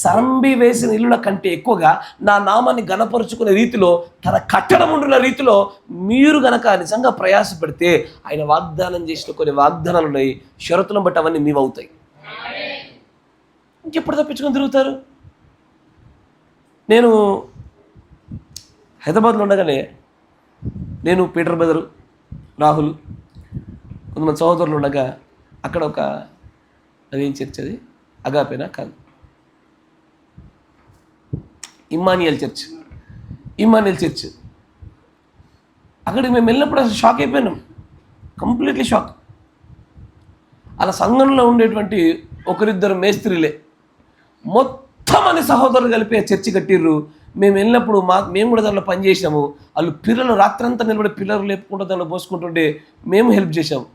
సరంబి వేసిన ఇల్లుల కంటే ఎక్కువగా నా నామాన్ని గణపరుచుకునే రీతిలో, తన కట్టడం ఉంటున్న రీతిలో మీరు గనక నిజంగా ప్రయాసపడితే, ఆయన వాగ్దానం చేసిన కొన్ని వాగ్దానాలు ఉన్నాయి. షరతులను బట్టి అవన్నీ మీవవుతాయి. ఇంకెప్పుడు తప్పించుకొని తిరుగుతారు? నేను హైదరాబాద్లో ఉండగానే నేను, పీటర్ బ్రదరు, రాహుల్, కొంతమంది సహోదరులు ఉండగా అక్కడ ఒక అదేం చర్చ్, అది అగాపేనా కాదు, ఇమ్మానియల్ చర్చ్. అక్కడికి మేము వెళ్ళినప్పుడు అసలు షాక్ అయిపోయినాం, కంప్లీట్లీ షాక్. అలా సంఘంలో ఉండేటువంటి ఒకరిద్దరు మేస్త్రీలే మొత్తం మంది సహోదరులు కలిపి చర్చి కట్టిర్రు. మేము వెళ్ళినప్పుడు మేము కూడా దానిలో పనిచేసాము. వాళ్ళు పిల్లలు రాత్రంతా నిలబడి పిల్లలు లేపుకుంటూ దానిలో పోసుకుంటుంటే మేము హెల్ప్ చేసాము.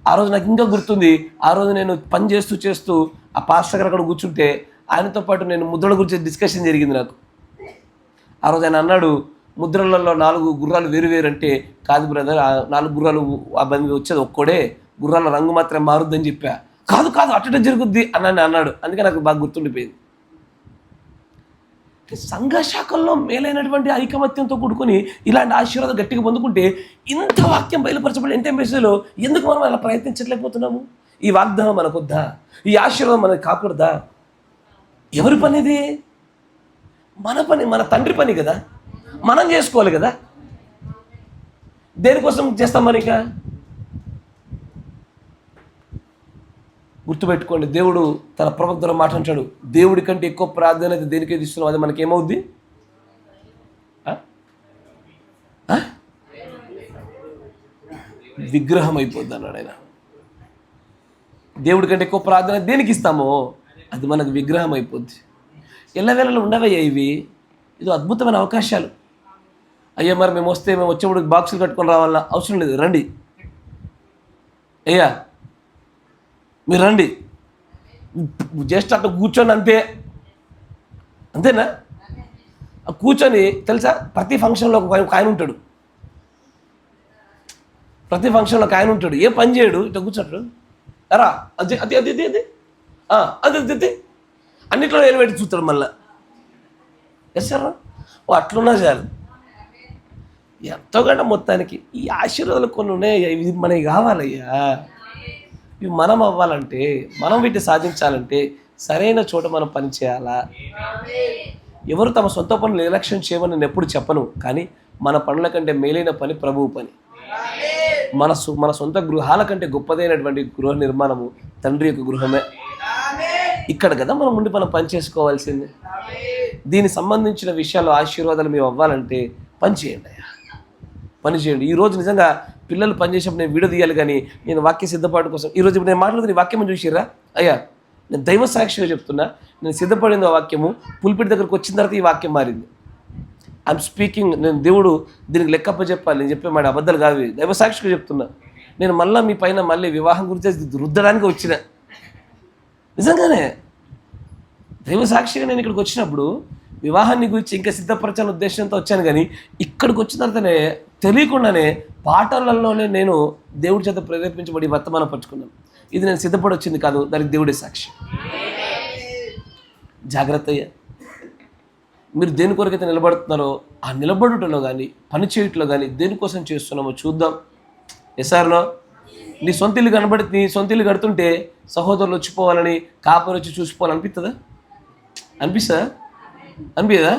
ఆ రోజు నాకు ఇంకా గుర్తుంది. ఆ రోజు నేను పని చేస్తూ ఆ పాస్టర్ గారు అక్కడ కూర్చుంటే ఆయనతో పాటు నేను ముద్రల గురించి డిస్కషన్ జరిగింది నాకు. ఆ రోజు ఆయన అన్నాడు, ముద్రలలో 4 గుర్రాలు వేరు అంటే, కాదు బ్రదర్, ఆ 4 గుర్రాలు ఆ బండి వచ్చేది ఒక్కడే, గుర్రాల రంగు మాత్రం మారుద్దని చెప్పా. కాదు అట్టడే జరుగుద్ది అని అన్నాడు. అందుకే నాకు బాగా గుర్తుండిపోయింది. సంఘ శాఖల్లో మేలైనటువంటి ఐకమత్యంతో కూడుకొని ఇలాంటి ఆశీర్వాదం గట్టిగా పొందుకుంటే, ఇంత వాక్యం బయలుపరచబడి ఎంత మెసేజ్లో ఎందుకు మనం అలా ప్రయత్నించట్లేకపోతున్నాము? ఈ వాగ్దానం మనకొద్దా? ఈ ఆశీర్వాదం మనకు కాకూడదా? ఎవరి పని ఇది? మన పని, మన తండ్రి పని కదా, మనం చేసుకోవాలి కదా. దేనికోసం చేస్తాం మరి? ఇక గుర్తుపెట్టుకోండి, దేవుడు తన ప్రవక్తలో మాట్లాడాడు, దేవుడి కంటే ఎక్కువ ప్రాధాన్యత దేనికైతే ఇస్తున్నాం అది మనకేమవుద్ది? విగ్రహం అయిపోద్ది అన్నాడు ఆయన. దేవుడి కంటే ఎక్కువ ప్రార్థన దేనికి ఇస్తామో అది మనకు విగ్రహం అయిపోద్ది. ఎల్లవేళలో ఉండవయ్యా ఇవి. ఇది అద్భుతమైన అవకాశాలు. అయ్యా మరి మేము వచ్చేప్పుడు బాక్సులు కట్టుకొని రావాలన్నా అవసరం లేదు, రండి అయ్యా మీరు రండి, జస్ట్ అట్లా కూర్చొని అంతేనా? కూర్చొని తెలుసా ప్రతి ఫంక్షన్లో ఒక ఆయన ఉంటాడు, ప్రతి ఫంక్షన్లో ఒక ఆయన ఉంటాడు, ఏ పని చేయడు, ఇట్లా కూర్చోడు, రా అది అది అది అది అది అది అది అన్నిట్లో నిలబెట్టి చూస్తాడు మళ్ళా. ఎస్ సార్ అట్లున్నా చాలు. ఎంతో కంటే మొత్తానికి ఈ ఆశీర్వాదాలు కొన్ని ఉన్నాయి, ఇవి మనకి కావాలయ్యా. ఇవి మనం అవ్వాలంటే, మనం వీటిని సాధించాలంటే సరైన చోట మనం పని చేయాలా. ఎవరు తమ సొంత పనులు నిర్లక్ష్యం చేయమని నేను ఎప్పుడు చెప్పను, కానీ మన పనుల కంటే మేలైన పని ప్రభువు పని. మన సొంత గృహాల కంటే గొప్పదైనటువంటి గృహ నిర్మాణము తండ్రి యొక్క గృహమే. ఇక్కడ కదా మనం ఉండి మనం పని చేసుకోవాల్సింది. దీనికి సంబంధించిన విషయాలు ఆశీర్వాదాలు మేము అవ్వాలంటే పని చేయండి అయ్యా, పని చేయండి. ఈరోజు నిజంగా పిల్లలు పనిచేసినప్పుడు నేను వీడియో తీయాలి, కానీ నేను వాక్య సిద్ధపాటు కోసం ఈరోజు ఇప్పుడు నేను మాట్లాడుతున్న వాక్యం చూసిర్రా అయ్యా, నేను దైవ సాక్షిగా చెప్తున్నా. నేను సిద్ధపడింది ఆ వాక్యము పులిపిటి దగ్గరకు వచ్చిన తర్వాత ఈ వాక్యం మారింది. I'm speaking. నేను దేవుడు దీనికి లెక్కప్ప చెప్పాలి, నేను చెప్పే మాట అబద్ధాలు కాదు, దైవ సాక్షిగా చెప్తున్నా. నేను మళ్ళీ మీ పైన మళ్ళీ వివాహం గురించి రుద్దడానికి వచ్చిన, నిజంగానే దైవ సాక్షిగా నేను ఇక్కడికి వచ్చినప్పుడు వివాహాన్ని గురించి ఇంకా సిద్ధపరచాలని ఉద్దేశంతో వచ్చాను, కానీ ఇక్కడికి వచ్చిన తర్వాతనే తెలియకుండానే పాటలలోనే నేను దేవుడి చేత ప్రేరేపించబడి వర్తమానం పరుచుకున్నాను. ఇది నేను సిద్ధపడి వచ్చింది కాదు, దానికి దేవుడే సాక్షి. జాగ్రత్త అయ్యా. మీరు దేని కొరకైతే నిలబడుతున్నారో ఆ నిలబడుటలో కానీ పని చేయట్లో కానీ దేనికోసం చేస్తున్నామో చూద్దాం. ఎస్ఆర్నో నీ సొంత ఇల్లు నీ సొంత ఇల్లు కడుతుంటే సహోదరులు వచ్చిపోవాలని కాపరి వచ్చి చూసిపోవాలని అనిపిస్తుందా? అనిపిదా?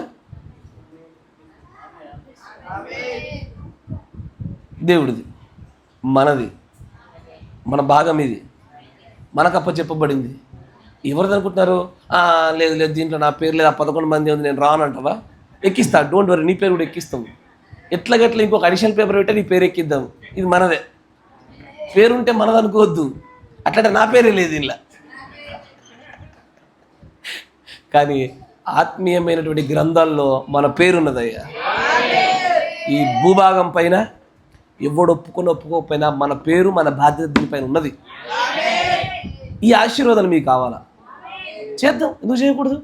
దేవుడిది, మనది, మన భాగం ఇది, మనకప్ప చెప్పబడింది. ఎవరిది అనుకుంటున్నారు? లేదు లేదు దీంట్లో నా పేరు లేదు, 11 మంది ఉంది, నేను రాను అంటావా? ఎక్కిస్తా, డోంట్ వరీ, నీ పేరు కూడా ఎక్కిస్తాము. ఎట్లాగట్లా ఇంకొక అడిషనల్ పేపర్ పెట్టే నీ పేరు ఎక్కిద్దాం. ఇది మనదే, పేరుంటే మనది అనుకోవద్దు. అట్లంటే నా పేరే లేదు ఇలా. కానీ ఆత్మీయమైనటువంటి గ్రంథాల్లో మన పేరున్నదయ్యా. ఈ భూభాగం పైన ఎవడు ఒప్పుకోకపోయినా మన పేరు, మన బాధ్యత దీనిపైన ఉన్నది. ఈ ఆశీర్వాదాలు మీకు కావాలా? చేద్దాం, ఎందుకు చేయకూడదు?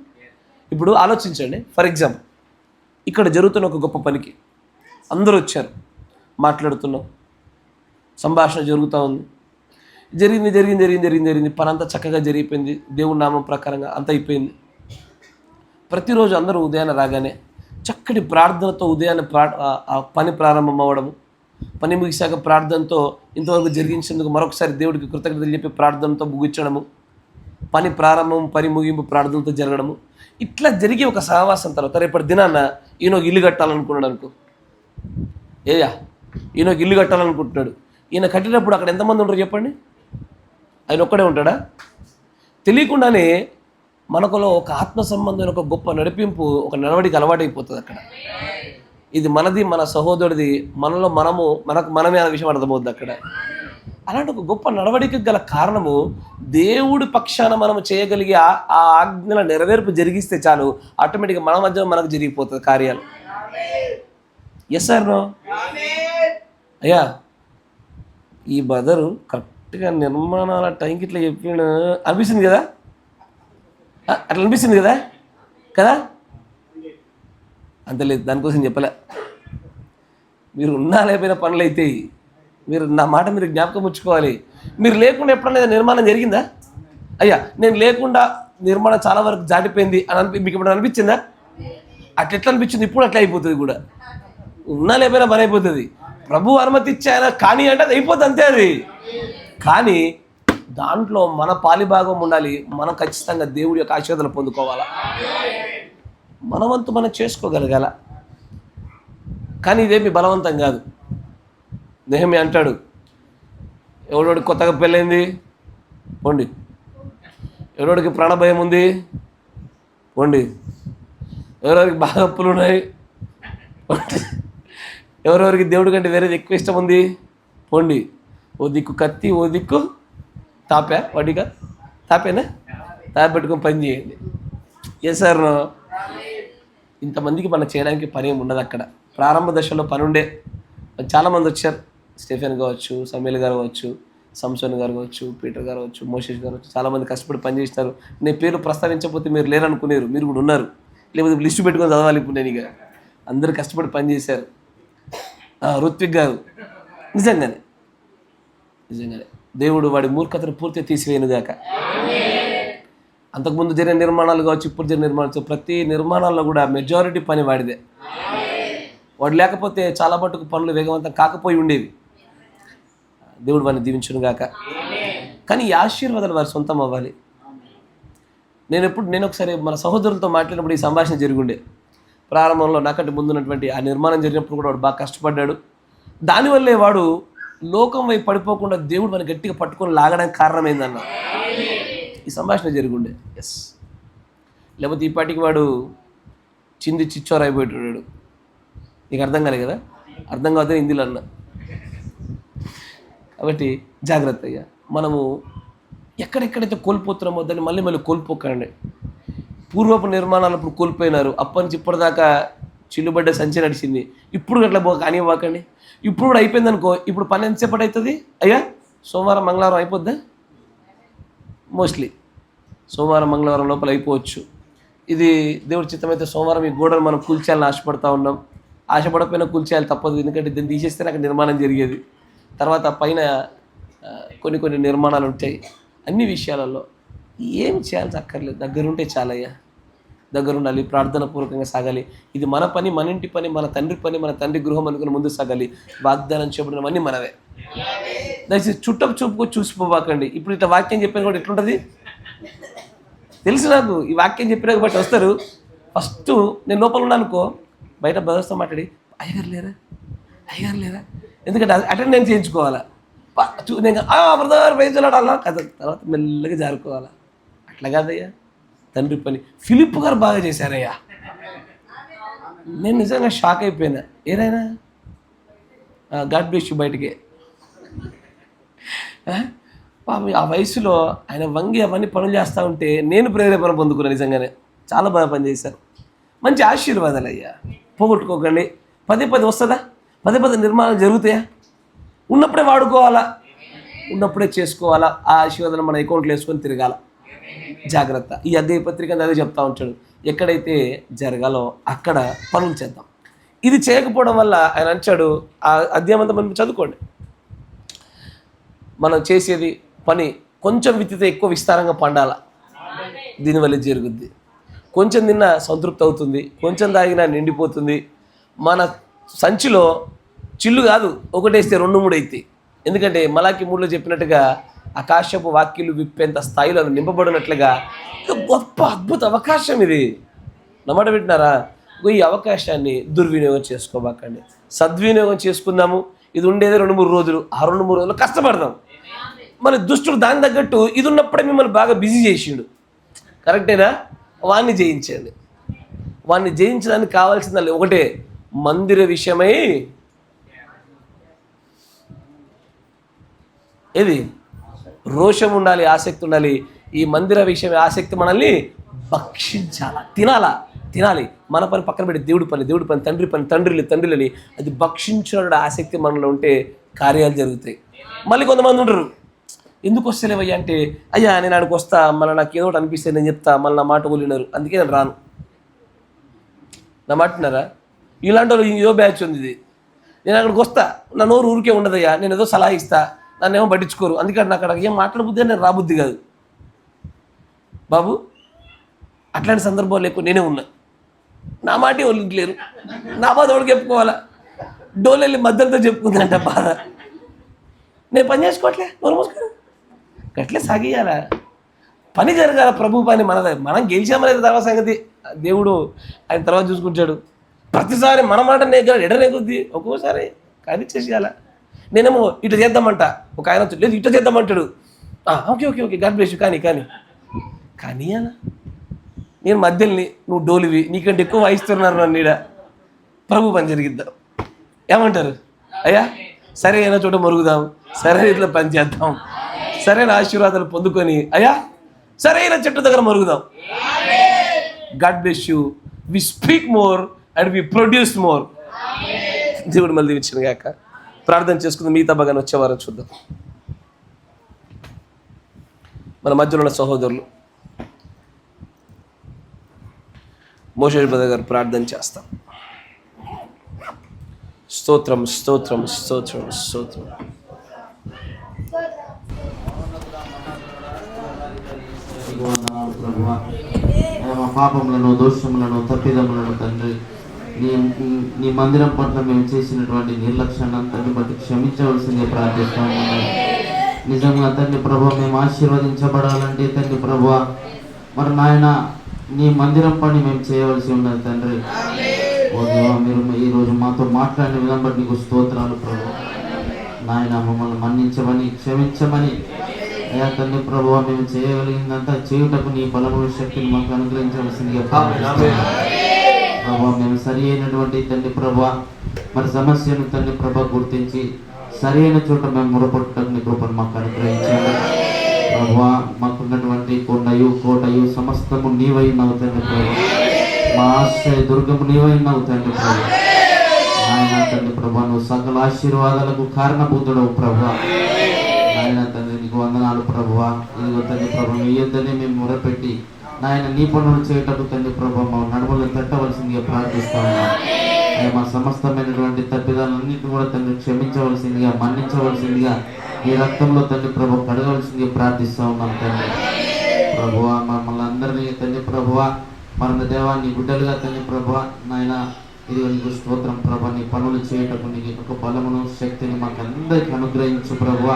ఇప్పుడు ఆలోచించండి. ఫర్ ఎగ్జాంపుల్ ఇక్కడ జరుగుతున్న ఒక గొప్ప పనికి అందరూ వచ్చారు, మాట్లాడుతున్నాం, సంభాషణ జరుగుతూ ఉంది. జరిగింది పని అంతా చక్కగా జరిగిపోయింది, దేవుడి నామం ప్రకారంగా అంతా అయిపోయింది. ప్రతిరోజు అందరూ ఉదయాన్నే రాగానే చక్కటి ప్రార్థనతో ఉదయాన్నే పని ప్రారంభం అవ్వడము, పని ముగిశాక ప్రార్థనతో ఇంతవరకు జరిగించేందుకు మరొకసారి దేవుడికి కృతజ్ఞతలు చెప్పి ప్రార్థనతో ముగించడము, పని ప్రారంభం పని ముగింపు ప్రార్థనతో జరగడము. ఇట్లా జరిగి ఒక సహవాసం తర్వాత రేపటి దినాన్న ఈయన ఒక ఇల్లు కట్టాలనుకున్నాడు అనుకో. ఈయన ఒక ఇల్లు కట్టాలనుకుంటున్నాడు. ఈయన కట్టినప్పుడు అక్కడ ఎంతమంది ఉంటారు చెప్పండి? ఆయన ఒక్కడే ఉంటాడా? తెలియకుండానే మనకులో ఒక ఆత్మ సంబంధమైన ఒక గొప్ప నడిపింపు, ఒక నడవడికి అలవాటైపోతుంది అక్కడ. ఇది మనది, మన సహోదరుడిది, మనలో మనమే అనే విషయం అర్థమవుద్ది అక్కడ. అలాంటి ఒక గొప్ప నడవడికి గల కారణము దేవుడి పక్షాన మనం చేయగలిగే ఆ ఆజ్ఞల నెరవేర్పు జరిగిస్తే చాలు, ఆటోమేటిక్గా మన మధ్య మనకు జరిగిపోతుంది కార్యాలు. ఎస్ సార్ నో అయ్యా. ఈ బ్రదరు కరెక్ట్గా నిర్మాణాల టైంకి ఇట్లా చెప్పిన అనిపిస్తుంది కదా, అట్లా అనిపిస్తుంది కదా కదా అంత లేదు, దానికోసం చెప్పలే. మీరు ఉన్నా లేకపోయిన పనులు అయితే మీరు నా మాట మీరు జ్ఞాపకం ఉంచుకోవాలి. మీరు లేకుండా ఎప్పుడన్నా నిర్మాణం జరిగిందా? అయ్యా నేను లేకుండా నిర్మాణం చాలా వరకు జాటిపోయింది అని మీకు ఎప్పుడు అనిపించిందా? అట్లా ఎట్లా అనిపించింది? ఇప్పుడు అట్లా అయిపోతుంది కూడా. ఉన్నా లేకపోయినా పని అయిపోతుంది. ప్రభు అనుమతి ఇచ్చాయన కానీ అంటే అది అయిపోతుంది అంతే. అది కానీ దాంట్లో మన పాలిభాగం ఉండాలి. మనం ఖచ్చితంగా దేవుడి యొక్క ఆశీర్వాదాలు పొందుకోవాలా. మన వంతు మనం చేసుకోగలగాల. కానీ ఇదేమి బలవంతం కాదు. నెహెమ్యా అంటాడు, ఎవడోడికి కొత్తగా పెళ్ళైంది పోండి, ఎవడోడికి ప్రాణభయం ఉంది పోండి, ఎవరెవరికి బాగా అప్పులు ఉన్నాయి పోండి, ఎవరెవరికి దేవుడి కంటే వేరేది ఎక్కువ ఇష్టం ఉంది పోండి, ఓ దిక్కు కత్తి ఓ దిక్కు తాపా వడ్డీగా తాపేనా తాపి పెట్టుకొని పని చేయండి. ఏ సార్ ఇంతమందికి మనం చేయడానికి పని ఏమి ఉండదు అక్కడ. ప్రారంభ దశలో పని ఉండే చాలామంది వచ్చారు. స్టెఫెన్ కావచ్చు, సమీల్ గారు కావచ్చు, సంసోన్ గారు కావచ్చు, పీటర్ గారు కావచ్చు, మోషేష్ గారు కావచ్చు, చాలామంది కష్టపడి పనిచేస్తారు. నేను పేరు ప్రస్తావించకపోతే మీరు లేరనుకునేరు, మీరు కూడా ఉన్నారు. లేకపోతే లిస్టు పెట్టుకొని చదవాలి. ఇప్పుడు నేను ఇక అందరూ కష్టపడి పనిచేశారు. ఋత్విక్ గారు నిజంగానే దేవుడు వాడి మూర్ఖతను పూర్తిగా తీసివేయనుగాక. అంతకుముందు జరిగిన నిర్మాణాలు కావచ్చు, ఇప్పుడు జరిగిన నిర్మాణాలు, ప్రతి నిర్మాణాల్లో కూడా మెజారిటీ పని వాడిదే. వాడు లేకపోతే చాలా మటుకు పనులు వేగవంతం కాకపోయి ఉండేవి. దేవుడు వాడిని దీవించునుగాక. కానీ ఈ ఆశీర్వాదాలు వారి సొంతం అవ్వాలి. నేను ఒకసారి మన సహోదరులతో మాట్లాడినప్పుడు ఈ సంభాషణ జరిగిండే. ప్రారంభంలో నాకంటే ముందున్నటువంటి ఆ నిర్మాణం జరిగినప్పుడు కూడా వాడు బాగా కష్టపడ్డాడు. దానివల్లే వాడు లోకం వైపు పడిపోకుండా దేవుడు వాడిని గట్టిగా పట్టుకొని లాగడానికి కారణమైందన్న ఈ సంభాషణ జరిగిండే. ఎస్, లేకపోతే ఈ పాటికి వాడు చింది చిచ్చోరు అయిపోయేటాడు. నీకు అర్థం కాలే కదా, అర్థం కావద్దని హిందీలో అన్నా. కాబట్టి జాగ్రత్త అయ్యా. మనము ఎక్కడెక్కడైతే కోల్పోతున్నామో దాన్ని మళ్ళీ కోల్పోకండి. పూర్వపు నిర్మాణాలు ఇప్పుడు కోల్పోయినారు. అప్పటి నుంచి ఇప్పటిదాకా చిల్లుబడ్డ సంచి నడిచింది. ఇప్పుడు అట్లా కానివ్వకండి. ఇప్పుడు కూడా అయిపోయింది అనుకో. ఇప్పుడు పని ఎంతసేపటి అవుతుంది అయ్యా? సోమవారం మంగళవారం అయిపోద్దా? మోస్ట్లీ సోమవారం మంగళవారం లోపల అయిపోవచ్చు. ఇది దేవుడి చిత్తమైతే సోమవారం ఈ గోడను మనం కూల్చేయాలని ఆశపడతా ఉన్నాం. ఆశపడకపోయినా కూల్చేయాలి, తప్పదు. ఎందుకంటే దీన్ని తీసేస్తే నాకు నిర్మాణం జరిగేది. తర్వాత పైన కొన్ని నిర్మాణాలు ఉంటాయి. అన్ని విషయాలలో ఏం చేయాల్సి అక్కర్లేదు, దగ్గరుంటే చాలయ్యా. దగ్గరుండాలి, ప్రార్థన పూర్వకంగా సాగాలి. ఇది మన పని, మన ఇంటి పని, మన తండ్రి పని, మన తండ్రి గృహం అనుకుని ముందు సాగాలి. వాగ్దానం చెప్పినవన్నీ మనవే. దయచేసి చుట్టపు చూపుకో చూసిపోవాకండి. ఇప్పుడు ఇట్లా వాక్యం చెప్పిన కూడా ఎట్లుంటుంది తెలుసు నాకు. ఈ వాక్యం చెప్పినా బట్టి వస్తారు. ఫస్ట్ నేను లోపల ఉన్నా అనుకో, బయట బ్రదర్స్తో మాట్లాడి అయ్యగారు లేరా, ఎందుకంటే అటెండెన్స్ చేయించుకోవాలా. నేను బ్రదర్ వేయించాలా కదా, తర్వాత మెల్లగా జారుకోవాలా. అట్లా కాదయ్యా తండ్రి పని. ఫిలిప్ గారు బాగా చేశారయ్యా. నేను నిజంగా షాక్ అయిపోయినా. ఏదైనా గాడ్ బ్లెస్ యు బయటికి ఆ వయసులో ఆయన వంగి అవన్నీ పనులు చేస్తూ ఉంటే నేను ప్రేరేపణ పొందుకున్నాను. నిజంగానే చాలా బాగా పనిచేశారు. మంచి ఆశీర్వాదాలు అయ్యా. పోగొట్టుకోకండి. పదే వస్తుందా? పదే నిర్మాణాలు జరుగుతాయా? ఉన్నప్పుడే వాడుకోవాలా, ఉన్నప్పుడే చేసుకోవాలా. ఆ ఆశీర్వాదాలు మన అకౌంట్లో వేసుకొని తిరగాల. జాగ్రత్త. ఈ అధ్యాయ పత్రిక అదే చెప్తా ఉంటాడు. ఎక్కడైతే జరగాలో అక్కడ పనులు చేద్దాం. ఇది చేయకపోవడం వల్ల ఆయన అంటాడు, ఆ అధ్యాయం అంతా మనం చదువుకోండి. మనం చేసేది పని కొంచెం విత్తితే ఎక్కువ విస్తారంగా పండాల. దీనివల్ల జరుగుద్ది. కొంచెం తిన్నా సంతృప్తి అవుతుంది, కొంచెం తాగినా నిండిపోతుంది. మన సంచిలో చిల్లు కాదు, ఒకటేస్తే 2-3 అవుతాయి. ఎందుకంటే మలాకి 3లో చెప్పినట్టుగా ఆకాశపు వాక్యులు విప్పేంత స్థాయిలో నింపబడినట్లుగా గొప్ప అద్భుత అవకాశం ఇది. నమ్మట పెట్టినారా? ఈ అవకాశాన్ని దుర్వినియోగం చేసుకోబాకండి. సద్వినియోగం చేసుకుందాము. ఇది ఉండేది 2-3 రోజులు. ఆ 2-3 రోజులు కష్టపడదాం. మన దుష్టుడు దాని తగ్గట్టు ఇది ఉన్నప్పుడే మిమ్మల్ని బాగా బిజీ చేసిండు. కరెక్టేనా? వాడిని జయించండి. వాడిని జయించడానికి కావాల్సింది ఒకటే, మందిర విషయమై ఏది రోషం ఉండాలి, ఆసక్తి ఉండాలి. ఈ మందిర విషయమే ఆసక్తి మనల్ని భక్షించాలా, తినాలి. మన పని పక్కన పెట్టి దేవుడి పని, తండ్రిని అది భక్షించిన ఆసక్తి మనలో ఉంటే కార్యాలు జరుగుతాయి. మళ్ళీ కొంతమంది ఉంటారు, ఎందుకు వస్తలేవయ్యా అంటే, అయ్యా నేను ఆడికి వస్తా, మళ్ళీ నాకు ఏదో ఒకటి అనిపిస్తే నేను చెప్తా, మళ్ళీ నా మాట వదిలినారు, అందుకే నేను రాను. నా మాటినారా? ఇలాంటి వాళ్ళు ఏదో బ్యాచ్ ఉంది ఇది. నేను అక్కడికి వస్తా, నా నోరు ఊరికే ఉండదయ్యా, నేను ఏదో సలహా ఇస్తా, నన్ను ఏమో పట్టించుకోరు, అందుకే నాకు అక్కడ ఏం మాట్లాడబుద్ది నేను రాబుద్ది కాదు. బాబు అట్లాంటి సందర్భాలు ఎక్కువ నేనే ఉన్నా. నా మాటే వదిలేరు, నా బాధ ఎవరికి చెప్పుకోవాలా? డోలు వెళ్ళి మద్దతుతో చెప్పుకుందంట బాధ. నేను పని చేసుకోవట్లే, నోరు మూసుకో, గట్లే సాగియాలా. పని జరగాల, ప్రభు పని మనదే. మనం గెలిచామనేది తర్వాత సంగతి, దేవుడు ఆయన తర్వాత చూసుకుంటాడు. ప్రతిసారి మన మాట ఎడనేకొద్ది, ఒక్కోసారి కానీ చేసేయాల. నేనేమో ఇట్లా చేద్దామంట, ఒక ఆయన లేదు ఇట్లా చేద్దామంటాడు. ఓకే గాడ్ బ్లెస్ యు, కానీ అలా నేను మధ్యల్ని, నువ్వు డోలివి, నీకంటే ఎక్కువ వాయిస్తున్నారు నన్ను. ఈడ ప్రభు పని జరిగిద్దాం. ఏమంటారు? అయ్యా సరే అయినా చోట మరుగుదాం, సరే ఇట్లా పని చేద్దాం, సరైన ఆశీర్వాదాలు పొందుకొని అయ్యా సరైన చెట్టు దగ్గర మరుగుదాం. God bless you. We speak more and we produce more. దేవుడు మళ్ళీ ఇచ్చిన గాక. ప్రార్థన చేసుకుందాం. మిగతా భాగాన్ని వచ్చేవారం చూద్దాం. మన మధ్యలో ఉన్న సహోదరులు మోషే బ్రదర్ గారు ప్రార్థన చేస్తాం. స్తోత్రం స్తోత్రం స్తోత్రం స్తోత్రం. మా పాపములను, దోషములను, తప్పిదములను తండ్రి నీ మందిరం పట్ల మేము చేసినటువంటి నిర్లక్ష్యాన్ని అంతని బట్టి క్షమించవలసిందే ప్రార్థిస్తాము. నిజంగా తండ్రి ప్రభు మేము ఆశీర్వదించబడాలంటే తండ్రి ప్రభు మరి నాయన నీ మందిరం పని మేము చేయవలసి ఉన్నది తండ్రి. ఓ దేవా, మీరు ఈరోజు మాతో మాట్లాడిన విధానం బట్టి నీకు స్తోత్రాలు ప్రభు. నాయన మమ్మల్ని మన్నించమని, క్షమించమని అయ్యా తండ్రి ప్రభు మేము చేయగలిగిందంతా చేయుటకు నీ బలముల శక్తిని మాకు అనుగ్రహించవలసిందిగా ప్రభు. మేము సరి అయినటువంటి తండ్రి ప్రభు మరి సమస్యను తండ్రి ప్రభు గుర్తించి సరి అయిన చోట మేము మొరపట్టుటకు నీ కృపను మాకు అనుగ్రహించాలి ప్రభు. మాకున్నటువంటి కొండయు కోటయు సమస్తము నీవైనావు తండ్రి ప్రభు. మా ఆశ్రయ దుర్గము నీవైనావు తండ్రి ప్రభు. నాయన తండ్రి ప్రభు నువ్వు సకల ఆశీర్వాదాలకు కారణభూతుడవు ప్రభు. నాయన తండ్రి నీకు వందనాలు ప్రభువా. ఇదిగో తండ్రి ప్రభు మీ యొద్దనే మేము మొరపెట్టి నాయన నీ పనులు చేయటకు తండ్రి ప్రభు మా నడుములను పెట్టవలసిందిగా ప్రార్థిస్తా ఉన్నాం. మా సమస్తమైనటువంటి తప్పిదాలన్నింటినీ కూడా తండ్రి క్షమించవలసిందిగా, మన్నించవలసిందిగా ఈ రక్తంలో తండ్రి ప్రభు కడగవలసిందిగా ప్రార్థిస్తా ఉన్నాం తండ్రి ప్రభువా. మమ్మల్ని అందరినీ తండ్రి ప్రభువా మరణ దేవాన్ని గుడ్డలుగా తండ్రి ప్రభువా నాయన ఇదిగో నీకు స్తోత్రం ప్రభా. నీ పనులు చేయటకు నీకు ఒక బలమును, శక్తిని మాకు అందరికీ అనుగ్రహించు ప్రభువా.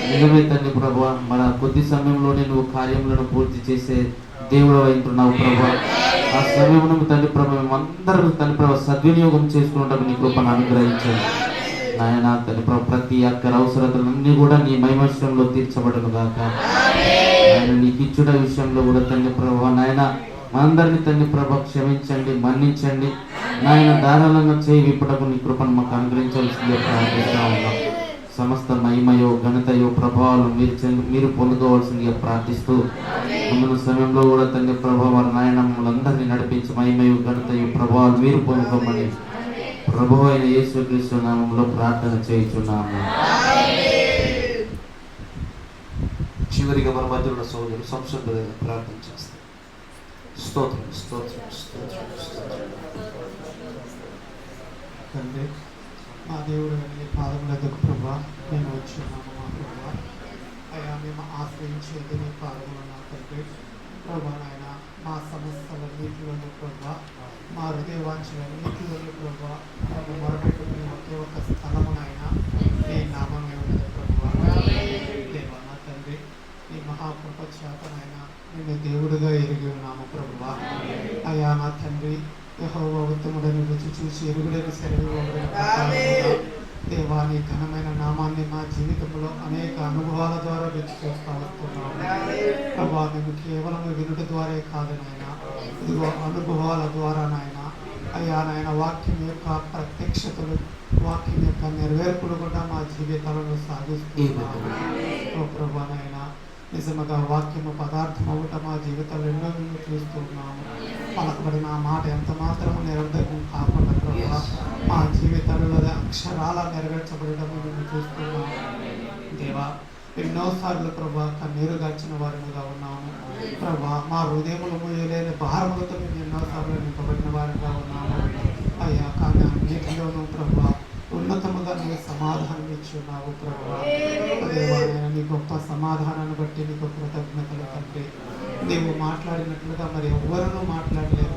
నిజమే తండ్రి ప్రభువా, మన కొద్ది సమయంలోనే నువ్వు కార్యములను పూర్తి చేసే దేవుడు అంటున్నావు ప్రభా. ఆ సమయమును తండ్రి ప్రభు మేమందరూ తండ్రి ప్రభు సద్వినియోగం చేసుకున్నట్టు నీ కృపను అనుగ్రహించండి నాయన తండ్రి ప్రభు. ప్రతి అక్కర అవసరతలన్నీ కూడా నీ మహిమశ్రంలో తీర్చబడను గాక. ఆయన నీకు ఇచ్చుట విషయంలో కూడా తండ్రి ప్రభు నాయన మనందరినీ తండ్రి ప్రభు క్షమించండి, మన్నించండి నాయన. ధారాళంగా చేయి విప్పటకు నీ కృపను మాకు అనుగ్రహించవలసిందిగా ప్రార్థిస్తా ఉన్నాం. సమస్త మహిమయో ఘనతయో ప్రభావాలు మీరు పొందుకోవాల్సిందిగా ప్రార్థిస్తూ ముందున్న సమయంలో కూడా తండ్రి ప్రభావ వారి నాయన మమ్మల్ని అందరినీ నడిపించి మహిమయో ఘనతయో ప్రభావాలు మీరు పొందుకోమని ప్రభువు అయిన యేసుక్రీస్తు నామములో ప్రార్థన చేయుచున్నాము. చివరిగా మన మధ్యలో సోదరుడు సంసం ప్రార్థన చేస్తాం. స్తోత్రం స్తోత్రం స్తోత్రం స్తోత్రం. తండ్రి మా దేవుడు నీ పాదములకు ప్రభా మేము వచ్చున్నాము మా ప్రభా. అయ్యా మేము ఆశ్రయించేది నీ పాదములు నా తండ్రి ప్రభా. నాయన మా సమస్యలన్నింటిలోనూ ప్రభా, మా హృదయవాంఛలన్నింటిలోనూ ప్రభా మేము మొరపెట్టుకునే ఒకే ఒక స్థలమునైనా నీ నామమే ఉన్నది ప్రభా. దేవా నా తండ్రి నీ మహాకృప చేతనైనా నేను దేవుడుగా ఎరిగి ఉన్నాము ప్రభువా. అయ్యా నా తండ్రి యెహోవా ఉత్తముడని రుచి చూసి ఎరుగుడని సెలవు దేవా నీ ఘనమైన నామాన్ని మా జీవితంలో అనేక అనుభవాల ద్వారా రుచి చూస్తూ వస్తున్నాము ప్రభా. మేము కేవలం వినుట ద్వారా కాదు నాయన, ఇదిగో అనుభవాల ద్వారా నాయన. అయ్యా నాయన వాక్యం యొక్క ప్రత్యక్షతలు, వాక్యం యొక్క నెరవేర్పులు కూడా మా జీవితాలను సాగిస్తున్నాము ఓ ప్రభా. నాయన నిజముగా వాక్యము పదార్థం అవుట మా జీవితాలు ఎన్నో మేము చూస్తున్నాము. పలకబడిన మాట ఎంత మాత్రము నిరంతరం కాకుండా ప్రభావ మా జీవితాలలో అక్షరాల నెరవేర్చబడటం మేము చూస్తున్నాము దేవా. ఎన్నోసార్లు ప్రభా కన్నీరు గార్చిన వారిగా ఉన్నాము ప్రభా. మా హృదయములు మోయలేని భారములతో మేము ఎన్నోసార్లు నింపబడిన వారిగా ఉన్నాము అయ్యా. కానీ అన్నిటిలోనూ ప్రభా ఉన్నతముగా నీకు సమాధానం ఇచ్చున్నావు ప్రభువా. దేవా నీ గొప్ప సమాధానాన్ని బట్టి నీకు కృతజ్ఞతలు తండ్రి. నీవు మాట్లాడినట్లుగా మరి ఎవరూ మాట్లాడలేదు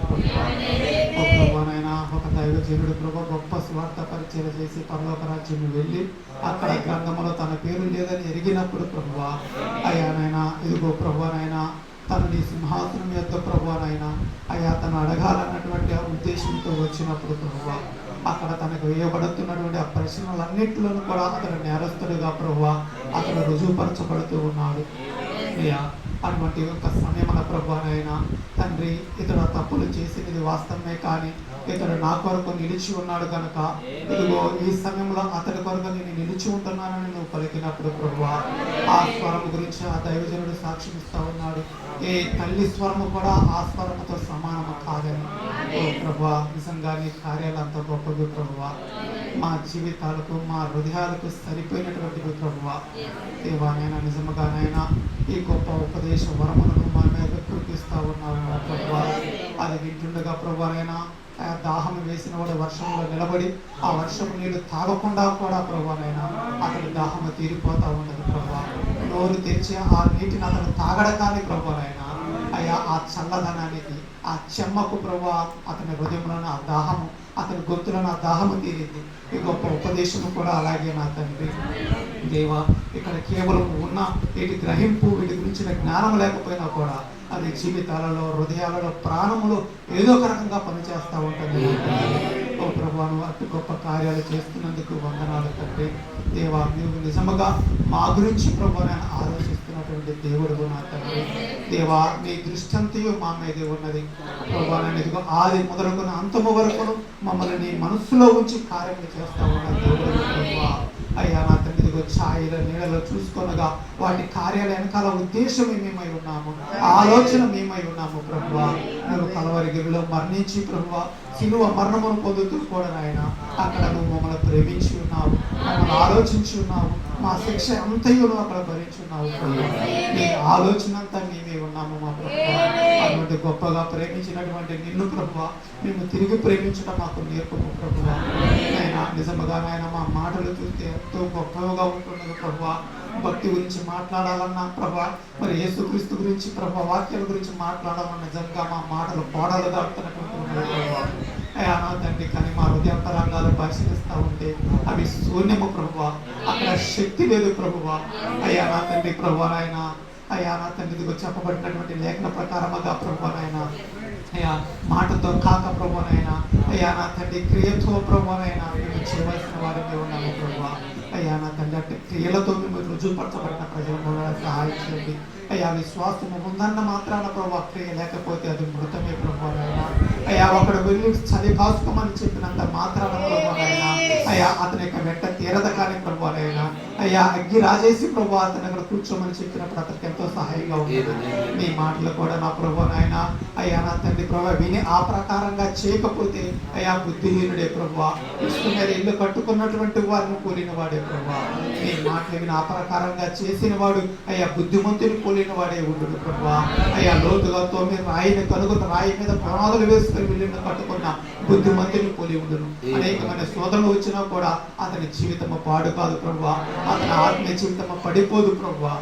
ప్రభువానైనా. ఒక దైవజనుడు ప్రభు గొప్ప స్వార్థ పరిచయం చేసి పరలోక రాజ్యం వెళ్ళి అక్కడ గ్రంథంలో తన పేరు లేదని ఎరిగినప్పుడు ప్రభువా అయ్యానైనా ఇదిగో ప్రభువానైనా తను నీ సింహాసనం యొక్క ప్రభువానైనా అయ్యా తను అడగాలన్నటువంటి ఉద్దేశంతో వచ్చినప్పుడు ప్రభువా అక్కడ తనకు వేయబడుతున్నటువంటి ఆ ప్రశ్నలన్నింటిలోనూ కూడా అతను నేరస్తుడిగా ప్రభువా అతను రుజువుపరచబడుతూ ఉన్నాడు అయ్యా అటువంటి యొక్క సమయమున ప్రభువానైనా తండ్రి ఇతడు తప్పులు చేసినది వాస్తవమే, కానీ ఇతడు నా కొరకు నిలిచి ఉన్నాడు కనుక ఇదిగో ఈ సమయంలో అతడి కొరకు నేను నిలిచి ఉంటున్నానని నువ్వు పలికినప్పుడు ప్రభువా, ఆ స్వరం గురించి ఆ దైవజనుడు సాక్ష్యం ఇస్తా ఉన్నాడు. ఏ తల్లి స్వరము కూడా ఆ స్వరముతో సమానము కాదని. ఓ ప్రభువా, నిజంగా నీ కార్యాలు అంత గొప్పవి ప్రభువా, మా జీవితాలకు మా హృదయాలకు సరిపోయినటువంటివి ప్రభువా. దేవానైనా నిజముగానైనా ఈ గొప్ప ఉపదేశ వరములను మా మీద కురిపిస్తా ఉన్నావు ప్రభువా. అది వింటుండగా ప్రభువానైనా దాహం వేసిన వాడు వర్షంలో నిలబడి ఆ వర్షపు నీళ్లు తాగకుండా కూడా ప్రభువానైనా అతని దాహము తీరిపోతా ఉన్నది ప్రభువా. నోరు తెరిచి ఆ నీటిని అతను తాగడకాని ప్రభువానైనా అయ్యా ఆ చల్లదనానికి ఆ చెమ్మకు ప్రభువా అతని హృదయంలోని ఆ దాహము, అతని గొంతులను ఆ దాహము తీరింది. ఈ గొప్ప ఉపదేశము కూడా అలాగే నా తండ్రి దేవా, ఇక్కడ కేవలం ఉన్న వీటి గ్రహింపు, వీటి గురించిన జ్ఞానం లేకపోయినా కూడా అది జీవితాలలో, హృదయాలలో, ప్రాణములో ఏదో ఒక రకంగా పనిచేస్తూ ఉంటుంది. ఓ ప్రభువాను అతి గొప్ప కార్యాలు చేస్తున్నందుకు వందనాలు తండ్రి. దేవా, నువ్వు నిజముగా మా గురించి ప్రభువాను ఆలోచిస్తున్నటువంటి దేవుడు నా తండ్రి. దేవా, నీ దృష్టి అంతయు మా మీదే ఉన్నది ప్రభువాను. ఆది మొదలుకున్న అంతము వరకును మమ్మల్ని నీ మనస్సులో ఉంచి కార్యములు చేస్తా ఉన్న దేవుడు ప్రభువా. అయ్యా నా తండ్రి, ఛాయల నీడలో చూసుకొనగా వాటి కార్యాల వెనకాల ఉద్దేశం మేమై ఉన్నాము, ఆలోచన మేమై ఉన్నాము ప్రభువా. నువ్వు కలవరిగిరిలో మరణించి ప్రభువా శిలువ మరణమును పొందుతూ కూడా ఆయన అక్కడ నువ్వు మమ్మల్ని ప్రేమించి ఉన్నావు, మమ్మల్ని ఆలోచించి ఉన్నావు, మా శిక్ష అంతయు అక్కడ భరించున్నావు ప్రభువా. నీ ఆలోచన అంతా మేమే ఉన్నాము మా ప్రభువా. అటువంటి గొప్పగా ప్రేమించినటువంటి నిన్ను ప్రభువా మేము తిరిగి ప్రేమించడం మాకు నేర్పము ప్రభువా. ఆయన నిజముగా ఆయన మా మాటలు చూస్తే ఎంతో గొప్పగా ఉంటున్నది ప్రభువా. భక్తి గురించి మాట్లాడాలన్నా ప్రభా, మరి యేసుక్రీస్తు గురించి ప్రభా, వాక్యాల గురించి మాట్లాడాలన్నా నిజంగా మా మాటలు కోడలు దాటుతున్నటువంటి అయ్యా నా తండ్రి, కానీ మా హృదయాంతరంగాలు పరిశీలిస్తూ ఉంటే అవి శూన్యము ప్రభువా, అక్కడ శక్తి లేదు ప్రభువా. అయ్యా నా తండ్రి ప్రభువానైన అయ్యా నా తండ్రి చెప్పబడినటువంటి లేఖన ప్రకారముగా ప్రభువానైనా అయ్యా మాటతో కాక ప్రభువానైనా అయ్యా నా తండ్రి క్రియతో ప్రభువానైనా మేము చేయవలసిన వారిని ఉన్నాము ప్రభువా. అయ్యా నా తండ్రి అంటే క్రియలతో మేము రుజువుపరచబడిన ప్రజలను సహాయం చేయండి అయ్యా. విశ్వాసము ఉందన్న మాత్రాన ప్రభావ క్రియ లేకపోతే అది మృతమే ప్రభువానైనా అయ్యా. ఒకడు వెళ్ళి చలి కాసుకోమని చెప్పినంత మాత్రాన ప్రభువానైనా అయ్యా అతని యొక్క వెంట తీరద కానీ ప్రభువానైనా అయ్యా. అగ్గి రాజేసి ప్రభు అతను అక్కడ కూర్చోమని చెప్పినప్పుడు అతనికి ఎంతో సహాయంగా ఉండేది. మీ మాటలు కూడా నా ప్రభువానైనా అయ్యా నా తండ్రి ప్రభావ విని ఆ ప్రకారంగా చేయకపోతే అయ్యా బుద్ధిహీనుడే ప్రభువా. ఇష్టం మీద ఇల్లు కట్టుకున్నటువంటి వారిని కూలిన వాడే ప్రభువా. మీ మాటలు విని ఆ ప్రకారంగా చేసిన వాడు అయ్యా బుద్ధిమంతుని కూలిన వాడే ఉండు ప్రభువా. అయ్యా లోతుగా తోమి రాయిని కనుగొన్న రాయి మీద పునాదులు వేసుకుని ఇల్లును కట్టుకున్న బుద్ధిమంతుని కూలి ఉండును. అనేకమైన శోధనలు వచ్చినా కూడా అతని జీవితము పాడు కాదు ప్రభువా, అతని ఆత్మీయ జీవితము పడిపోదు ప్రభువా.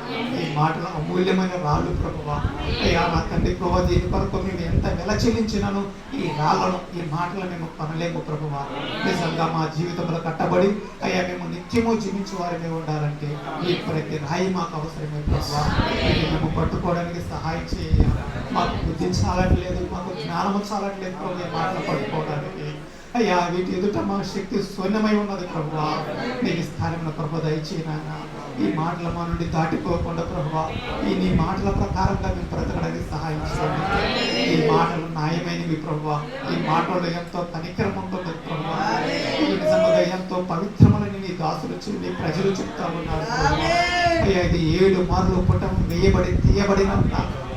ఈ మాటలు అమూల్యమైన రాళ్ళు ప్రభువా. అయ్యా నా తండ్రి ప్రభువా, దీని కొరకు మేము ఎంత వెల చెల్లించినాను ఈ రాళ్లను, ఈ మాటలు మేము కొనలేము ప్రభువా. నిజంగా మా జీవితంలో కట్టబడి అయ్యా మేము నిత్యము జీవించే వారిని ఉండాలంటే ఈ ప్రతి రాయి మాకు అవసరమే ప్రభువా. మేము పట్టుకోవడానికి సహాయం చేయాలి. మాకు బుద్ధి చాలట్లేదు, మాకు జ్ఞానము చాలట్లేదు ప్రభు ఈ మాటలు పట్టుకోవడానికి అయ్యా. వీటి ఎదుట మా శక్తి శూన్యమై ఉన్నది ప్రభువా. నీకు స్థానంలో ప్రభు దయచేయనా. ఈ మాటలు మా నుండి దాటిపోకుండా ప్రభువా ఈ నీ మాటల ప్రకారంగా మేము బ్రతకడానికి సహాయం చేయండి. ఈ మాటలు న్యాయమైనవి ప్రభువా. ఈ మాటల్లో ఎంతో కనికరం ఉంటుంది ప్రభువా. ఈ నిజంగా ఎంతో పవిత్రములని నీ దాసులు నీ ప్రజలు చెప్తా ఉన్నారు అయ్యా. ఇది 7 మార్లు పుటం వేయబడి తీయబడినంత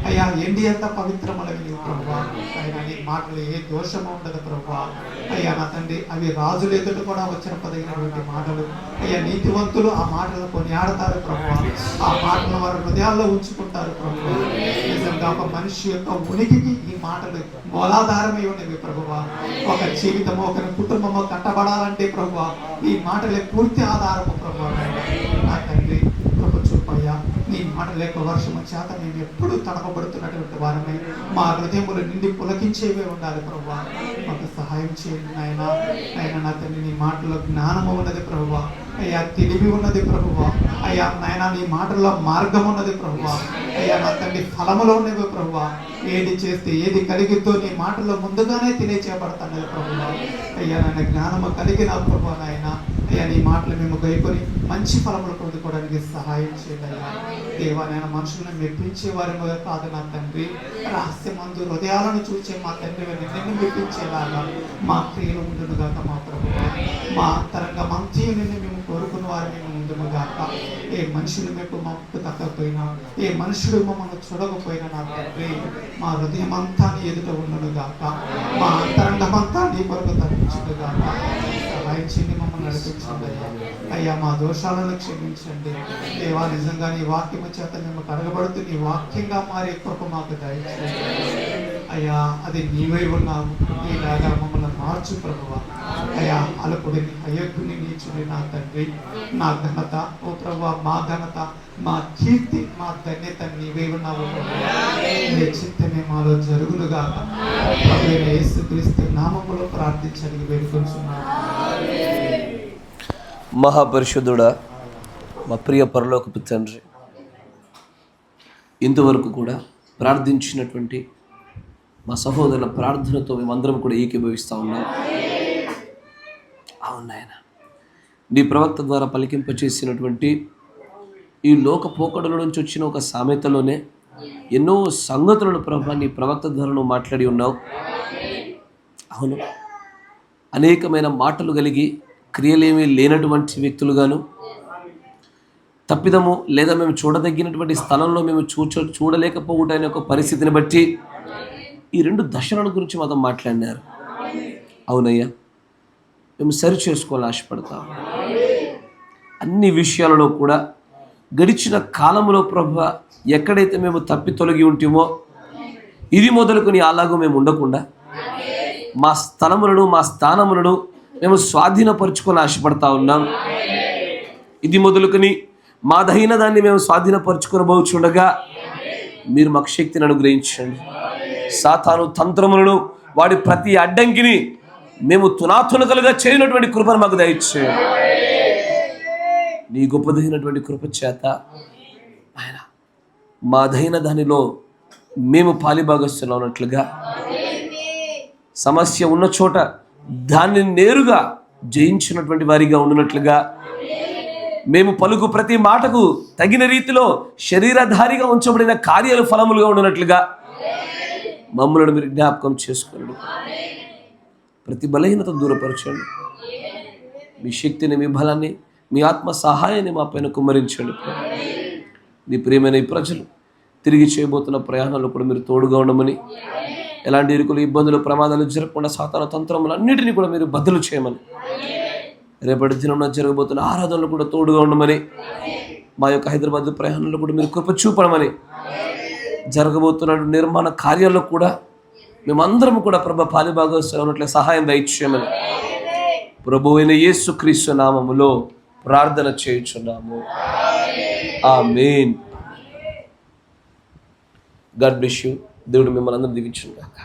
అయ్యా ఎండి అంత పవిత్రములవి ప్రభువా. అయినా నీ మాటలు ఏ దోషము ఉండదు ప్రభువా. అయ్యా నా తండ్రి అవి రాజులు ఎదుట కూడా ఉచ్చరింపదగినటువంటి మాటలు అయ్యా. నీతివంతులు ఆ మాటలు కొనియాడతారు ప్రభువా. ఆ మాటలు వారి హృదయాల్లో ఉంచుకుంటారు ప్రభువా. నిజంగా ఒక మనిషి యొక్క ఉనికికి ఈ మాటలు మూలాధారమై ఉన్నవి ప్రభువా. ఒక జీవితము ఒకరి కుటుంబము కట్టబడాలంటే ప్రభువా ఈ మాటలే పూర్తి ఆధారము ప్రభువా. నా తండ్రి చూపయ్యా. నీ మాటల యొక్క వర్షము చేత మేము ఎప్పుడు తడపబడుతున్నటువంటి వారమే మా హృదయములు నిండి పులకించేవే ఉండాలి ప్రభువా. మాకు సహాయం చేయండి నాయన. నా తండ్రి నీ మాటలో జ్ఞానము ఉన్నది ప్రభువా. అయ్యా తెలివి ఉన్నది ప్రభువా. అయ్యా నాయన నీ మాటల్లో మార్గం ఉన్నది ప్రభువా. అయ్యా నా తండ్రి ఫలములో ఉన్నవి ప్రభువా. ఏది చేస్తే ఏది కలిగిద్దో నీ మాటల్లో ముందుగానే తెలియచేయబడుతున్నది ప్రభువా. అయ్యా నాయన జ్ఞానము కలిగిన ప్రభువా నాయన అయ్యా నీ మాటలు మేము గైకొని మంచి ఫలములు పొందుకోవడానికి సహాయం చేయండి అయ్యా. దేవా నాయన మనుషులను మెప్పించే వారి కాదు నా తండ్రి, రహస్యమందు హృదయాలను చూసే మా తండ్రి నిన్ను మెప్పించేలాగా మా క్రియలు ఉండును గాక మా ప్రభువా. మా అంతరంగ మంచిని మేము కోరుకున్న వారు మేము ఉండును గాక. ఏ మనుషులు మీకు మాకు తగ్గకపోయినా, ఏ మనుషుడు మమ్మల్ని చూడకపోయినా నా తండ్రి మా హృదయం అంతా నీ ఎదుట ఉండును గాక. మా అంతరంగం అంతా నీ కొరకు తప్పించును గాక. సహాయం చేయండి, మమ్మల్ని నడిపించండి అయ్యా. అయ్యా మా దోషాలను క్షమించండి దేవా. నిజంగా నీ వాక్యము చేత మేము కడగబడుతూ నీ వాక్యంగా మారే కృప మాకు దయచేయండి అయ్యా. అది నీవై ఉన్నావు, నీలాగా మమ్మల్ని మార్చు ప్రభువా. అయ్యా అలపుడిని అయోగ్యుని నీచుని నా తండ్రి, నా ఘనత ఓ ప్రభువా, మా ఘనత మా కీర్తి మా ధన్యత నీవై ఉన్నావు ప్రభువా. నీ చిత్తమే మాలో జరుగునుగా. ప్రభువైన యేసుక్రీస్తు నామములో ప్రార్థించడానికి వేడుకొంచున్నాము. మహాపరిశుద్ధుడా, మా ప్రియ పరలోకపు తండ్రి, ఇంతవరకు కూడా ప్రార్థించినటువంటి మా సహోదరుల ప్రార్థనతో మేమందరం కూడా ఏకీభవిస్తూ ఉన్నాం. అవును నాయన, నీ ప్రవక్త ద్వారా పలికింపచేసినటువంటి ఈ లోక పోకడల నుంచి వచ్చిన ఒక సామెతలోనే ఎన్నో సంగతులను ప్రభా నీ ప్రవక్త ద్వారా నువ్వు మాట్లాడి ఉన్నావు. అవును, అనేకమైన మాటలు కలిగి క్రియలేమీ లేనటువంటి వ్యక్తులుగాను, తప్పిదము లేదా మేము చూడదగినటువంటి స్థలంలో మేము చూడలేకపోవటం అనే ఒక పరిస్థితిని బట్టి ఈ రెండు దశల గురించి మాతో మాట్లాడినారు. అవునయ్యా, మేము సరి చేసుకోవాలని ఆశపడతాం. అన్ని విషయాలలో కూడా గడిచిన కాలంలో ప్రభువా ఎక్కడైతే మేము తప్పి తొలగి ఉంటేమో ఇది మొదలుకొని అలాగూ మేము ఉండకుండా మా స్థలములను మా స్థానములను మేము స్వాధీనపరుచుకొని ఆశపడతా ఉన్నాం. ఇది మొదలుకొని మాదైన దాన్ని మేము స్వాధీనపరుచుకొని పోచుండగా మీరు మాకు శక్తిని అనుగ్రహించండి. సాతాను తంత్రములను వాడి ప్రతి అడ్డంకిని మేము తునాతునకలుగా చేయనటువంటి కృపను మాకు దయచేయండి. నీ గొప్పదైనటువంటి కృప చేత ఆయన మాదైన దానిలో మేము పాలిభాగస్తులు ఉన్నట్లుగా, సమస్య ఉన్న చోట దాన్ని నేరుగా జయించినటువంటి వారిగా ఉన్నట్లుగా, మేము పలుకు ప్రతి మాటకు తగిన రీతిలో శరీరధారిగా ఉంచబడిన కార్యాలు ఫలములుగా ఉన్నట్లుగా మమ్మల్ని మీరు జ్ఞాపకం చేసుకోండి. ప్రతి బలహీనత దూరపరచండి. మీ శక్తిని, మీ బలాన్ని, మీ ఆత్మ సహాయాన్ని మా పైన కుమ్మరించండి. నీ ప్రియమైన ఈ ప్రజలు తిరిగి చేయబోతున్న ప్రయాణాల్లో కూడా మీరు తోడుగా ఉండమని, ఎలాంటి ఇరుకులు, ఇబ్బందులు, ప్రమాదాలు జరగకుండా సాతాను తంత్రములు అన్నిటినీ కూడా మీరు బద్దలు చేయమని, రేపటి దినంలో జరగబోతున్న ఆరాధనలు కూడా తోడుగా ఉండమని, మా యొక్క హైదరాబాద్ ప్రయాణంలో కూడా మీరు కృప చూపడమని, జరగబోతున్న నిర్మాణ కార్యాల్లో కూడా మేమందరం కూడా ప్రభు పాలిభాగస్తులు ఉన్నట్లే సహాయం దయచేయమని ప్రభువైన యేసుక్రీస్తు నామములో ప్రార్థన చేయుచున్నాము. ఆమేన్. God bless you. దేవుడు మిమ్మల్ని అందరూ దీవించును గాక.